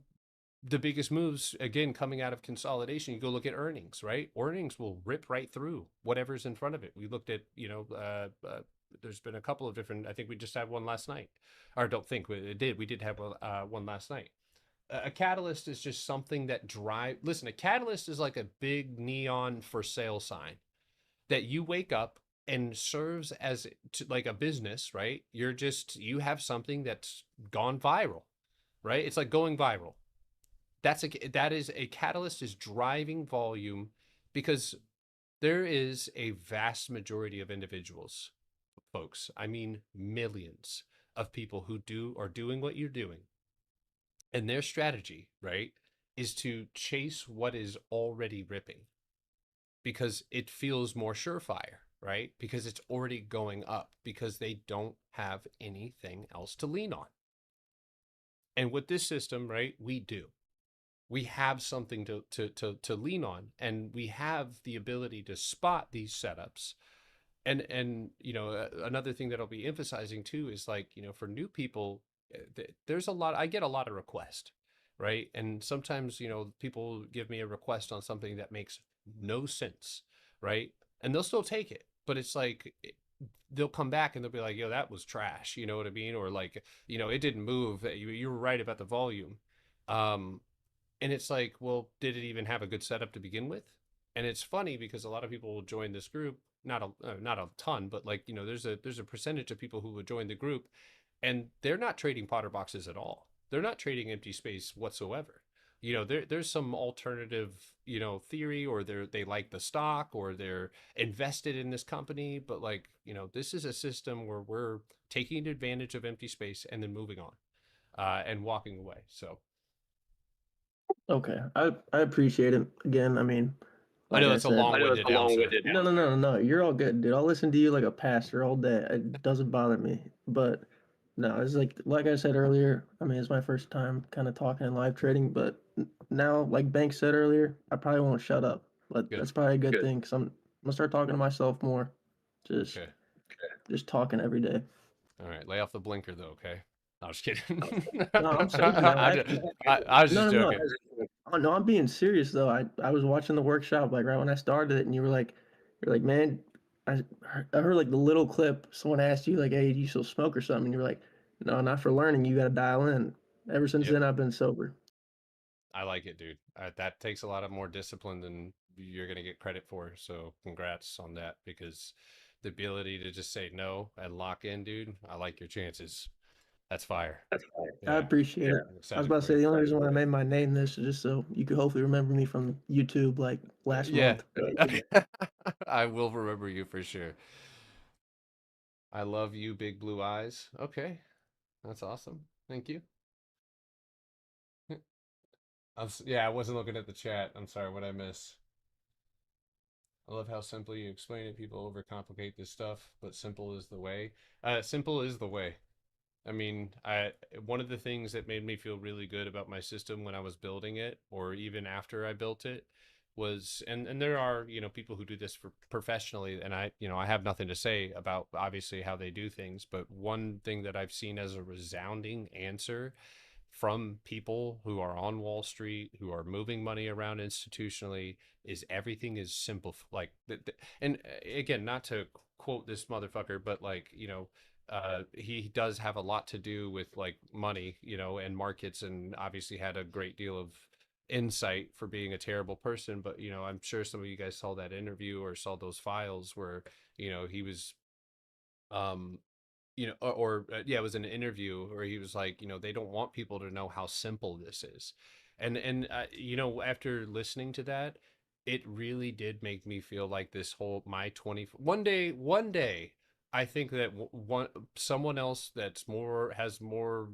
the biggest moves, again, coming out of consolidation, you go look at earnings, right? Earnings will rip right through whatever's in front of it. We looked at, there's been a couple of different, I think we just had one last night. Or don't think, we did have one last night. A catalyst is just something that listen, a catalyst is like a big neon for sale sign that you wake up and serves as like a business, right? You have something that's gone viral, right? It's like going viral. That is a catalyst is driving volume, because there is a vast majority of individuals, folks, I mean millions of people who are doing what you're doing. And their strategy, right, is to chase what is already ripping because it feels more surefire, right? Because it's already going up, because they don't have anything else to lean on. And with this system, right, we do. We have something to lean on, and we have the ability to spot these setups. And another thing that I'll be emphasizing too is like, for new people, there's I get a lot of requests, right? And sometimes, people give me a request on something that makes no sense, right? And they'll still take it, but it's like, they'll come back and they'll be like, yo, that was trash. You know what I mean? Or like, it didn't move. You were right about the volume. And it's like, well, did it even have a good setup to begin with? And it's funny because a lot of people will join this group, not a ton, but like, there's a percentage of people who will join the group, and they're not trading Potter boxes at all. They're not trading empty space whatsoever. There's some alternative, theory, or they like the stock, or they're invested in this company, but like, this is a system where we're taking advantage of empty space and then moving on, and walking away. So. Okay, I appreciate it. Again, I mean, I know that's a long-winded answer. No, you're all good, dude. I'll listen to you like a pastor all day. It doesn't bother me. But no, it's like I said earlier, I mean, it's my first time kind of talking in live trading, but now, like Bank said earlier, I probably won't shut up. But Good. that's probably a good thing because I'm gonna start talking to myself more. Just Okay. just talking every day. All right. Lay off the blinker though. Okay. No, I'm just kidding. No, I'm saying that. I was just No, no, joking. no. Oh, no, I'm being serious though. I was watching the workshop like right when I started it, and you're like, man, I heard like the little clip. Someone asked you like, hey, do you still smoke or something? And you were like, no, not for learning. You got to dial in. Ever since Yep. then, I've been sober. I like it, dude. That takes a lot of more discipline than you're gonna get credit for. So congrats on that, because the ability to just say no and lock in, dude. I like your chances. That's fire. I Yeah. appreciate it. I'm I was excited about to for say you. the only reason why I made my name this is just so you could hopefully remember me from YouTube like last Yeah. month. I will remember you for sure. I love you, big blue eyes. Okay. That's awesome. Thank you. Yeah, I wasn't looking at the chat. I'm sorry, what I miss? I love how simply you explain it. People overcomplicate this stuff, but simple is the way. Simple is the way. I mean, one of the things that made me feel really good about my system when I was building it, or even after I built it, was, and there are, you know, people who do this for professionally, and I have nothing to say about obviously how they do things, but one thing that I've seen as a resounding answer from people who are on Wall Street, who are moving money around institutionally, is everything is simple. Like, and again, not to quote this motherfucker, but like, he does have a lot to do with like money, and markets, and obviously had a great deal of insight for being a terrible person. But, I'm sure some of you guys saw that interview or saw those files where, he was, yeah, it was an interview where he was like, they don't want people to know how simple this is. And after listening to that, it really did make me feel like this whole one day, I think that someone else has more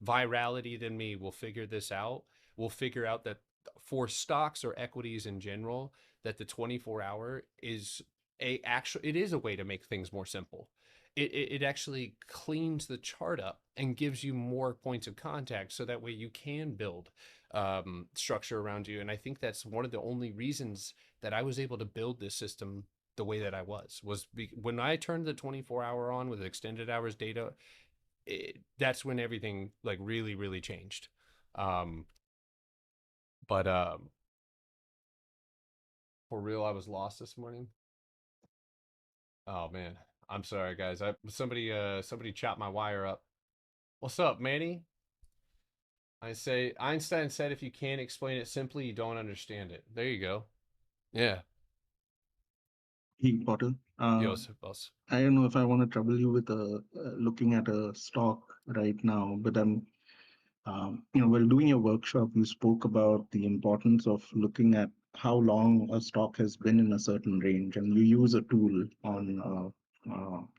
virality than me will figure this out. Will figure out that for stocks or equities in general, that the 24-hour is it is a way to make things more simple. It actually cleans the chart up and gives you more points of contact, so that way you can build structure around you. And I think that's one of the only reasons that I was able to build this system the way that I was when I turned the 24-hour on with extended hours data. That's when everything like really, really changed. But for real, I was lost this morning. Oh man, I'm sorry guys. Somebody chopped my wire up. What's up, Manny? I say Einstein said if you can't explain it simply, you don't understand it. There you go. Yeah. Hey, Potter. Yes, boss. I don't know if I want to trouble you with looking at a stock right now, but while doing your workshop, you spoke about the importance of looking at how long a stock has been in a certain range, and you use a tool on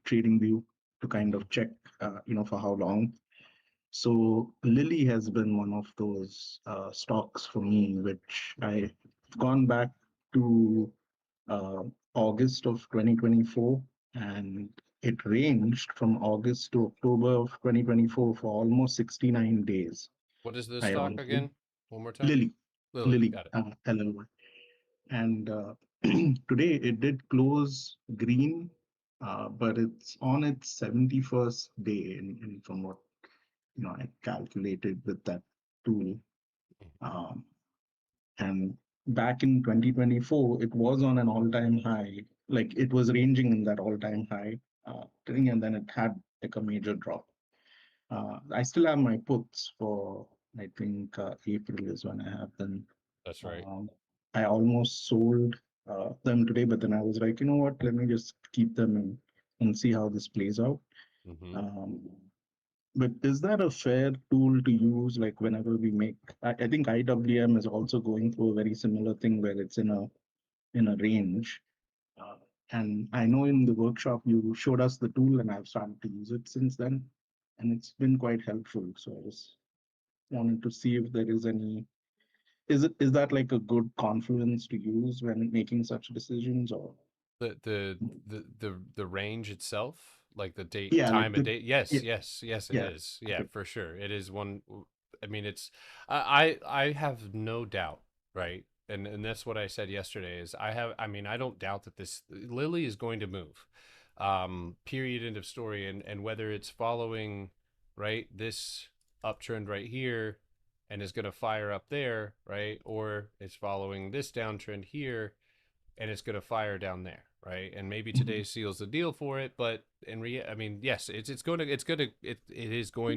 TradingView to kind of check, for how long. So Lilly has been one of those stocks for me, which I've gone back to August of 2024, and it ranged from August to October of 2024 for almost 69 days. What is this stock Ironically. again? One more time. Lilly, Got it. LLY. And today it did close green, but it's on its 71st day from what I calculated with that tool. And back in 2024, it was on an all-time high. Like it was ranging in that all-time high thing, and then it had like a major drop. I still have my puts for, I think April is when I have them. That's right. I almost sold them today, but then I was like, you know what? Let me just keep them and see how this plays out. But is that a fair tool to use? Like whenever we make, I think IWM is also going through a very similar thing where it's in a range. And I know in the workshop you showed us the tool, and I've started to use it since then, and it's been quite helpful. So I just wanted to see if there is any. Is that like a good confluence to use when making such decisions, or the range itself, like the date, Yeah, time like and the- date? Yes, yeah. yes, it Yeah, is. Yeah, okay. for sure. It is one. I mean, it's I have no doubt, right? And that's what I said yesterday is I mean, I don't doubt that this Lily is going to move. Period, end of story. And whether it's following, right, this uptrend right here and is going to fire up there, right? Or it's following this downtrend here and it's going to fire down there, right? And maybe today seals the deal for it, but I mean, yes, it is going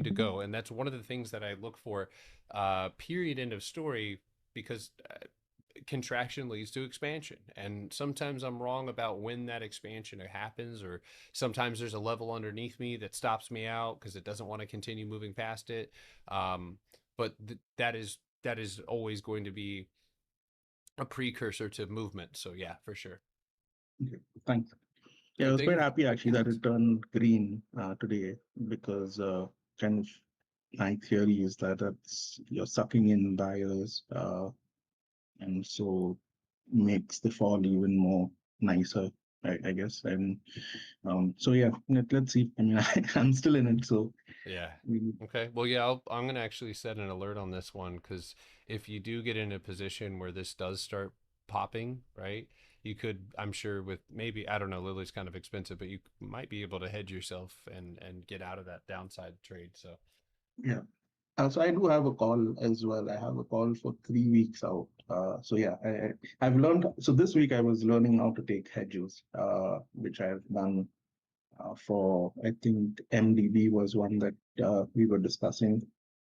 to go, and that's one of the things that I look for. Period, end of story, because contraction leads to expansion, and sometimes I'm wrong about when that expansion happens, or sometimes there's a level underneath me that stops me out because it doesn't want to continue moving past it. But that is always going to be a precursor to movement. So yeah, for sure. Okay, thanks. Yeah, I was quite happy actually that it turned green today because kind of my theory is that you're sucking in buyers, and so makes the fall even more nicer, I guess. And so yeah, let's see. I mean, I'm still in it, so yeah. Okay. Well, yeah, I'm going to actually set an alert on this one, because if you do get in a position where this does start popping, right, you could, I'm sure, with maybe, I don't know, Lily's kind of expensive, but you might be able to hedge yourself and get out of that downside trade. So yeah. So I do have a call as well. I have a call for 3 weeks out. So yeah, I've learned. So this week I was learning how to take hedges, which I've done for, I think MDB was one that we were discussing.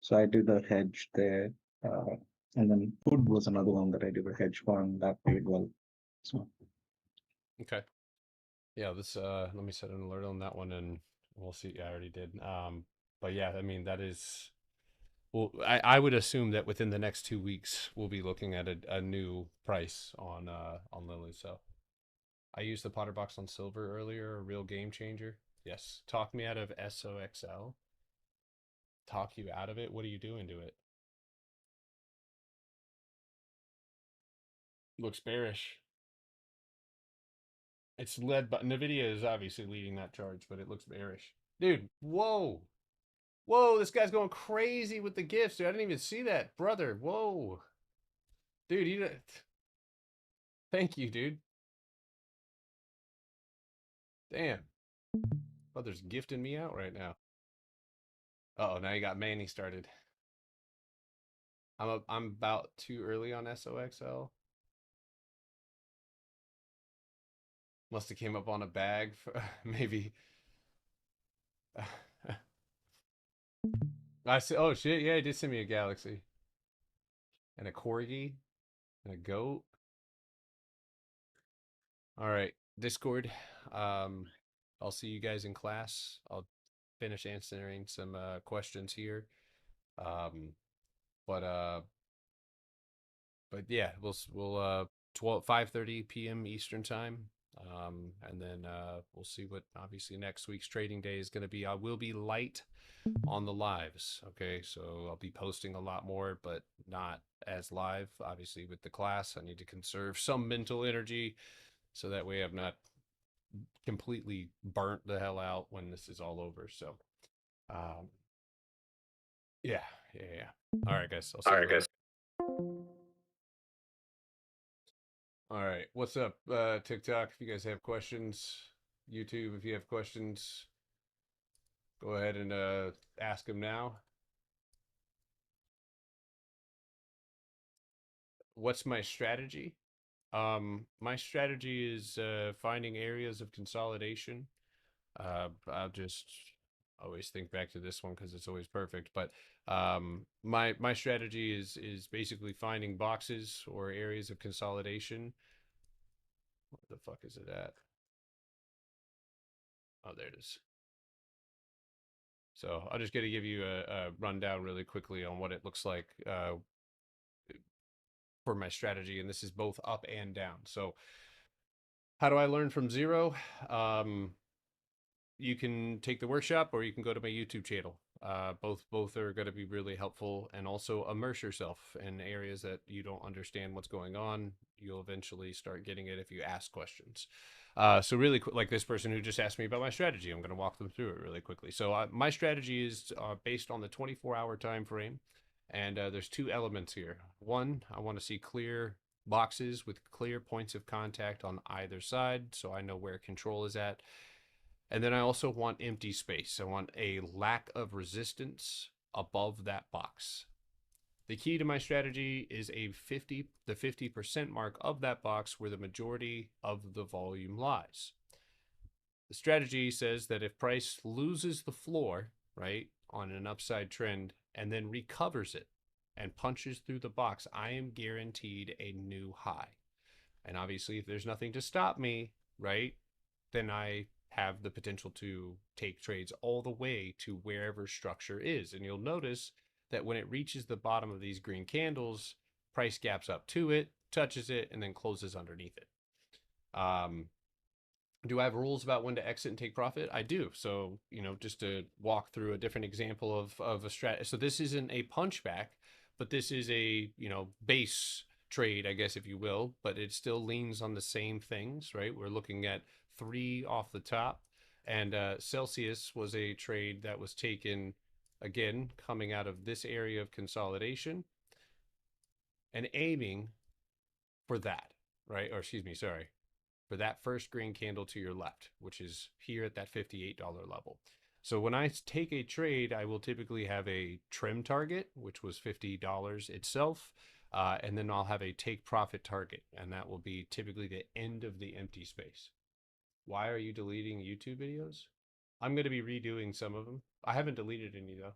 So I did a hedge there, and then food was another one that I did a hedge for, and that paid well. So okay, yeah, this let me set an alert on that one, and we'll see. Yeah, I already did. But yeah, I mean, that is, well, I would assume that within the next 2 weeks we'll be looking at a new price on Lily. So I used the Potter box on silver earlier, a real game changer. Yes. Talk me out of SOXL. Talk you out of it? What are you doing to it? Looks bearish. It's led by NVIDIA is obviously leading that charge, but it looks bearish. Dude, whoa. Whoa, this guy's going crazy with the gifts, dude. I didn't even see that. Brother, whoa. Dude, you thank you, dude. Damn. Brother's gifting me out right now. Uh-oh, now you got Manny started. I'm about too early on SOXL. Must have came up on a bag for maybe. I see. Oh shit! Yeah, he did send me a galaxy and a corgi and a goat. All right, Discord. I'll see you guys in class. I'll finish answering some questions here. But yeah, we'll 5:30 p.m. Eastern time. And then we'll see what obviously next week's trading day is going to be. I will be light on the lives. Okay, so I'll be posting a lot more, but not as live. Obviously, with the class, I need to conserve some mental energy so that way I'm not completely burnt the hell out when this is all over. So, yeah. All right, guys. All right, guys. All right, what's up, TikTok? If you guys have questions, YouTube, if you have questions, go ahead and ask them now. What's my strategy? My strategy is finding areas of consolidation. I'll just always think back to this one because it's always perfect. But my strategy is basically finding boxes or areas of consolidation. Where the fuck is it at? Oh, there it is. So I'll just get to give you a rundown really quickly on what it looks like for my strategy, and this is both up and down. So how do I learn from zero? You can take the workshop, or you can go to my YouTube channel. Both are going to be really helpful, and also immerse yourself in areas that you don't understand what's going on. You'll eventually start getting it if you ask questions. So really quick, like this person who just asked me about my strategy, I'm going to walk them through it really quickly. So my strategy is based on the 24-hour time frame. And there's two elements here. One, I want to see clear boxes with clear points of contact on either side, so I know where control is at. And then I also want empty space. I want a lack of resistance above that box. The key to my strategy is the 50% mark of that box where the majority of the volume lies. The strategy says that if price loses the floor, right, on an upside trend and then recovers it and punches through the box, I am guaranteed a new high. And obviously, if there's nothing to stop me, right, then I have the potential to take trades all the way to wherever structure is. And you'll notice that when it reaches the bottom of these green candles, price gaps up to it, touches it, and then closes underneath it. Do I have rules about when to exit and take profit? I do. So, you know, just to walk through a different example of a strat. So this isn't a punchback, but this is a, you know, base trade, I guess, if you will, but it still leans on the same things, right? We're looking at 3 off the top, and Celsius was a trade that was taken, again, coming out of this area of consolidation and aiming for that, right? Or excuse me, sorry, for that first green candle to your left, which is here at that $58 level. So when I take a trade, I will typically have a trim target, which was $50 itself, and then I'll have a take profit target, and that will be typically the end of the empty space. Why are you deleting YouTube videos? I'm going to be redoing some of them. I haven't deleted any, though.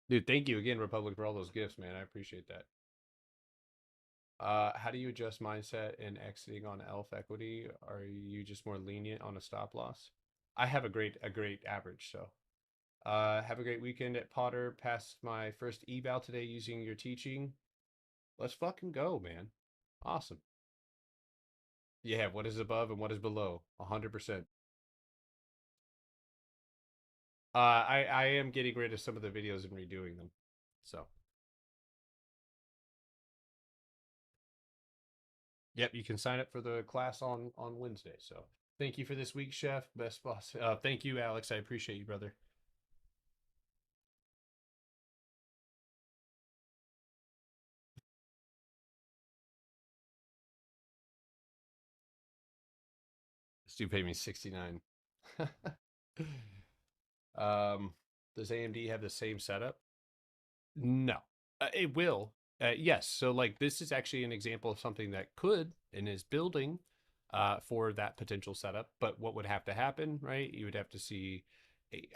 Dude, thank you again, Republic, for all those gifts, man. I appreciate that. How do you adjust mindset in exiting on ELF equity? Are you just more lenient on a stop loss? I have a great average, so. Have a great weekend at Potter. Passed my first eval today using your teaching. Let's fucking go, man. Awesome. Yeah, what is above and what is below? 100%. I am getting rid of some of the videos and redoing them. So. Yep, you can sign up for the class on Wednesday. So thank you for this week, Chef. Best boss. Thank you, Alex. I appreciate you, brother. Stu paid me 69. Does AMD have the same setup? No, it will. Yes. So like this is actually an example of something that could and is building for that potential setup. But what would have to happen, right? You would have to see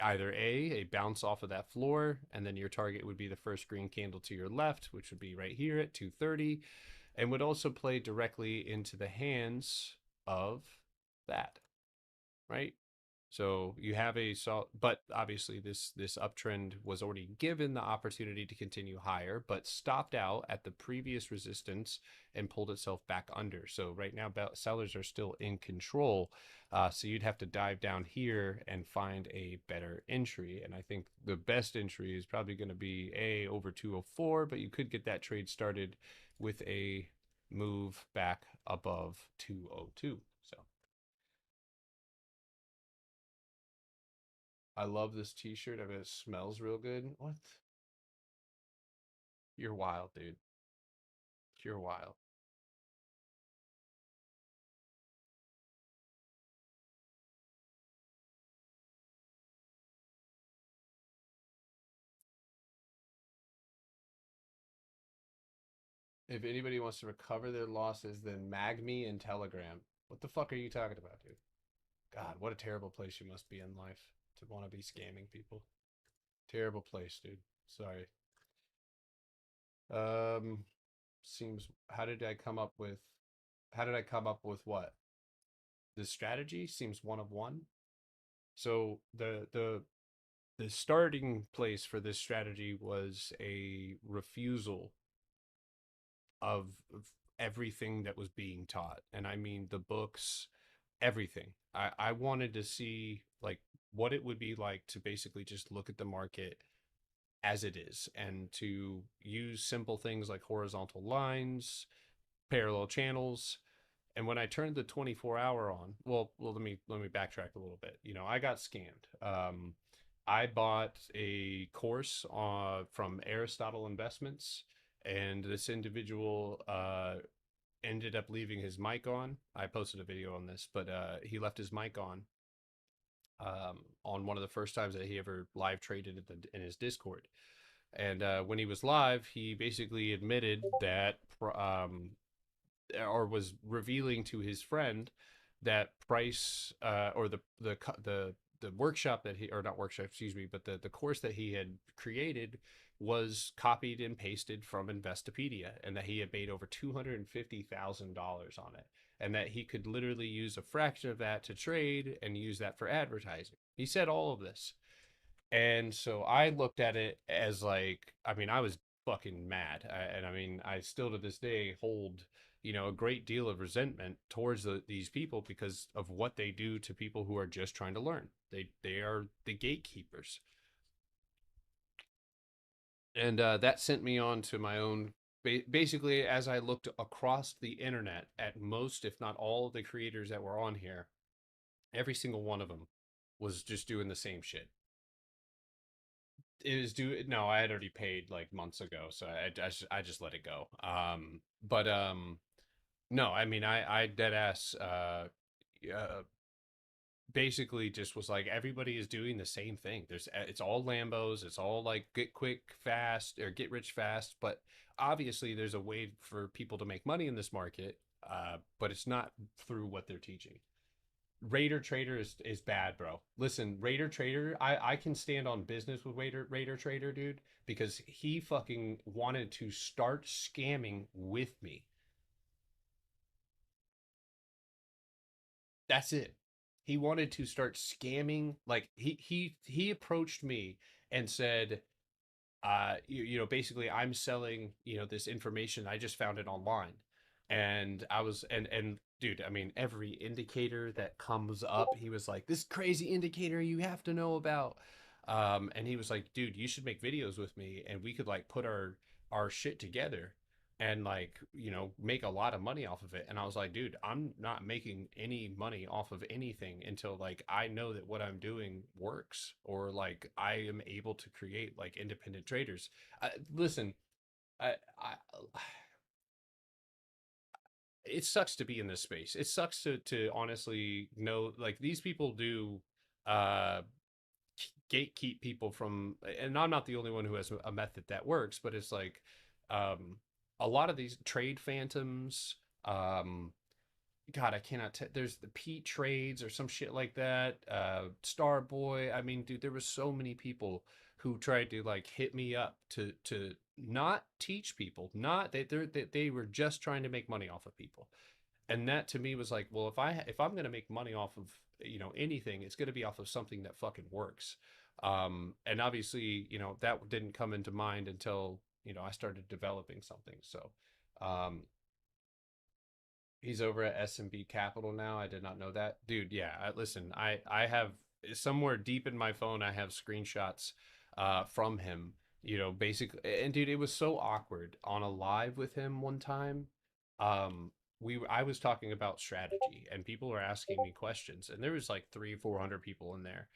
either a bounce off of that floor, and then your target would be the first green candle to your left, which would be right here at 230, and would also play directly into the hands of that, right? So you have but obviously this uptrend was already given the opportunity to continue higher, but stopped out at the previous resistance and pulled itself back under. So right now sellers are still in control. So you'd have to dive down here and find a better entry. And I think the best entry is probably going to be over 204, but you could get that trade started with a move back above 202. So. I love this t-shirt. I bet it smells real good. What? You're wild, dude. You're wild. If anybody wants to recover their losses, then mag me and Telegram. What the fuck are you talking about, dude? God, what a terrible place you must be in life to want to be scamming people. Terrible place, dude. Sorry. How did I come up with what? This strategy seems one of one. So the starting place for this strategy was a refusal of everything that was being taught. And I mean the books, everything. I wanted to see like what it would be like to basically just look at the market as it is and to use simple things like horizontal lines, parallel channels. And when I turned the 24-hour on, well, let me backtrack a little bit. You know, I got scammed. I bought a course from Aristotle Investments, and this individual ended up leaving his mic on. I posted a video on this, but he left his mic on one of the first times that he ever live traded in his Discord. And when he was live, he basically admitted that, or was revealing to his friend that price, or the workshop that he, or not workshop, excuse me, but the course that he had created was copied and pasted from Investopedia, and that he had made over $250,000 on it, and that he could literally use a fraction of that to trade and use that for advertising. He said all of this. And so I looked at it as like, I mean, I was fucking mad. And I mean, I still to this day hold, a great deal of resentment towards these people because of what they do to people who are just trying to learn. They are the gatekeepers. And that sent me on to my own, basically, as I looked across the internet at most, if not all of the creators that were on here, every single one of them was just doing the same shit. It was no, I had already paid like months ago, so I just let it go. No, I mean, I dead ass basically just was like, everybody is doing the same thing. It's all Lambos, it's all like get quick fast or get rich fast, but obviously there's a way for people to make money in this market, but it's not through what they're teaching. Raider Trader is bad, bro. Listen, Raider Trader, I can stand on business with Raider Trader, dude, because he fucking wanted to start scamming with me. That's it. He wanted to start scamming. Like he approached me and said, basically, I'm selling, this information. I just found it online. And I was, and dude, I mean, every indicator that comes up, he was like, this crazy indicator you have to know about. And he was like, dude, you should make videos with me, and we could like put our shit together and like, make a lot of money off of it. And I was like, dude, I'm not making any money off of anything until like I know that what I'm doing works, or like I am able to create like independent traders. Listen, it sucks to be in this space. It sucks to honestly know, like, these people do gatekeep people from, and I'm not the only one who has a method that works, but it's like a lot of these trade phantoms, God, I cannot there's the Pete Trades or some shit like that, Starboy. I mean, dude, there was so many people who tried to like hit me up to not teach people, not they were just trying to make money off of people. And that to me was like, well, if I'm going to make money off of, anything, it's going to be off of something that fucking works. And obviously, that didn't come into mind until, I started developing something. So, he's over at S&B Capital now. I did not know that. Dude, yeah, listen, I have somewhere deep in my phone, I have screenshots from him, basically. And dude, it was so awkward on a live with him one time. I was talking about strategy, and people were asking me questions, and there was like 300-400 people in there.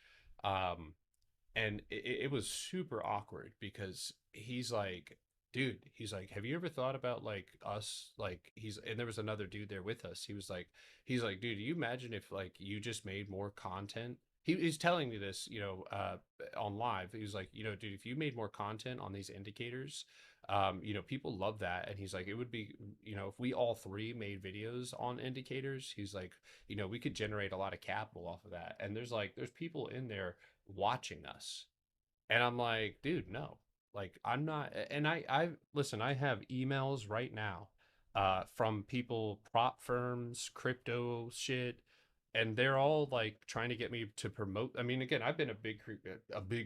And it was super awkward because he's like, dude, he's like, have you ever thought about like us? Like, and there was another dude there with us. He's like, dude, do you imagine if like you just made more content? He's telling me this, on live. He was like, dude, if you made more content on these indicators, people love that. And he's like, it would be, if we all three made videos on indicators, he's like, we could generate a lot of capital off of that. And there's people in there watching us. And I'm like, dude, no. Like, I'm not, and I listen, I have emails right now from people, prop firms, crypto shit, and they're all like trying to get me to promote. I mean, again, I've been a big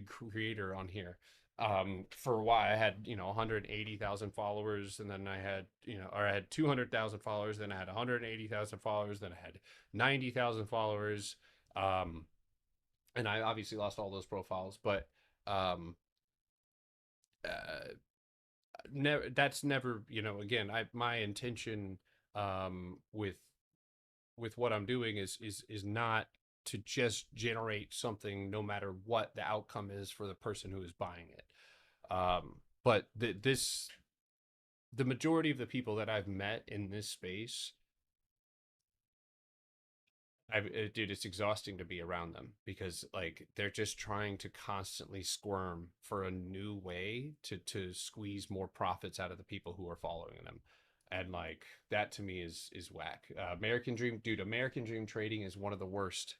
creator on here for a while. I had 180,000 followers, and then I had I had 200,000 followers, then I had 180,000 followers, then I had 90,000 followers, and I obviously lost all those profiles, but never, that's never, again, my intention with what I'm doing is not to just generate something no matter what the outcome is for the person who is buying it. But the majority of the people that I've met in this space, dude, it's exhausting to be around them because like they're just trying to constantly squirm for a new way to squeeze more profits out of the people who are following them. And like that to me is whack. American Dream, dude, American Dream trading is one of the worst.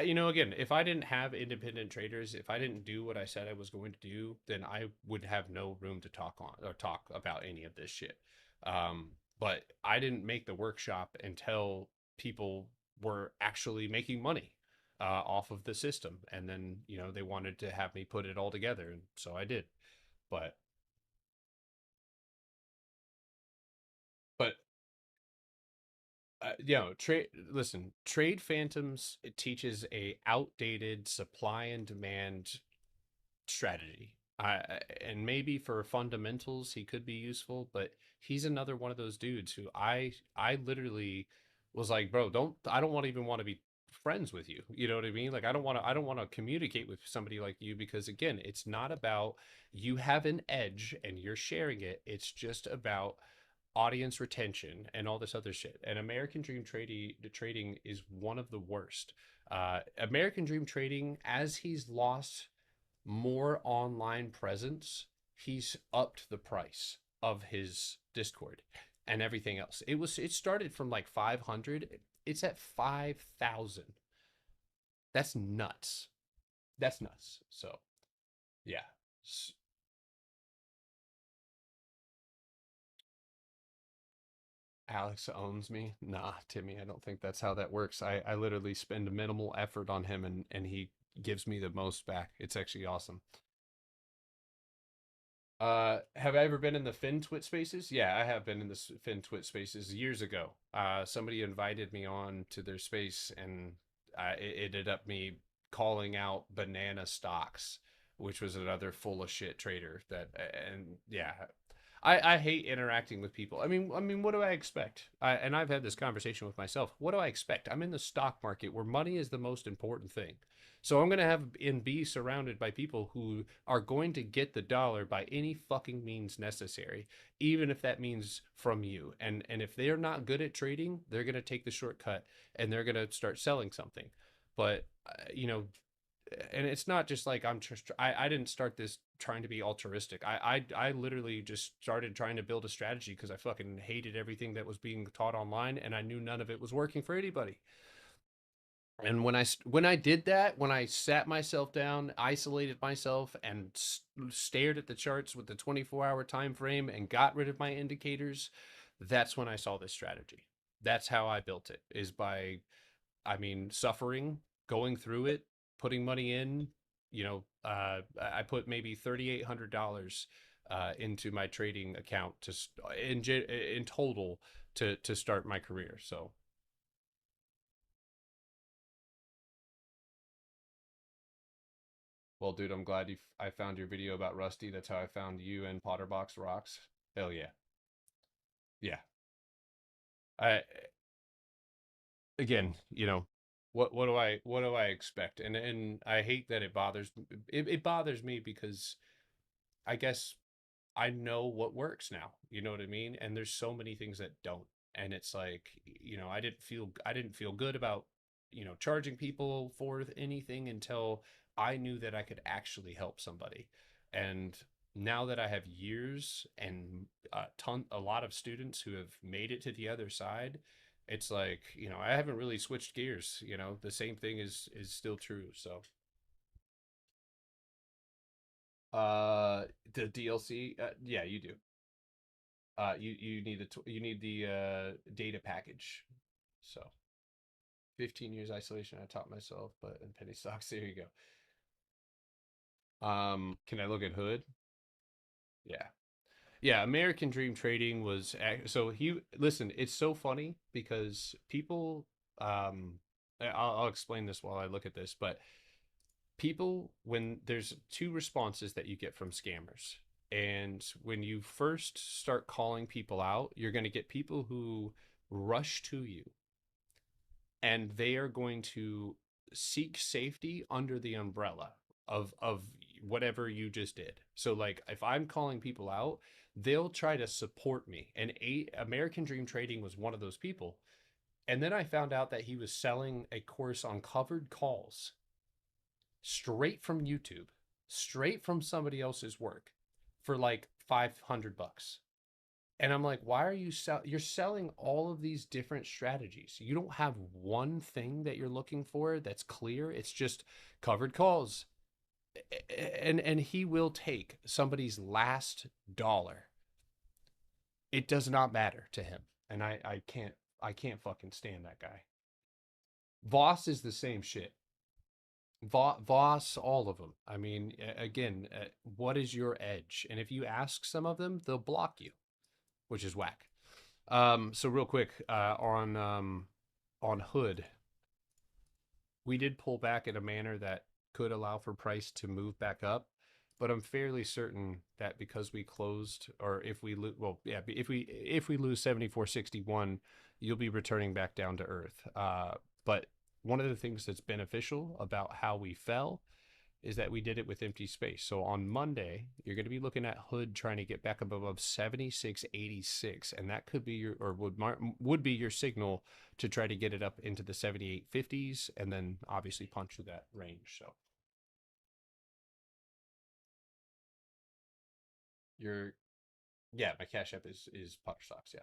You know, again, if I didn't have independent traders, if I didn't do what I said I was going to do, then I would have no room to talk on or talk about any of this shit. But I didn't make the workshop until people were actually making money off of the system. And then, you know, they wanted to have me put it all together. And so I did. But you know, Trade Phantoms, it teaches a outdated supply and demand strategy. And maybe for fundamentals he could be useful, but he's another one of those dudes who I literally was like, bro, I don't even want to be friends with you. You know what I mean? Like I don't want to communicate with somebody like you because again, it's not about you have an edge and you're sharing it. It's just about audience retention and all this other shit. And American Dream trading is one of the worst. American Dream trading, as he's lost more online presence, he's upped the price of his Discord and everything else. It started from like 500. It's at 5,000. That's nuts. That's nuts. So yeah. Alex owns me. Nah, Timmy, I don't think that's how that works. I literally spend minimal effort on him and he gives me the most back. It's actually awesome. Have I ever been in the FinTwit spaces? Yeah, I have been in the FinTwit spaces years ago. Somebody invited me on to their space and it ended up me calling out banana stocks, which was another full of shit trader and yeah, I hate interacting with people. I mean, what do I expect? And I've had this conversation with myself. What do I expect? I'm in the stock market where money is the most important thing. So I'm going to have and be surrounded by people who are going to get the dollar by any fucking means necessary, even if that means from you. And if they're not good at trading, they're going to take the shortcut and they're going to start selling something. But, you know, and it's not just like I didn't start this trying to be altruistic. I literally just started trying to build a strategy because I fucking hated everything that was being taught online and I knew none of it was working for anybody. And when I did that, when I sat myself down, isolated myself and stared at the charts with the 24-hour time frame and got rid of my indicators, that's when I saw this strategy. That's how I built it, is by, I mean, suffering, going through it, putting money in. You know, I put maybe $3,800 into my trading account in total to start my career. So. Well, dude, I'm glad I found your video about Rusty. That's how I found you and Potterbox Rocks. Hell yeah. Yeah. Again, you know, what do I expect? And I hate that it bothers me because I guess I know what works now. You know what I mean? And there's so many things that don't. And it's like, you know, I didn't feel good about, you know, charging people for anything until I knew that I could actually help somebody. And now that I have years and a lot of students who have made it to the other side, it's like, you know, I haven't really switched gears. You know, the same thing is still true. So the DLC, yeah, you do. You need the data package. So 15 years isolation, I taught myself, but in penny stocks, there you go. Can I look at Hood? Yeah, American Dream Trading was so listen, it's so funny because people I'll explain this while I look at this, but people, when there's two responses that you get from scammers, and when you first start calling people out, you're going to get people who rush to you and they are going to seek safety under the umbrella of whatever you just did. So like if I'm calling people out, they'll try to support me. And American Dream Trading was one of those people. And then I found out that he was selling a course on covered calls straight from YouTube, straight from somebody else's work for like $500. And I'm like, why are you're selling all of these different strategies? You don't have one thing that you're looking for that's clear. It's just covered calls. And he will take somebody's last dollar. It does not matter to him. And I can't fucking stand that guy. Voss is the same shit. Voss, all of them. I mean, again, what is your edge? And if you ask some of them, they'll block you, which is whack. So real quick, on Hood, we did pull back in a manner that could allow for price to move back up, but I'm fairly certain that because we closed, or if we lose, well, yeah, if we lose 74.61, you'll be returning back down to earth. But one of the things that's beneficial about how we fell is that we did it with empty space. So on Monday, you're going to be looking at Hood trying to get back above 76.86, and that could be your, or would be your signal to try to get it up into the 78.50s, and then obviously punch through that range. So yeah, my Cash App is Putter Stocks, yeah.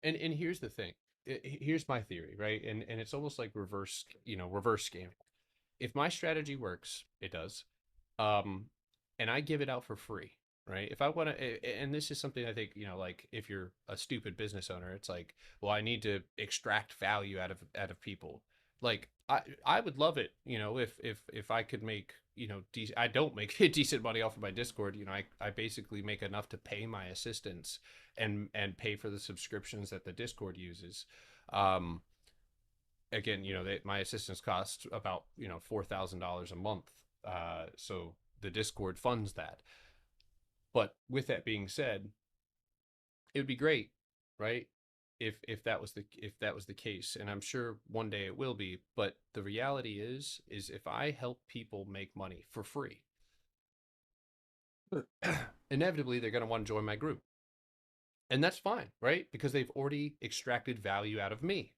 And here's the thing. Here's my theory, right? And it's almost like reverse scamming. If my strategy works, it does. And I give it out for free, right? If I want to, and this is something I think, like if you're a stupid business owner, it's like, well, I need to extract value out of people. Like I would love it, if I could make, I don't make decent money off of my Discord. I basically make enough to pay my assistants and pay for the subscriptions that the Discord uses. Again, my assistants cost about, $4,000 a month. So the Discord funds that. But with that being said, it would be great, right? If that was the case, and I'm sure one day it will be, but the reality is if I help people make money for free, inevitably they're going to want to join my group. And that's fine, right? Because they've already extracted value out of me.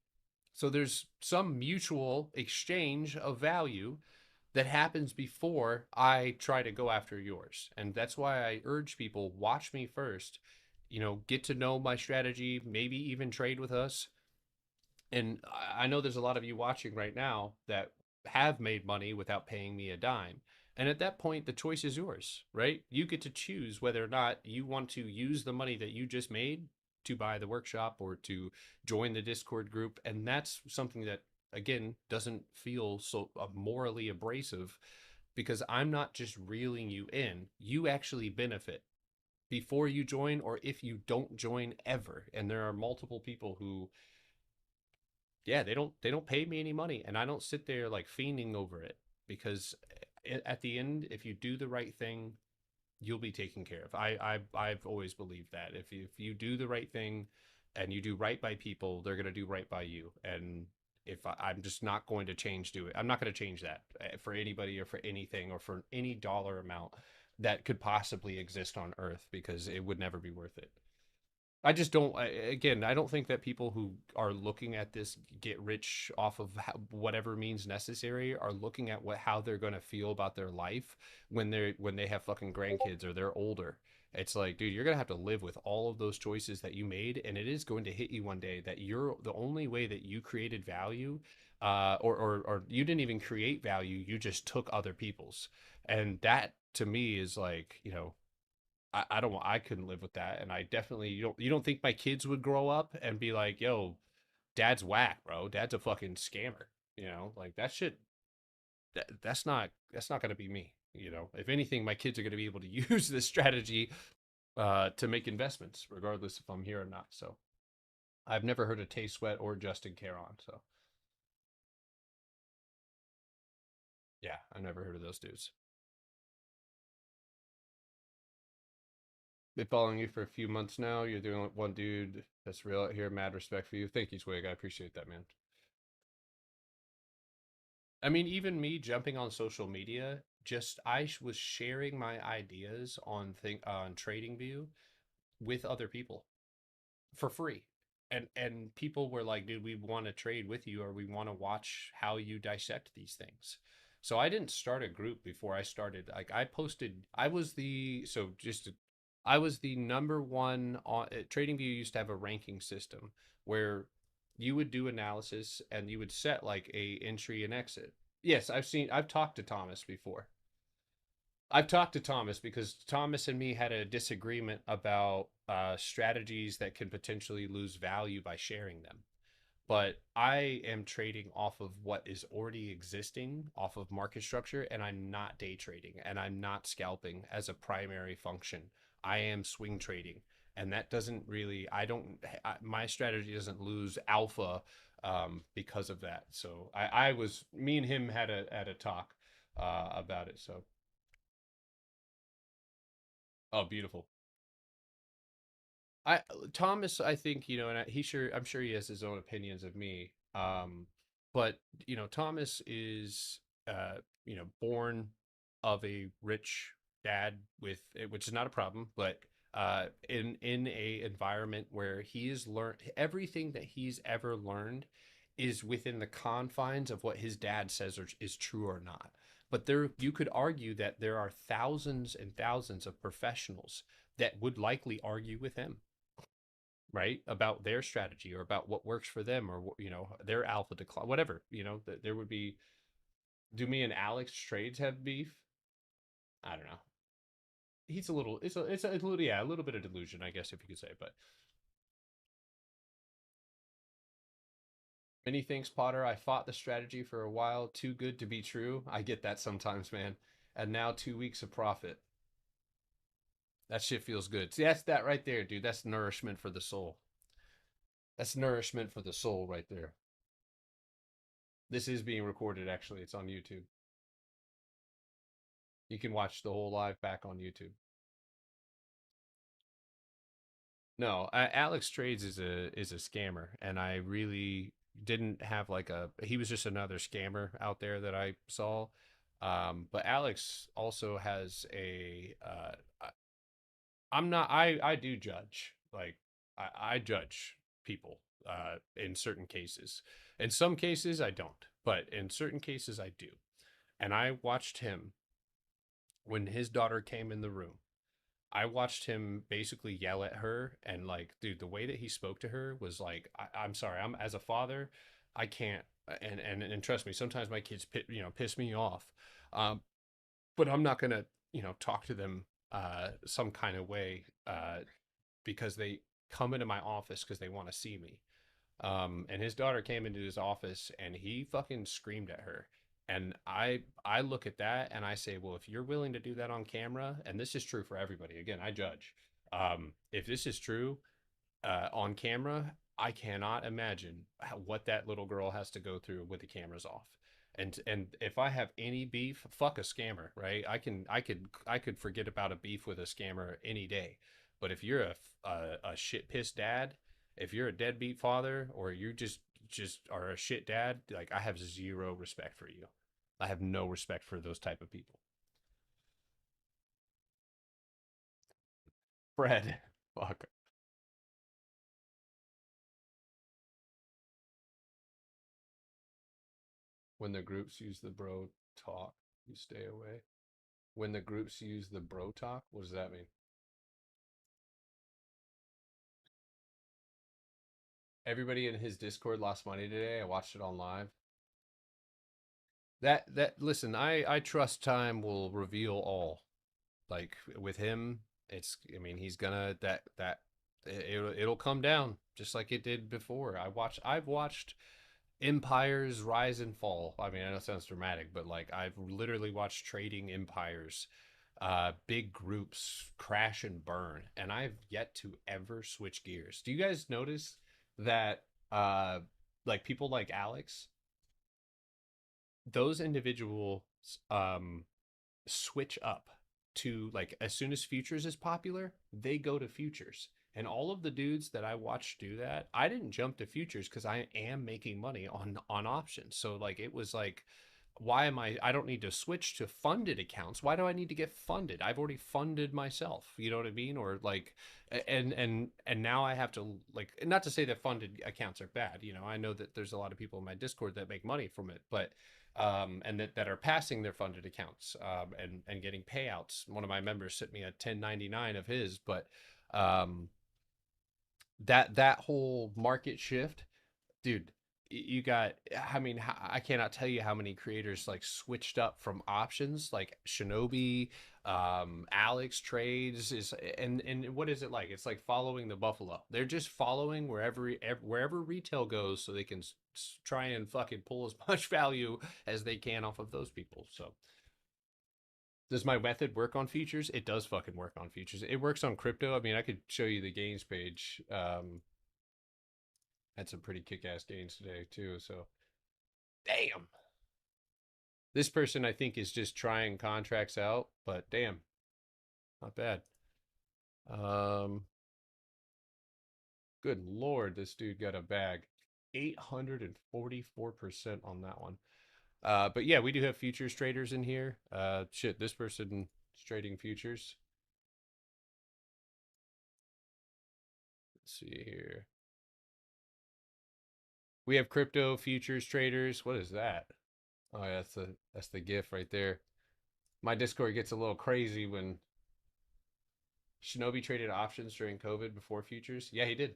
So there's some mutual exchange of value that happens before I try to go after yours. And that's why I urge people, watch me first, get to know my strategy, maybe even trade with us. And I know there's a lot of you watching right now that have made money without paying me a dime. And at that point, the choice is yours, right? You get to choose whether or not you want to use the money that you just made to buy the workshop or to join the Discord group. And that's something that, again, doesn't feel so morally abrasive, because I'm not just reeling you in. You actually benefit before you join, or if you don't join ever. And there are multiple people who, yeah, they don't pay me any money, and I don't sit there like fiending over it, because at the end, if you do the right thing, you'll be taken care of. I've always believed that if you do the right thing and you do right by people, they're going to do right by you. And if I'm just not going to I'm not going to change that for anybody or for anything or for any dollar amount that could possibly exist on Earth, because it would never be worth it. I just don't, again, I don't think that people who are looking at this get rich off of whatever means necessary are looking at how they're going to feel about their life when they have fucking grandkids or they're older. It's like, dude, you're going to have to live with all of those choices that you made, and it is going to hit you one day that you're the only way that you created value, or you didn't even create value, you just took other people's. And that to me is like, I couldn't live with that. And I definitely, you don't think my kids would grow up and be like, yo, dad's whack, bro. Dad's a fucking scammer. Like that shit, that's not going to be me. If anything, my kids are going to be able to use this strategy to make investments, regardless if I'm here or not. So I've never heard of Tay Sweat or Justin Caron. So yeah, I've never heard of those dudes. Been following you for a few months now. You're the only one dude that's real out here. Mad respect for you. Thank you, Twig. I appreciate that, man. I mean, even me jumping on social media, just was sharing my ideas on TradingView with other people for free. And people were like, dude, we want to trade with you, or we want to watch how you dissect these things. So I didn't start a group before I started. Like I was the number one on TradingView used to have a ranking system where you would do analysis and you would set like a entry and exit. Yes, I've talked to Thomas before. I've talked to Thomas because Thomas and me had a disagreement about strategies that can potentially lose value by sharing them. But I am trading off of what is already existing off of market structure, and I'm not day trading, and I'm not scalping as a primary function. I am swing trading, and that doesn't really, my strategy doesn't lose alpha because of that. So me and him had a talk about it. So, oh, beautiful. Thomas, I think, you know, and I'm sure he has his own opinions of me. But you know, Thomas is, you know, born of a rich dad which is not a problem, but in a environment where he has learned everything that he's ever learned is within the confines of what his dad says is true or not. But you could argue that there are thousands and thousands of professionals that would likely argue with him, right, about their strategy or about what works for them, or you know, their alpha decline, whatever. You know, there would be. Do me and Alex Trades have beef? I don't know. He's a little. It's a little, yeah, a little bit of delusion, I guess, if you could say. But many thanks, Potter. I fought the strategy for a while. Too good to be true. I get that sometimes, man. And now 2 weeks of profit. That shit feels good. See, that's that right there, dude. That's nourishment for the soul. That's nourishment for the soul right there. This is being recorded, actually. It's on YouTube. You can watch the whole live back on YouTube. No, Alex Trades is a scammer, and I really didn't have like he was just another scammer out there that I saw. But Alex also has I do judge. Like I judge people in certain cases. In some cases I don't, but in certain cases I do. And I watched him when his daughter came in the room. I watched him basically yell at her, and like, dude, the way that he spoke to her was like, I'm sorry, I'm as a father, I can't, and trust me, sometimes my kids piss me off, but I'm not gonna, you know, talk to them some kind of way because they come into my office because they want to see me. And his daughter came into his office and he fucking screamed at her. And I look at that and I say, well, if you're willing to do that on camera, and this is true for everybody, again, I judge. If this is true on camera, I cannot imagine what that little girl has to go through with the cameras off. And if I have any beef, fuck a scammer, right? I could forget about a beef with a scammer any day. But if you're a shit pissed dad, if you're a deadbeat father, or you just are a shit dad, like, I have zero respect for you. I have no respect for those type of people. Fred, fuck. When the groups use the bro talk, you stay away. When the groups use the bro talk, what does that mean? Everybody in his Discord lost money today. I watched it on live. Listen, I trust time will reveal all. Like with him, I mean, he's gonna it'll come down just like it did before. I've watched empires rise and fall. I mean, I know it sounds dramatic, but like, I've literally watched trading empires, big groups crash and burn, and I've yet to ever switch gears. Do you guys notice that like people like Alex, those individuals switch up to like as soon as futures is popular, they go to futures. And all of the dudes that I watched do that, I didn't jump to futures because I am making money on options. So like it was like, why am I don't need to switch to funded accounts. Why do I need to get funded? I've already funded myself. You know what I mean? Or like and now I have to, like, not to say that funded accounts are bad. You know, I know that there's a lot of people in my Discord that make money from it, but and that are passing their funded accounts and getting payouts. One of my members sent me a 1099 of his, but that whole market shift, dude, you got, I mean, I cannot tell you how many creators like switched up from options, like Shinobi, Alex Trades is, and what is it like? It's like following the buffalo. They're just following wherever retail goes so they can try and fucking pull as much value as they can off of those people. So does my method work on futures? It does fucking work on futures. It works on crypto. I mean, I could show you the gains page. Had some pretty kick-ass gains today too. So, damn. This person I think is just trying contracts out, but damn, not bad. Good Lord, this dude got a bag. 844% on that one. But yeah, we do have futures traders in here. Shit, this person is trading futures. Let's see here. We have crypto futures traders. What is that? Oh yeah, that's the GIF right there. My Discord gets a little crazy when Shinobi traded options during COVID before futures. Yeah, he did.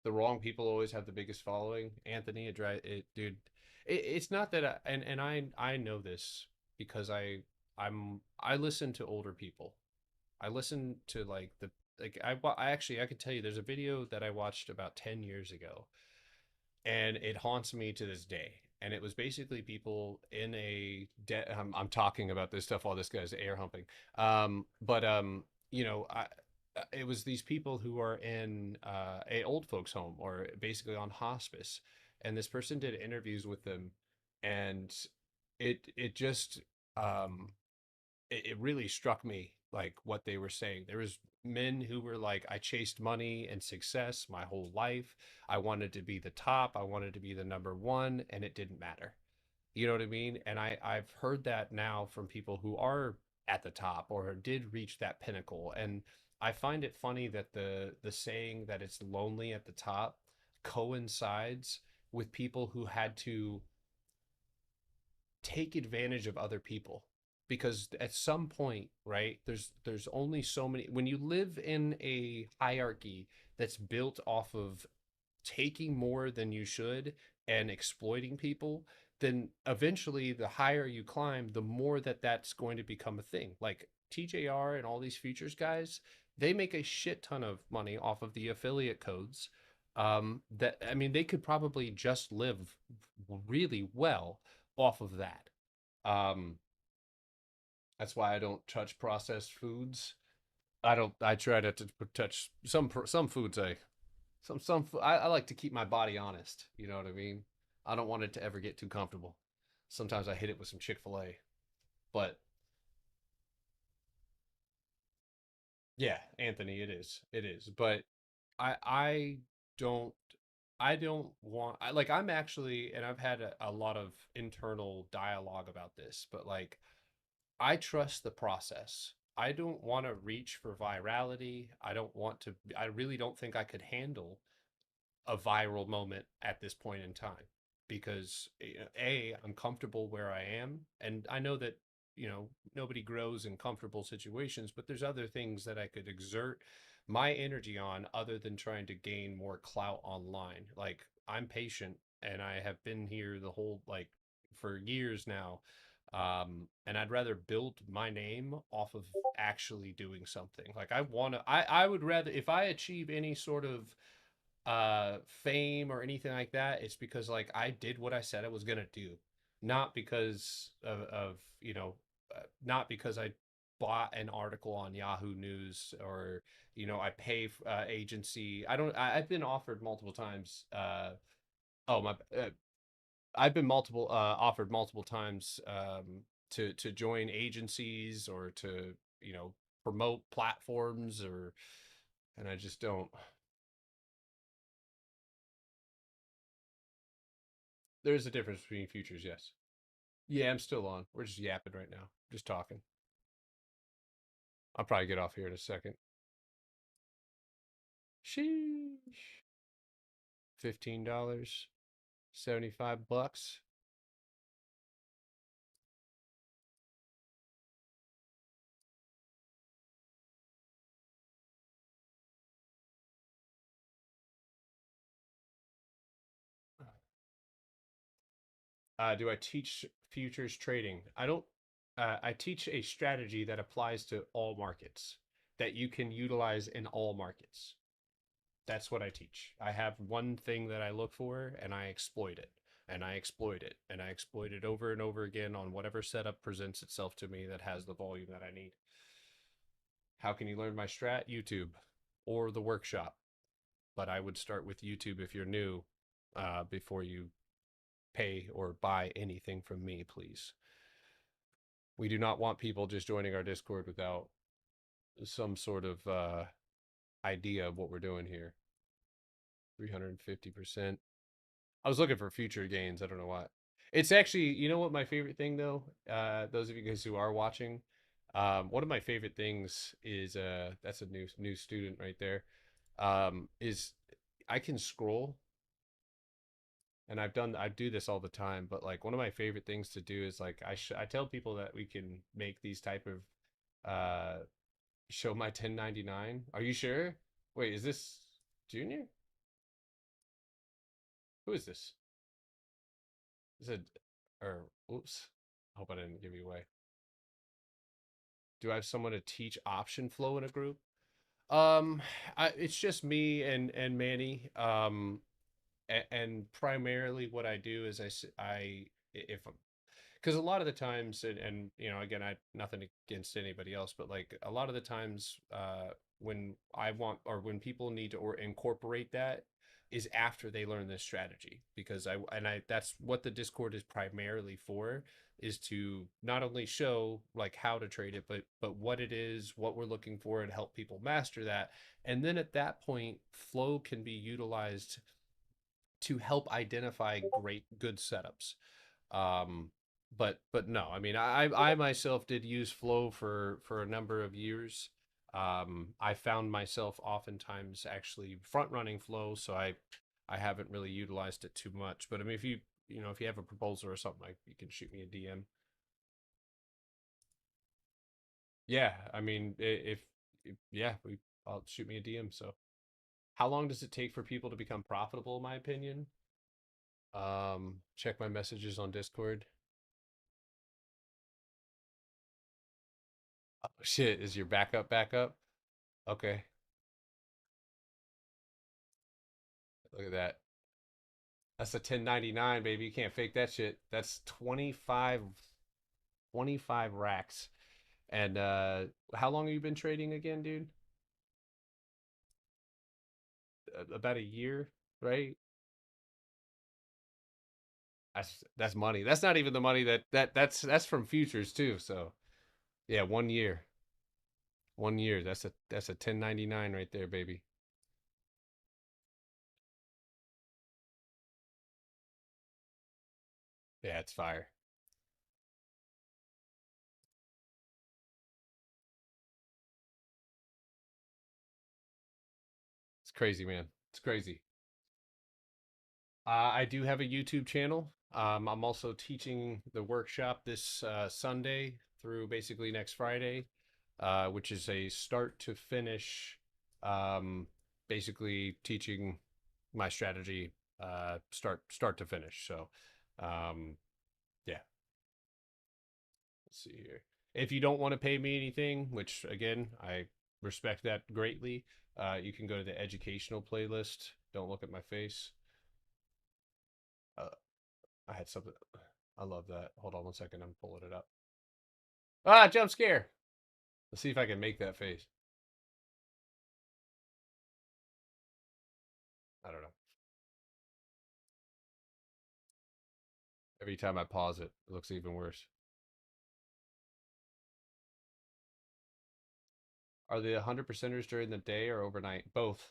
The wrong people always have the biggest following. Anthony, dude. It's not that I know this because I listen to older people. I listen to like I could tell you there's a video that I watched about 10 years ago, and it haunts me to this day. And it was basically people in I'm talking about this stuff while this guy's air humping. You know, it was these people who are in a old folks home or basically on hospice, and this person did interviews with them, and it just it really struck me, like what they were saying. There was men who were like, I chased money and success my whole life. I wanted to be the top. I wanted to be the number one, and it didn't matter. You know what I mean? And I've heard that now from people who are at the top or did reach that pinnacle. And I find it funny that the saying that it's lonely at the top coincides with people who had to take advantage of other people. Because at some point, right, there's only so many. When you live in a hierarchy that's built off of taking more than you should and exploiting people, then eventually the higher you climb, the more that's going to become a thing. Like TJR and all these futures guys, they make a shit ton of money off of the affiliate codes. That, I mean, they could probably just live really well off of that. That's why I don't touch processed foods. I try to touch some foods. I like to keep my body honest. You know what I mean? I don't want it to ever get too comfortable. Sometimes I hit it with some Chick-fil-A, but yeah, Anthony, it is. But I don't want, I'm actually, and I've had a lot of internal dialogue about this, but like, I trust the process. I don't want to reach for virality. I really don't think I could handle a viral moment at this point in time because I'm comfortable where I am. And I know that, nobody grows in comfortable situations, but there's other things that I could exert my energy on other than trying to gain more clout online. Like, I'm patient and I have been here for years now. And I'd rather build my name off of actually doing something. Like I would rather, if I achieve any sort of fame or anything like that, it's because like I did what I said I was gonna do, not because of not because I bought an article on Yahoo News or I pay agency. I've been offered multiple times. I've been offered multiple times to join agencies or to, you know, promote platforms, or, and I just don't. There's a difference between futures, yes. Yeah, I'm still on. We're just yapping right now, just talking. I'll probably get off here in a second. Sheesh. $15, $75. Do I teach futures trading? I don't. I teach a strategy that applies to all markets, that you can utilize in all markets. That's what I teach. I have one thing that I look for, and I exploit it, and I exploit it, and I exploit it over and over again on whatever setup presents itself to me that has the volume that I need. How can you learn my strat? YouTube or the workshop. But I would start with YouTube if you're new, before you pay or buy anything from me, please. We do not want people just joining our Discord without some sort of idea of what we're doing here. 350%. I was looking for future gains. I don't know why. It's actually, you know what my favorite thing though? Those of you guys who are watching, one of my favorite things is that's a new student right there. Is I can scroll, and I do this all the time, but like one of my favorite things to do is like I tell people that we can make these type of show my 1099. Are you sure? Wait, is this Junior? Who is this? Is it, or oops. Hope I didn't give you away. Do I have someone to teach option flow in a group? It's just me and Manny. And primarily what I do is if because a lot of the times, and you know, again, I nothing against anybody else, but like a lot of the times, when I want, or when people need to or incorporate that, is after they learn this strategy, because I that's what the Discord is primarily for, is to not only show like how to trade it, but what it is, what we're looking for, and help people master that. And then at that point, flow can be utilized to help identify good setups. But no, I mean, I myself did use flow for a number of years. I found myself oftentimes actually front running flow, so I haven't really utilized it too much. But I mean, if you know, if you have a proposal or something, like, you can shoot me a DM. Yeah, I mean, if yeah, I'll shoot me a DM. So how long does it take for people to become profitable, in my opinion? Check my messages on Discord. Oh, shit, is your backup? Okay. Look at that. That's a 1099, baby. You can't fake that shit. That's 25 racks. And how long have you been trading again, dude? About a year, right? That's money. That's not even the money that's from futures too. So yeah, 1 year. 1 year. That's a 1099 right there, baby. Yeah, it's fire. It's crazy, man. It's crazy. I do have a YouTube channel. I'm also teaching the workshop this Sunday through basically next Friday, which is a start to finish, basically teaching my strategy, start to finish. So, yeah. Let's see here. If you don't want to pay me anything, which again, I respect that greatly, you can go to the educational playlist. Don't look at my face. I had something. I love that. Hold on 1 second. I'm pulling it up. Ah, jump scare. Let's see if I can make that face. I don't know. Every time I pause it, it looks even worse. Are the 100%ers during the day or overnight? Both.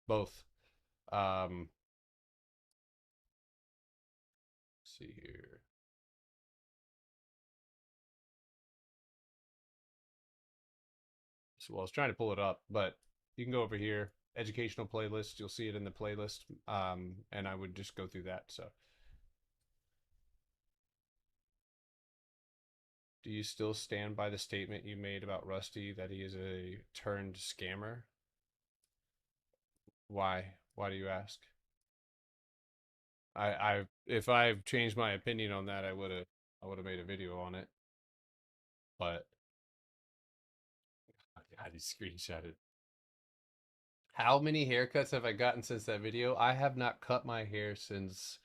Both. Let's see here. So, well, I was trying to pull it up, but you can go over here, educational playlist. You'll see it in the playlist. And I would just go through that. So, do you still stand by the statement you made about Rusty that he is a turned scammer? Why? Why do you ask? If I've changed my opinion on that, I would have made a video on it. But God, he screenshotted. How many haircuts have I gotten since that video? I have not cut my hair since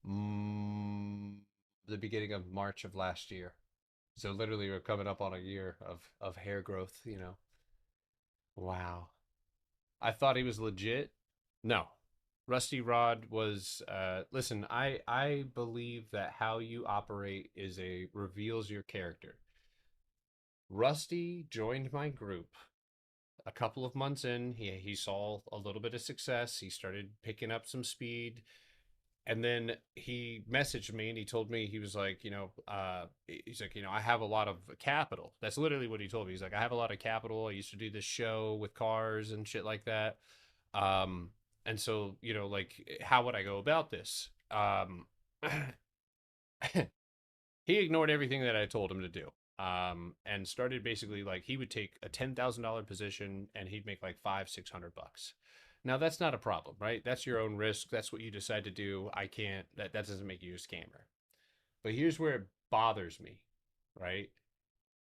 the beginning of March of last year. So literally we're coming up on a year of hair growth, you know. Wow. I thought he was legit. No. Rusty Rod was listen, I believe that how you operate reveals your character. Rusty joined my group a couple of months in. He saw a little bit of success. He started picking up some speed. And then he messaged me and he told me, he was like, he's like, I have a lot of capital. That's literally what he told me. He's like, I have a lot of capital. I used to do this show with cars and shit like that. And so, like, how would I go about this? He ignored everything that I told him to do. And started basically like he would take a $10,000 position and he'd make like $500-600. Now that's not a problem, right? That's your own risk. That's what you decide to do. I can't, that doesn't make you a scammer. But here's where it bothers me, right?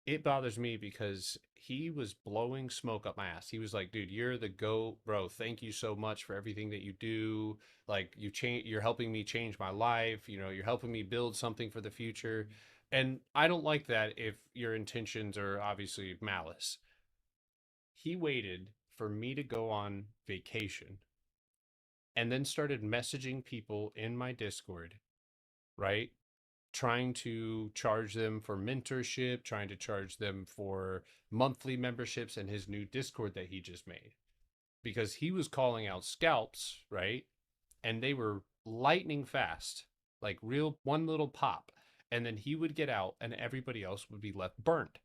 It bothers me because he was blowing smoke up my ass. He was like, dude, you're the GOAT, bro. Thank you so much for everything that you do. Like you're helping me change my life. You're helping me build something for the future. And I don't like that if your intentions are obviously malice. He waited for me to go on vacation and then started messaging people in my Discord, right? Trying to charge them for mentorship, trying to charge them for monthly memberships in his new Discord that he just made. Because he was calling out scalps, right? And they were lightning fast, like real one little pop. And then he would get out and everybody else would be left burnt.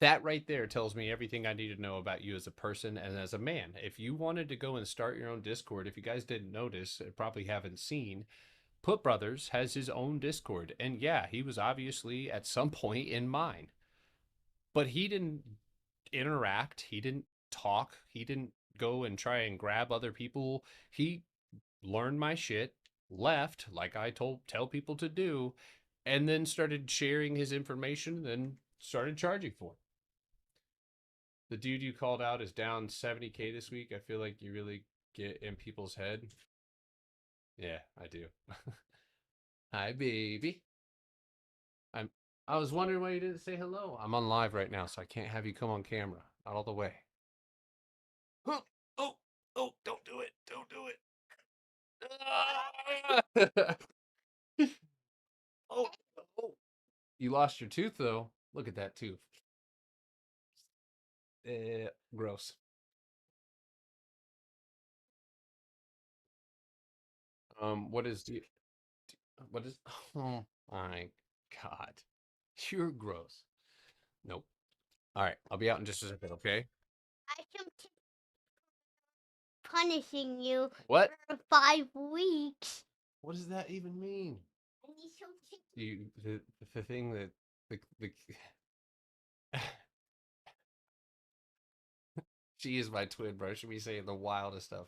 That right there tells me everything I need to know about you as a person and as a man. If you wanted to go and start your own Discord, if you guys didn't notice, probably haven't seen, Put Brothers has his own Discord. And yeah, he was obviously at some point in mine. But he didn't interact. He didn't talk. He didn't go and try and grab other people. He learned my shit, left like I tell people to do, and then started sharing his information, then started charging for it. The dude you called out is down 70K this week. I feel like you really get in people's head. Yeah, I do. Hi, baby. I was wondering why you didn't say hello. I'm on live right now, so I can't have you come on camera. Not all the way. Oh, don't do it. Don't do it. Oh, you lost your tooth, though. Look at that tooth. Gross. What is oh my God. You're gross. Nope. All right, I'll be out in just a second, okay? I am punishing you What? for 5 weeks. What does that even mean? I need some chicken. The thing that the she is my twin, bro. Should be saying the wildest stuff.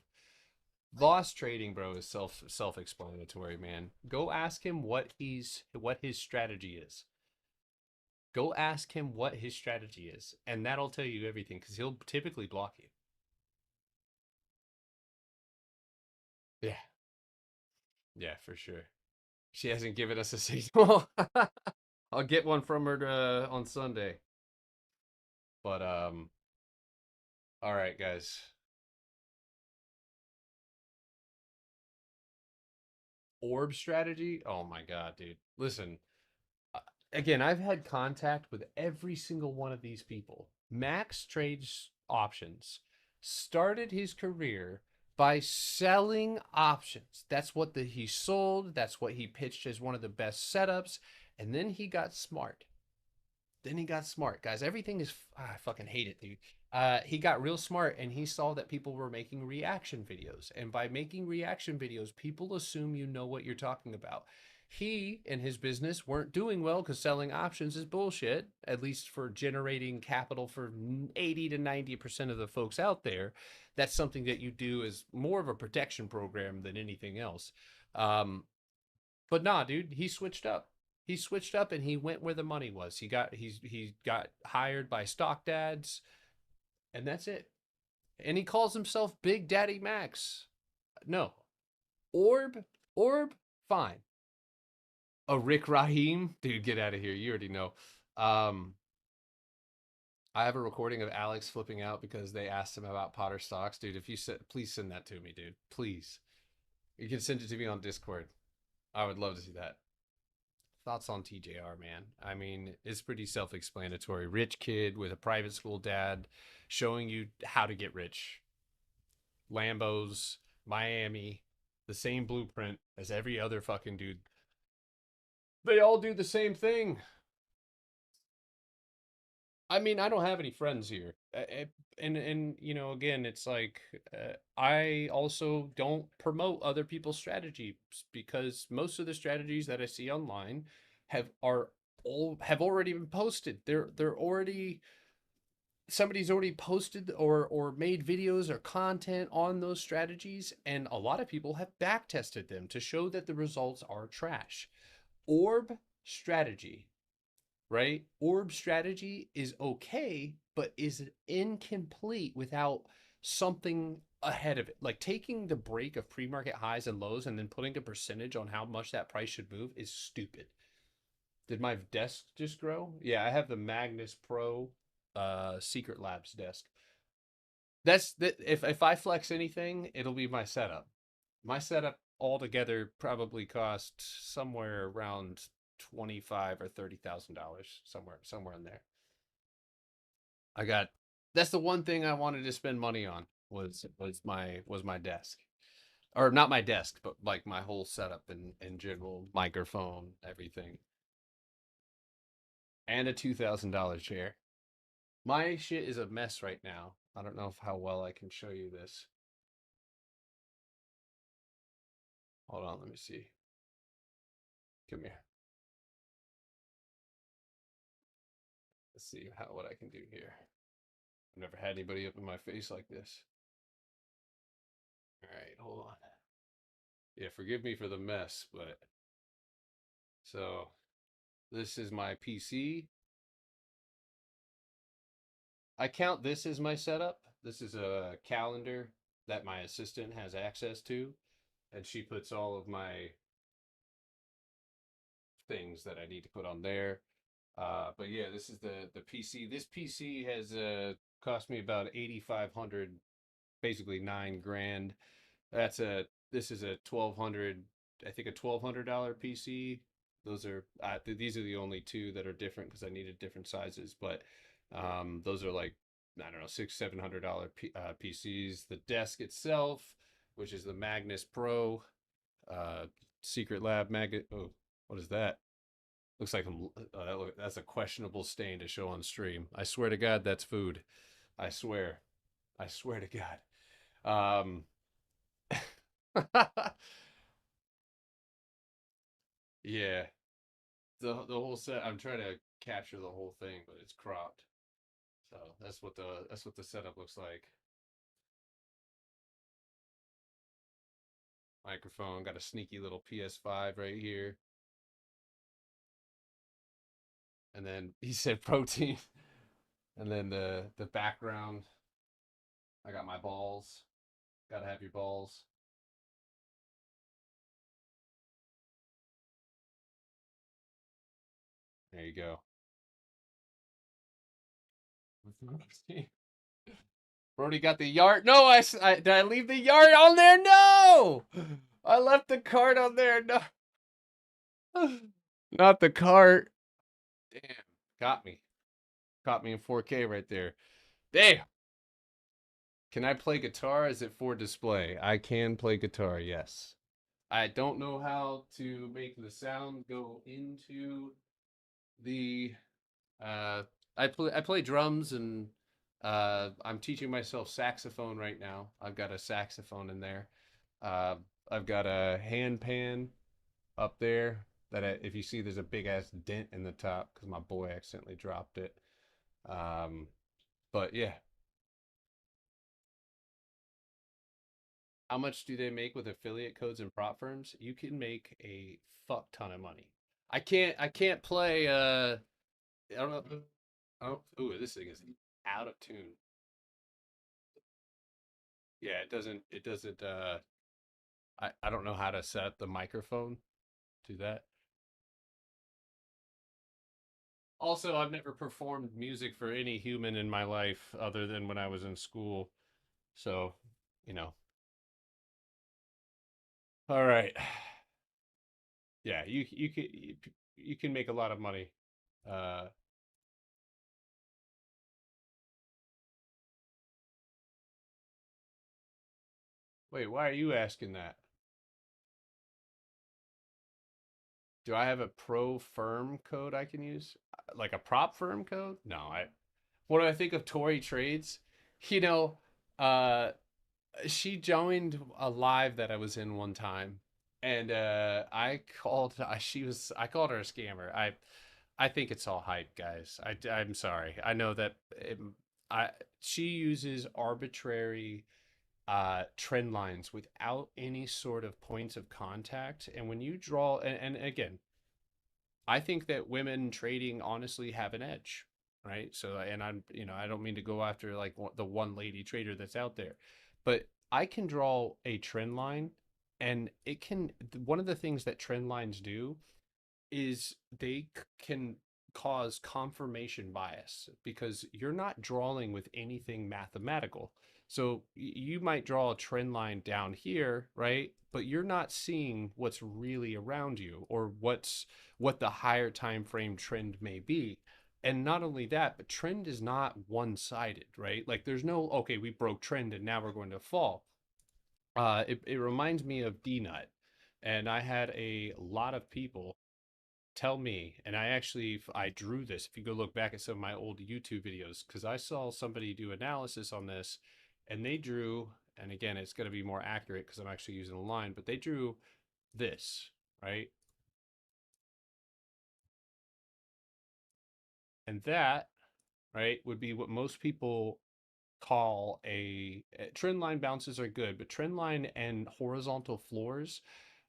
Voss trading, bro, is self-explanatory, man. Go ask him what his strategy is. Go ask him what his strategy is, and that'll tell you everything, because he'll typically block you. Yeah. Yeah, for sure. She hasn't given us a signal. I'll get one from her on Sunday. But all right, guys. Orb strategy? Oh my God, dude. Listen, again, I've had contact with every single one of these people. Max Trades Options started his career by selling options. That's what he sold. That's what he pitched as one of the best setups. And then he got smart. Guys. Everything is, I fucking hate it, dude. He got real smart and he saw that people were making reaction videos. And by making reaction videos, people assume you know what you're talking about. He and his business weren't doing well because selling options is bullshit, at least for generating capital for 80 to 90% of the folks out there. That's something that you do as more of a protection program than anything else. But nah, dude, he switched up. He switched up and he went where the money was. He got hired by stock dads, and that's it. And he calls himself Big Daddy Max. No. Orb, fine. A Rick Raheem, dude, get out of here. You already know. I have a recording of Alex flipping out because they asked him about Potter stocks, dude. If you please send that to me, dude. Please. You can send it to me on Discord. I would love to see that. Thoughts on TJR, man? I mean, it's pretty self-explanatory. Rich kid with a private school dad showing you how to get rich. Lambos, Miami, the same blueprint as every other fucking dude. They all do the same thing. I mean, I don't have any friends here. And you know, again, it's like I also don't promote other people's strategies because most of the strategies that I see online have already been posted. They're already, somebody's already posted or made videos or content on those strategies, and a lot of people have back tested them to show that the results are trash. Orb strategy, right? Orb strategy is okay, but is incomplete without something ahead of it. Like taking the break of pre-market highs and lows and then putting a percentage on how much that price should move is stupid. Did my desk just grow? Yeah, I have the Magnus Pro Secret Labs desk. That's that. If I flex anything, it'll be my setup. My setup altogether probably cost somewhere around $25,000 or $30,000, somewhere in there. That's the one thing I wanted to spend money on was my desk, or not my desk, but like my whole setup and general microphone, everything, and a $2,000 chair. My shit is a mess right now. I don't know how well I can show you this. Hold on, let me see. Come here. Let's see what I can do here. I've never had anybody up in my face like this. All right, hold on. Yeah, forgive me for the mess, but so this is my PC. I count this as my setup. This is a calendar that my assistant has access to, and she puts all of my things that I need to put on there. But yeah, this is the PC. This PC has cost me about $8,500, basically $9,000. This is a $1,200, I think a $1,200 PC. Those are these are the only two that are different because I needed different sizes, but those are like, I don't know, $600-700 PCs. The desk itself, which is the Magnus Pro Secret Lab Magnet. Oh, what is that? Looks like that's a questionable stain to show on stream. I swear to God, that's food. I swear to God. Yeah, the whole set. I'm trying to capture the whole thing, but it's cropped. So that's what the setup looks like. Microphone, got a sneaky little PS5 right here. And then he said protein. And then the background, I got my balls. Gotta have your balls. There you go. Brody got the yard. No, did I leave the yard on there? No! I left the cart on there. No. Not the cart. Damn. Got me. Caught me in 4K right there. Damn. Can I play guitar? Is it for display? I can play guitar, yes. I don't know how to make the sound go into the I play drums and I'm teaching myself saxophone right now. I've got a saxophone in there. Uh, I've got a hand pan up there that if you see, there's a big ass dent in the top because my boy accidentally dropped it. But yeah. How much do they make with affiliate codes and prop firms? You can make a fuck ton of money. I can't play I don't know. Oh, ooh, this thing is out of tune. Yeah, it doesn't I don't know how to set the microphone to that. Also, I've never performed music for any human in my life other than when I was in school. So, you know. All right. Yeah, you can make a lot of money. Wait, why are you asking that? Do I have a pro firm code I can use? Like a prop firm code? No, what do I think of Tory Trades? You know, uh she joined a live that I was in one time, and I called her a scammer. I think it's all hype, guys. I'm sorry. I know that I she uses arbitrary trend lines without any sort of points of contact, and when you draw, and again, I think that women trading honestly have an edge, right? So, and I don't mean to go after like the one lady trader that's out there, but I can draw a trend line, and one of the things that trend lines do is can cause confirmation bias because you're not drawing with anything mathematical. So you might draw a trend line down here, right? But you're not seeing what's really around you or what the higher time frame trend may be. And not only that, but trend is not one-sided, right? Like there's no, okay, we broke trend and now we're going to fall. It reminds me of DNUT. And I had a lot of people tell me, and I drew this. If you go look back at some of my old YouTube videos, because I saw somebody do analysis on this, and they drew, and again, it's going to be more accurate because I'm actually using a line, but they drew this, right? And that, right, would be what most people call trend line bounces are good, but trend line and horizontal floors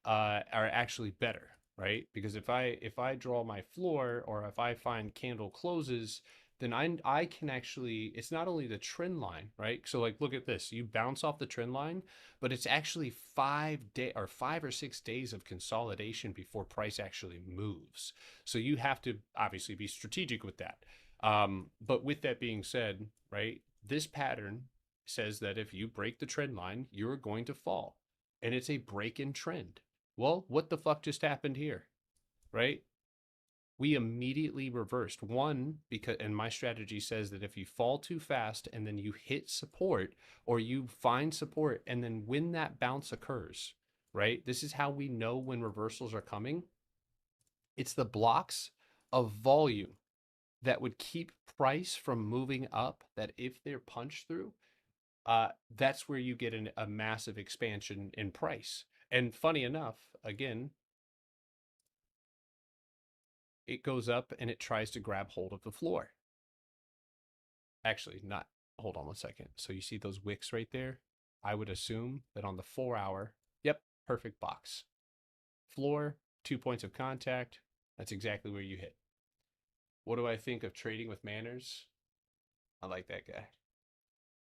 are actually better, right? Because if I draw my floor or if I find candle closes, then I can actually, it's not only the trend line, right? So like look at this, you bounce off the trend line, but it's actually 5 or 6 days of consolidation before price actually moves. So you have to obviously be strategic with that. But with that being said, right, this pattern says that if you break the trend line, you're going to fall. And it's a break in trend. Well, what the fuck just happened here? Right? We immediately reversed. One, because, and my strategy says that if you fall too fast and then you hit support or you find support and then when that bounce occurs, right? This is how we know when reversals are coming. It's the blocks of volume that would keep price from moving up, that if they're punched through, that's where you get a massive expansion in price. And funny enough, again, it goes up and it tries to grab hold of the floor. Actually, not, hold on one second. So you see those wicks right there? I would assume that on the 4 hour, yep, perfect box. Floor, 2 points of contact, that's exactly where you hit. What do I think of trading with manners? I like that guy.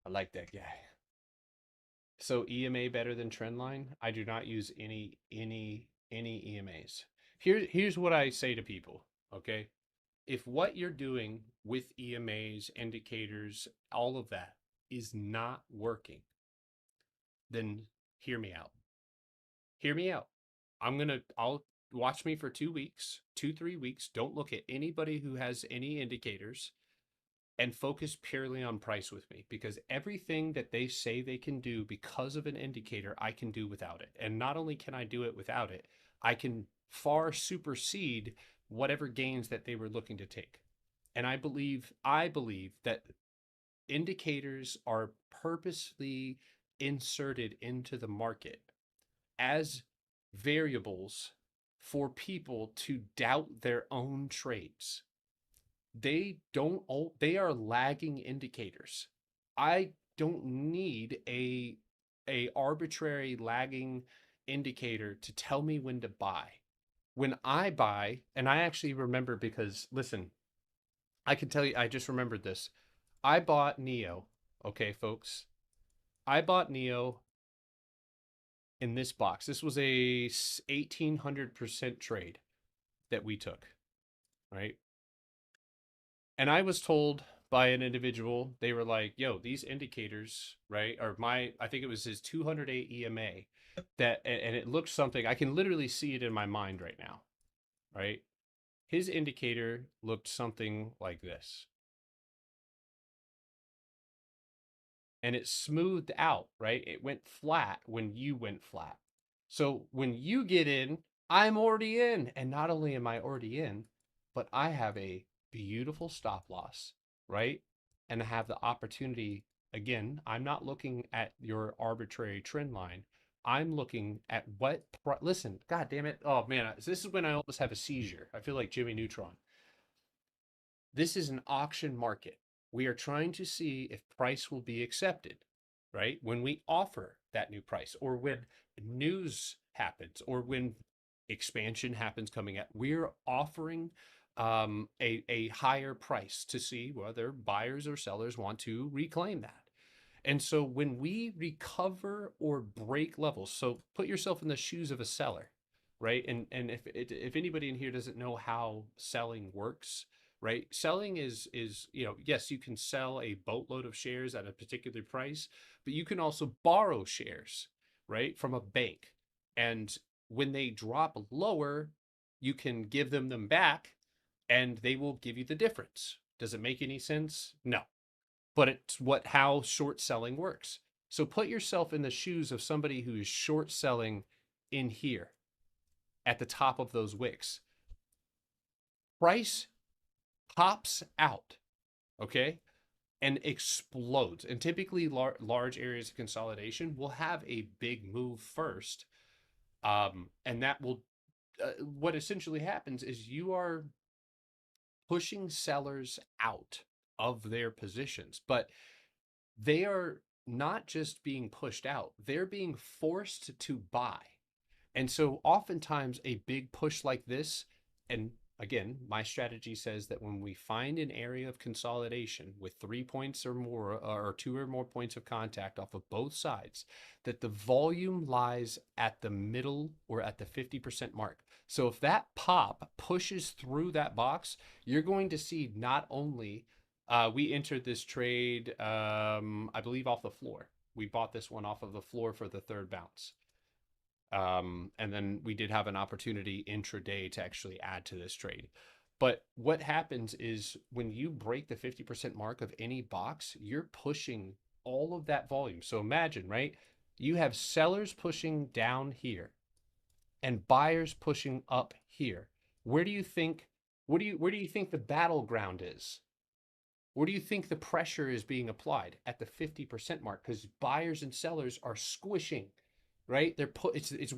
I like that guy. So EMA better than trendline? I do not use any EMAs. Here's what I say to people, okay? If what you're doing with EMAs, indicators, all of that is not working, then hear me out. Hear me out. I'll watch me for 2 weeks, 3 weeks. Don't look at anybody who has any indicators and focus purely on price with me, because everything that they say they can do because of an indicator, I can do without it. And not only can I do it without it, I can far supersede whatever gains that they were looking to take. And I believe that indicators are purposely inserted into the market as variables for people to doubt their own trades. They are lagging indicators. I don't need a arbitrary lagging indicator to tell me when to buy. When I buy, and I actually remember, because listen, I can tell you, I just remembered this. I bought NEO. Okay, folks. I bought NEO in this box. This was a 1800% trade that we took, right? And I was told by an individual, they were like, yo, these indicators, right? Or I think it was his 208 EMA, that, and it looked something, I can literally see it in my mind right now, right? His indicator looked something like this. And it smoothed out, right? It went flat when you went flat. So when you get in, I'm already in. And not only am I already in, but I have a beautiful stop loss, right? And I have the opportunity, again, I'm not looking at your arbitrary trend line. I'm looking at what, listen, God damn it. Oh man, this is when I almost have a seizure. I feel like Jimmy Neutron. This is an auction market. We are trying to see if price will be accepted, right? When we offer that new price, or when news happens, or when expansion happens coming out, we're offering a higher price to see whether buyers or sellers want to reclaim that. And so when we recover or break levels, so put yourself in the shoes of a seller, right? And if anybody in here doesn't know how selling works, right? Selling is, yes, you can sell a boatload of shares at a particular price, but you can also borrow shares, right, from a bank. And when they drop lower, you can give them back and they will give you the difference. Does it make any sense? No. But it's how short selling works. So put yourself in the shoes of somebody who is short selling in here at the top of those wicks. Price pops out, okay, and explodes. And typically large areas of consolidation will have a big move first. And that will, what essentially happens is you are pushing sellers out of their positions, but they are not just being pushed out, they're being forced to buy. And so oftentimes a big push like this, and again, my strategy says that when we find an area of consolidation with 3 points or more, or 2 or more points of contact off of both sides, that the volume lies at the middle or at the 50% mark. So if that pop pushes through that box, you're going to see not only, we entered this trade, I believe off the floor. We bought this one off of the floor for the third bounce. And then we did have an opportunity intraday to actually add to this trade. But what happens is when you break the 50% mark of any box, you're pushing all of that volume. So imagine, right? You have sellers pushing down here and buyers pushing up here. Where do you think the battleground is? Where do you think the pressure is being applied? At the 50% mark, because buyers and sellers are squishing, right? It's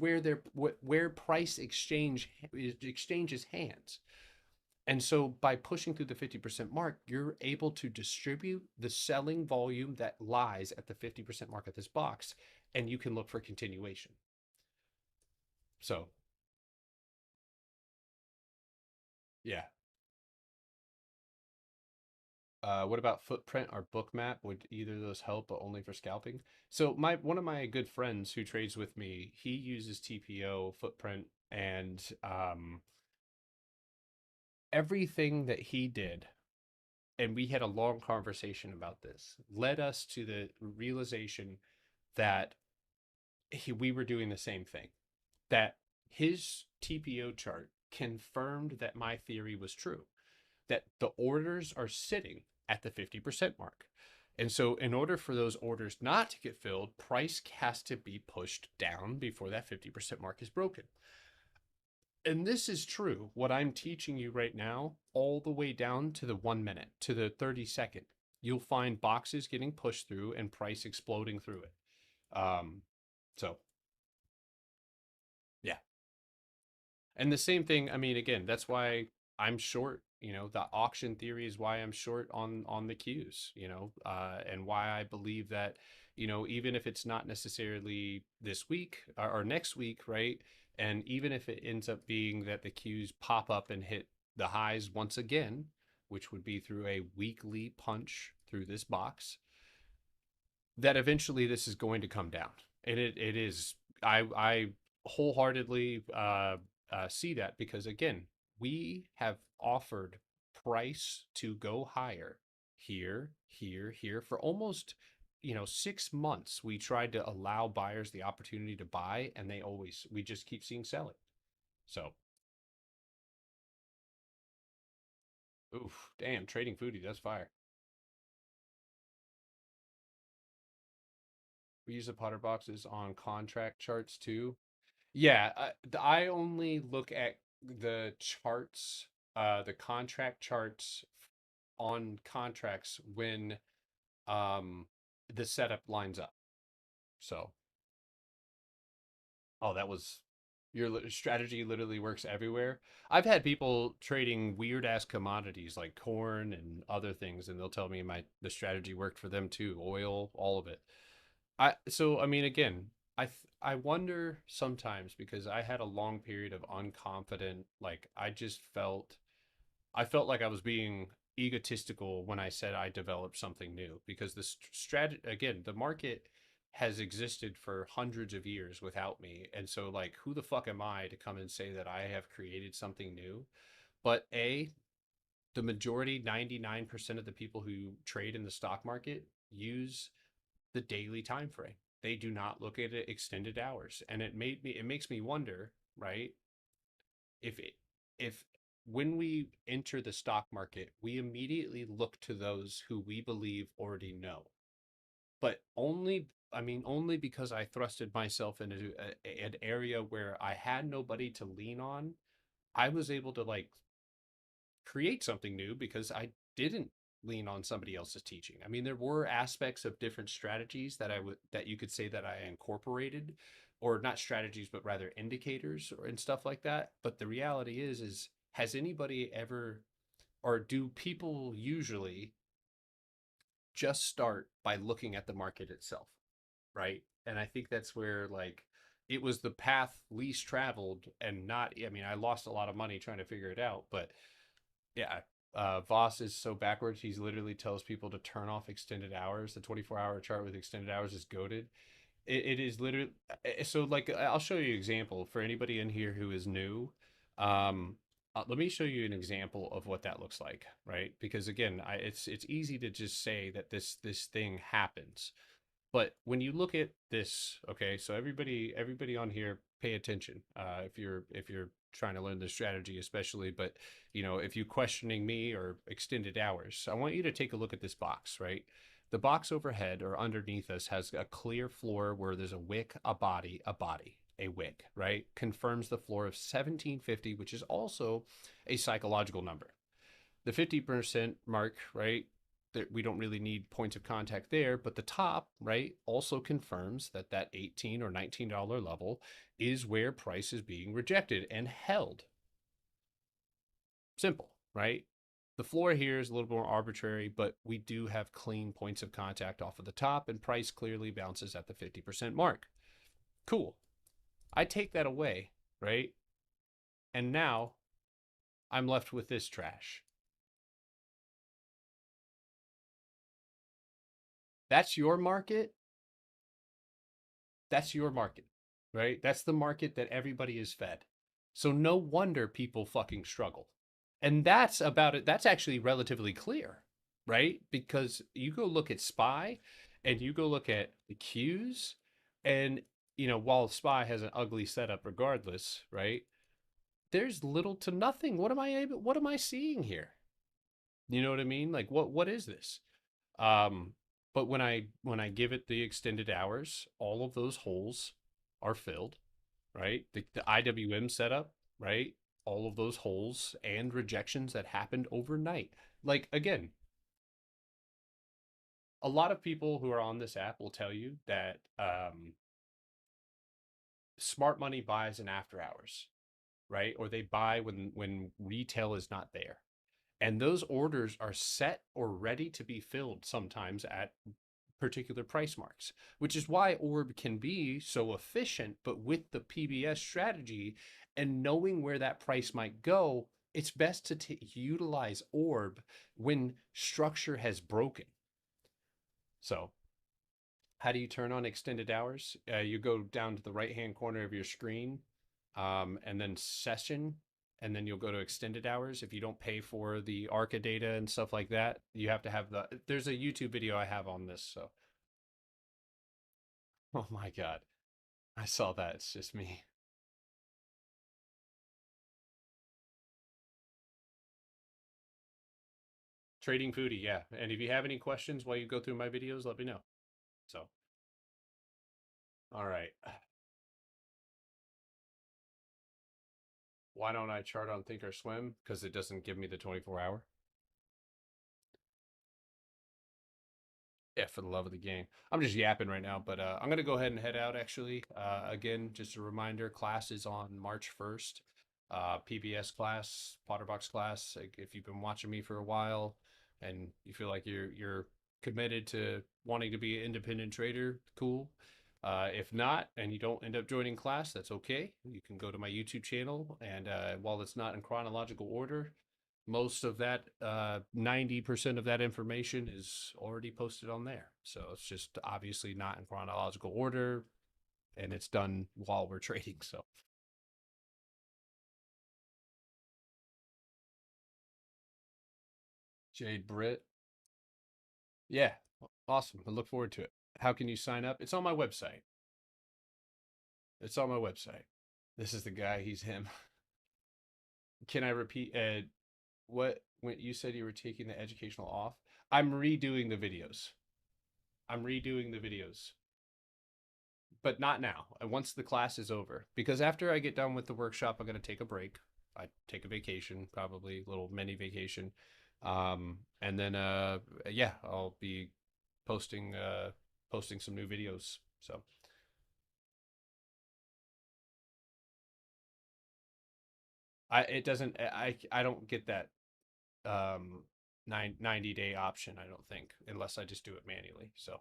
where price exchanges hands. And so by pushing through the 50% mark, you're able to distribute the selling volume that lies at the 50% mark of this box, and you can look for continuation. So, yeah. What about Footprint or Bookmap? Would either of those help, but only for scalping? So one of my good friends who trades with me, he uses TPO, Footprint, and everything that he did, and we had a long conversation about this, led us to the realization that we were doing the same thing. That his TPO chart confirmed that my theory was true, that the orders are sitting at the 50% mark. And so in order for those orders not to get filled, price has to be pushed down before that 50% mark is broken. And this is true, what I'm teaching you right now, all the way down to the 1 minute, to the 30-second. You'll find boxes getting pushed through and price exploding through it. So, yeah. And the same thing, I mean, again, that's why I'm short. You know, the auction theory is why I'm short on the Qs, you know, and why I believe that, you know, even if it's not necessarily this week or next week, right? And even if it ends up being that the Qs pop up and hit the highs once again, which would be through a weekly punch through this box, that eventually this is going to come down. And it is, I wholeheartedly see that, because again, we have offered price to go higher here for almost, you know, 6 months. We tried to allow buyers the opportunity to buy, and we just keep seeing selling. So, oof, damn, trading foodie, that's fire. We use the Potter boxes on contract charts too. Yeah, I only look at the charts, the contract charts on contracts when the setup lines up. So, oh, that was your strategy literally works everywhere. I've had people trading weird ass commodities like corn and other things, and they'll tell me the strategy worked for them too, oil, all of it. I mean, again, I wonder sometimes, because I had a long period of unconfident, like I felt like I was being egotistical when I said I developed something new, because the strategy, again, the market has existed for hundreds of years without me. And so like, who the fuck am I to come and say that I have created something new? But the majority, 99% of the people who trade in the stock market use the daily time frame. They do not look at it extended hours, and it makes me wonder, right? If when we enter the stock market, we immediately look to those who we believe already know, but only because I thrusted myself into an area where I had nobody to lean on. I was able to like create something new because I didn't lean on somebody else's teaching. I mean, there were aspects of different strategies that you could say that I incorporated, or not strategies, but rather indicators and stuff like that. But the reality is has anybody ever, or do people usually just start by looking at the market itself, right? And I think that's where like it was the path least traveled, and not, I mean, I lost a lot of money trying to figure it out, but yeah, Voss is so backwards. He's literally tells people to turn off extended hours. The 24-hour chart with extended hours is goated. It is literally, so like, I'll show you an example for anybody in here who is new. Let me show you an example of what that looks like, right? Because again, it's easy to just say that this thing happens. But when you look at this, okay, so everybody on here, pay attention. If you're trying to learn the strategy, especially, but you know, if you're questioning me or extended hours, I want you to take a look at this box, right? The box overhead or underneath us has a clear floor where there's a wick, a body, a wick, right? Confirms the floor of 1750, which is also a psychological number. The 50% mark, right? We don't really need points of contact there, but the top, right, also confirms that $18 or $19 level is where price is being rejected and held. Simple, right? The floor here is a little more arbitrary, but we do have clean points of contact off of the top, and price clearly bounces at the 50% mark. Cool. I take that away, right? And now I'm left with this trash. That's your market. That's your market, right? That's the market that everybody is fed. So no wonder people fucking struggle. And that's about it. That's actually relatively clear, right? Because you go look at SPY and you go look at the Qs, and you know, while SPY has an ugly setup regardless, right? There's little to nothing. What am I seeing here? You know what I mean? Like what is this? But when I give it the extended hours, all of those holes are filled, right? The IWM setup, right? All of those holes and rejections that happened overnight. Like again, a lot of people who are on this app will tell you that smart money buys in after hours, right? Or they buy when retail is not there. And those orders are set or ready to be filled sometimes at particular price marks, which is why Orb can be so efficient. But with the PBS strategy and knowing where that price might go, it's best to utilize Orb when structure has broken. So how do you turn on extended hours? You go down to the right-hand corner of your screen, and then session, and then you'll go to extended hours. If you don't pay for the ARCA data and stuff like that, you have to have there's a YouTube video I have on this. So, oh my God, I saw that. It's just me. Trading Foodie, yeah. And if you have any questions while you go through my videos, let me know. So, all right. Why don't I chart on Thinkorswim? Because it doesn't give me the 24-hour. Yeah, for the love of the game. I'm just yapping right now, but I'm going to go ahead and head out, actually. Again, just a reminder, class is on March 1st. PBS class, Potterbox class. If you've been watching me for a while and you feel like you're committed to wanting to be an independent trader, cool. If not, and you don't end up joining class, that's okay. You can go to my YouTube channel, and while it's not in chronological order, most of that 90% of that information is already posted on there. So it's just obviously not in chronological order, and it's done while we're trading. So Jade Britt, yeah, awesome. I look forward to it. How can you sign up? It's on my website. It's on my website. This is the guy. He's him. Can I repeat? What when you said you were taking the educational off? I'm redoing the videos. But not now. Once the class is over, because after I get done with the workshop, I'm going to take a break. I take a vacation, probably a little mini vacation. And then yeah, I'll be posting some new videos. So I don't get that 90-day option, I don't think, unless I just do it manually. So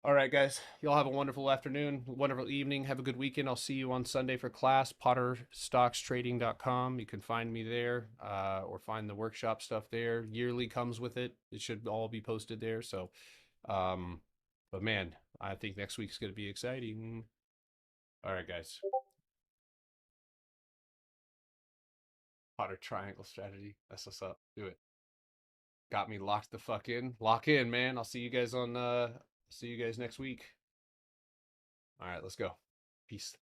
all right, guys, y'all have a wonderful afternoon, wonderful evening. Have a good weekend. I'll see you on Sunday for class, potterstockstrading.com. You can find me there, or find the workshop stuff there. Yearly comes with it. It should all be posted there. So, but man, I think next week's going to be exciting. All right, guys. Potter triangle strategy. That's what's up. Do it. Got me locked the fuck in. Lock in, man. I'll see you guys on, see you guys next week. All right, let's go. Peace.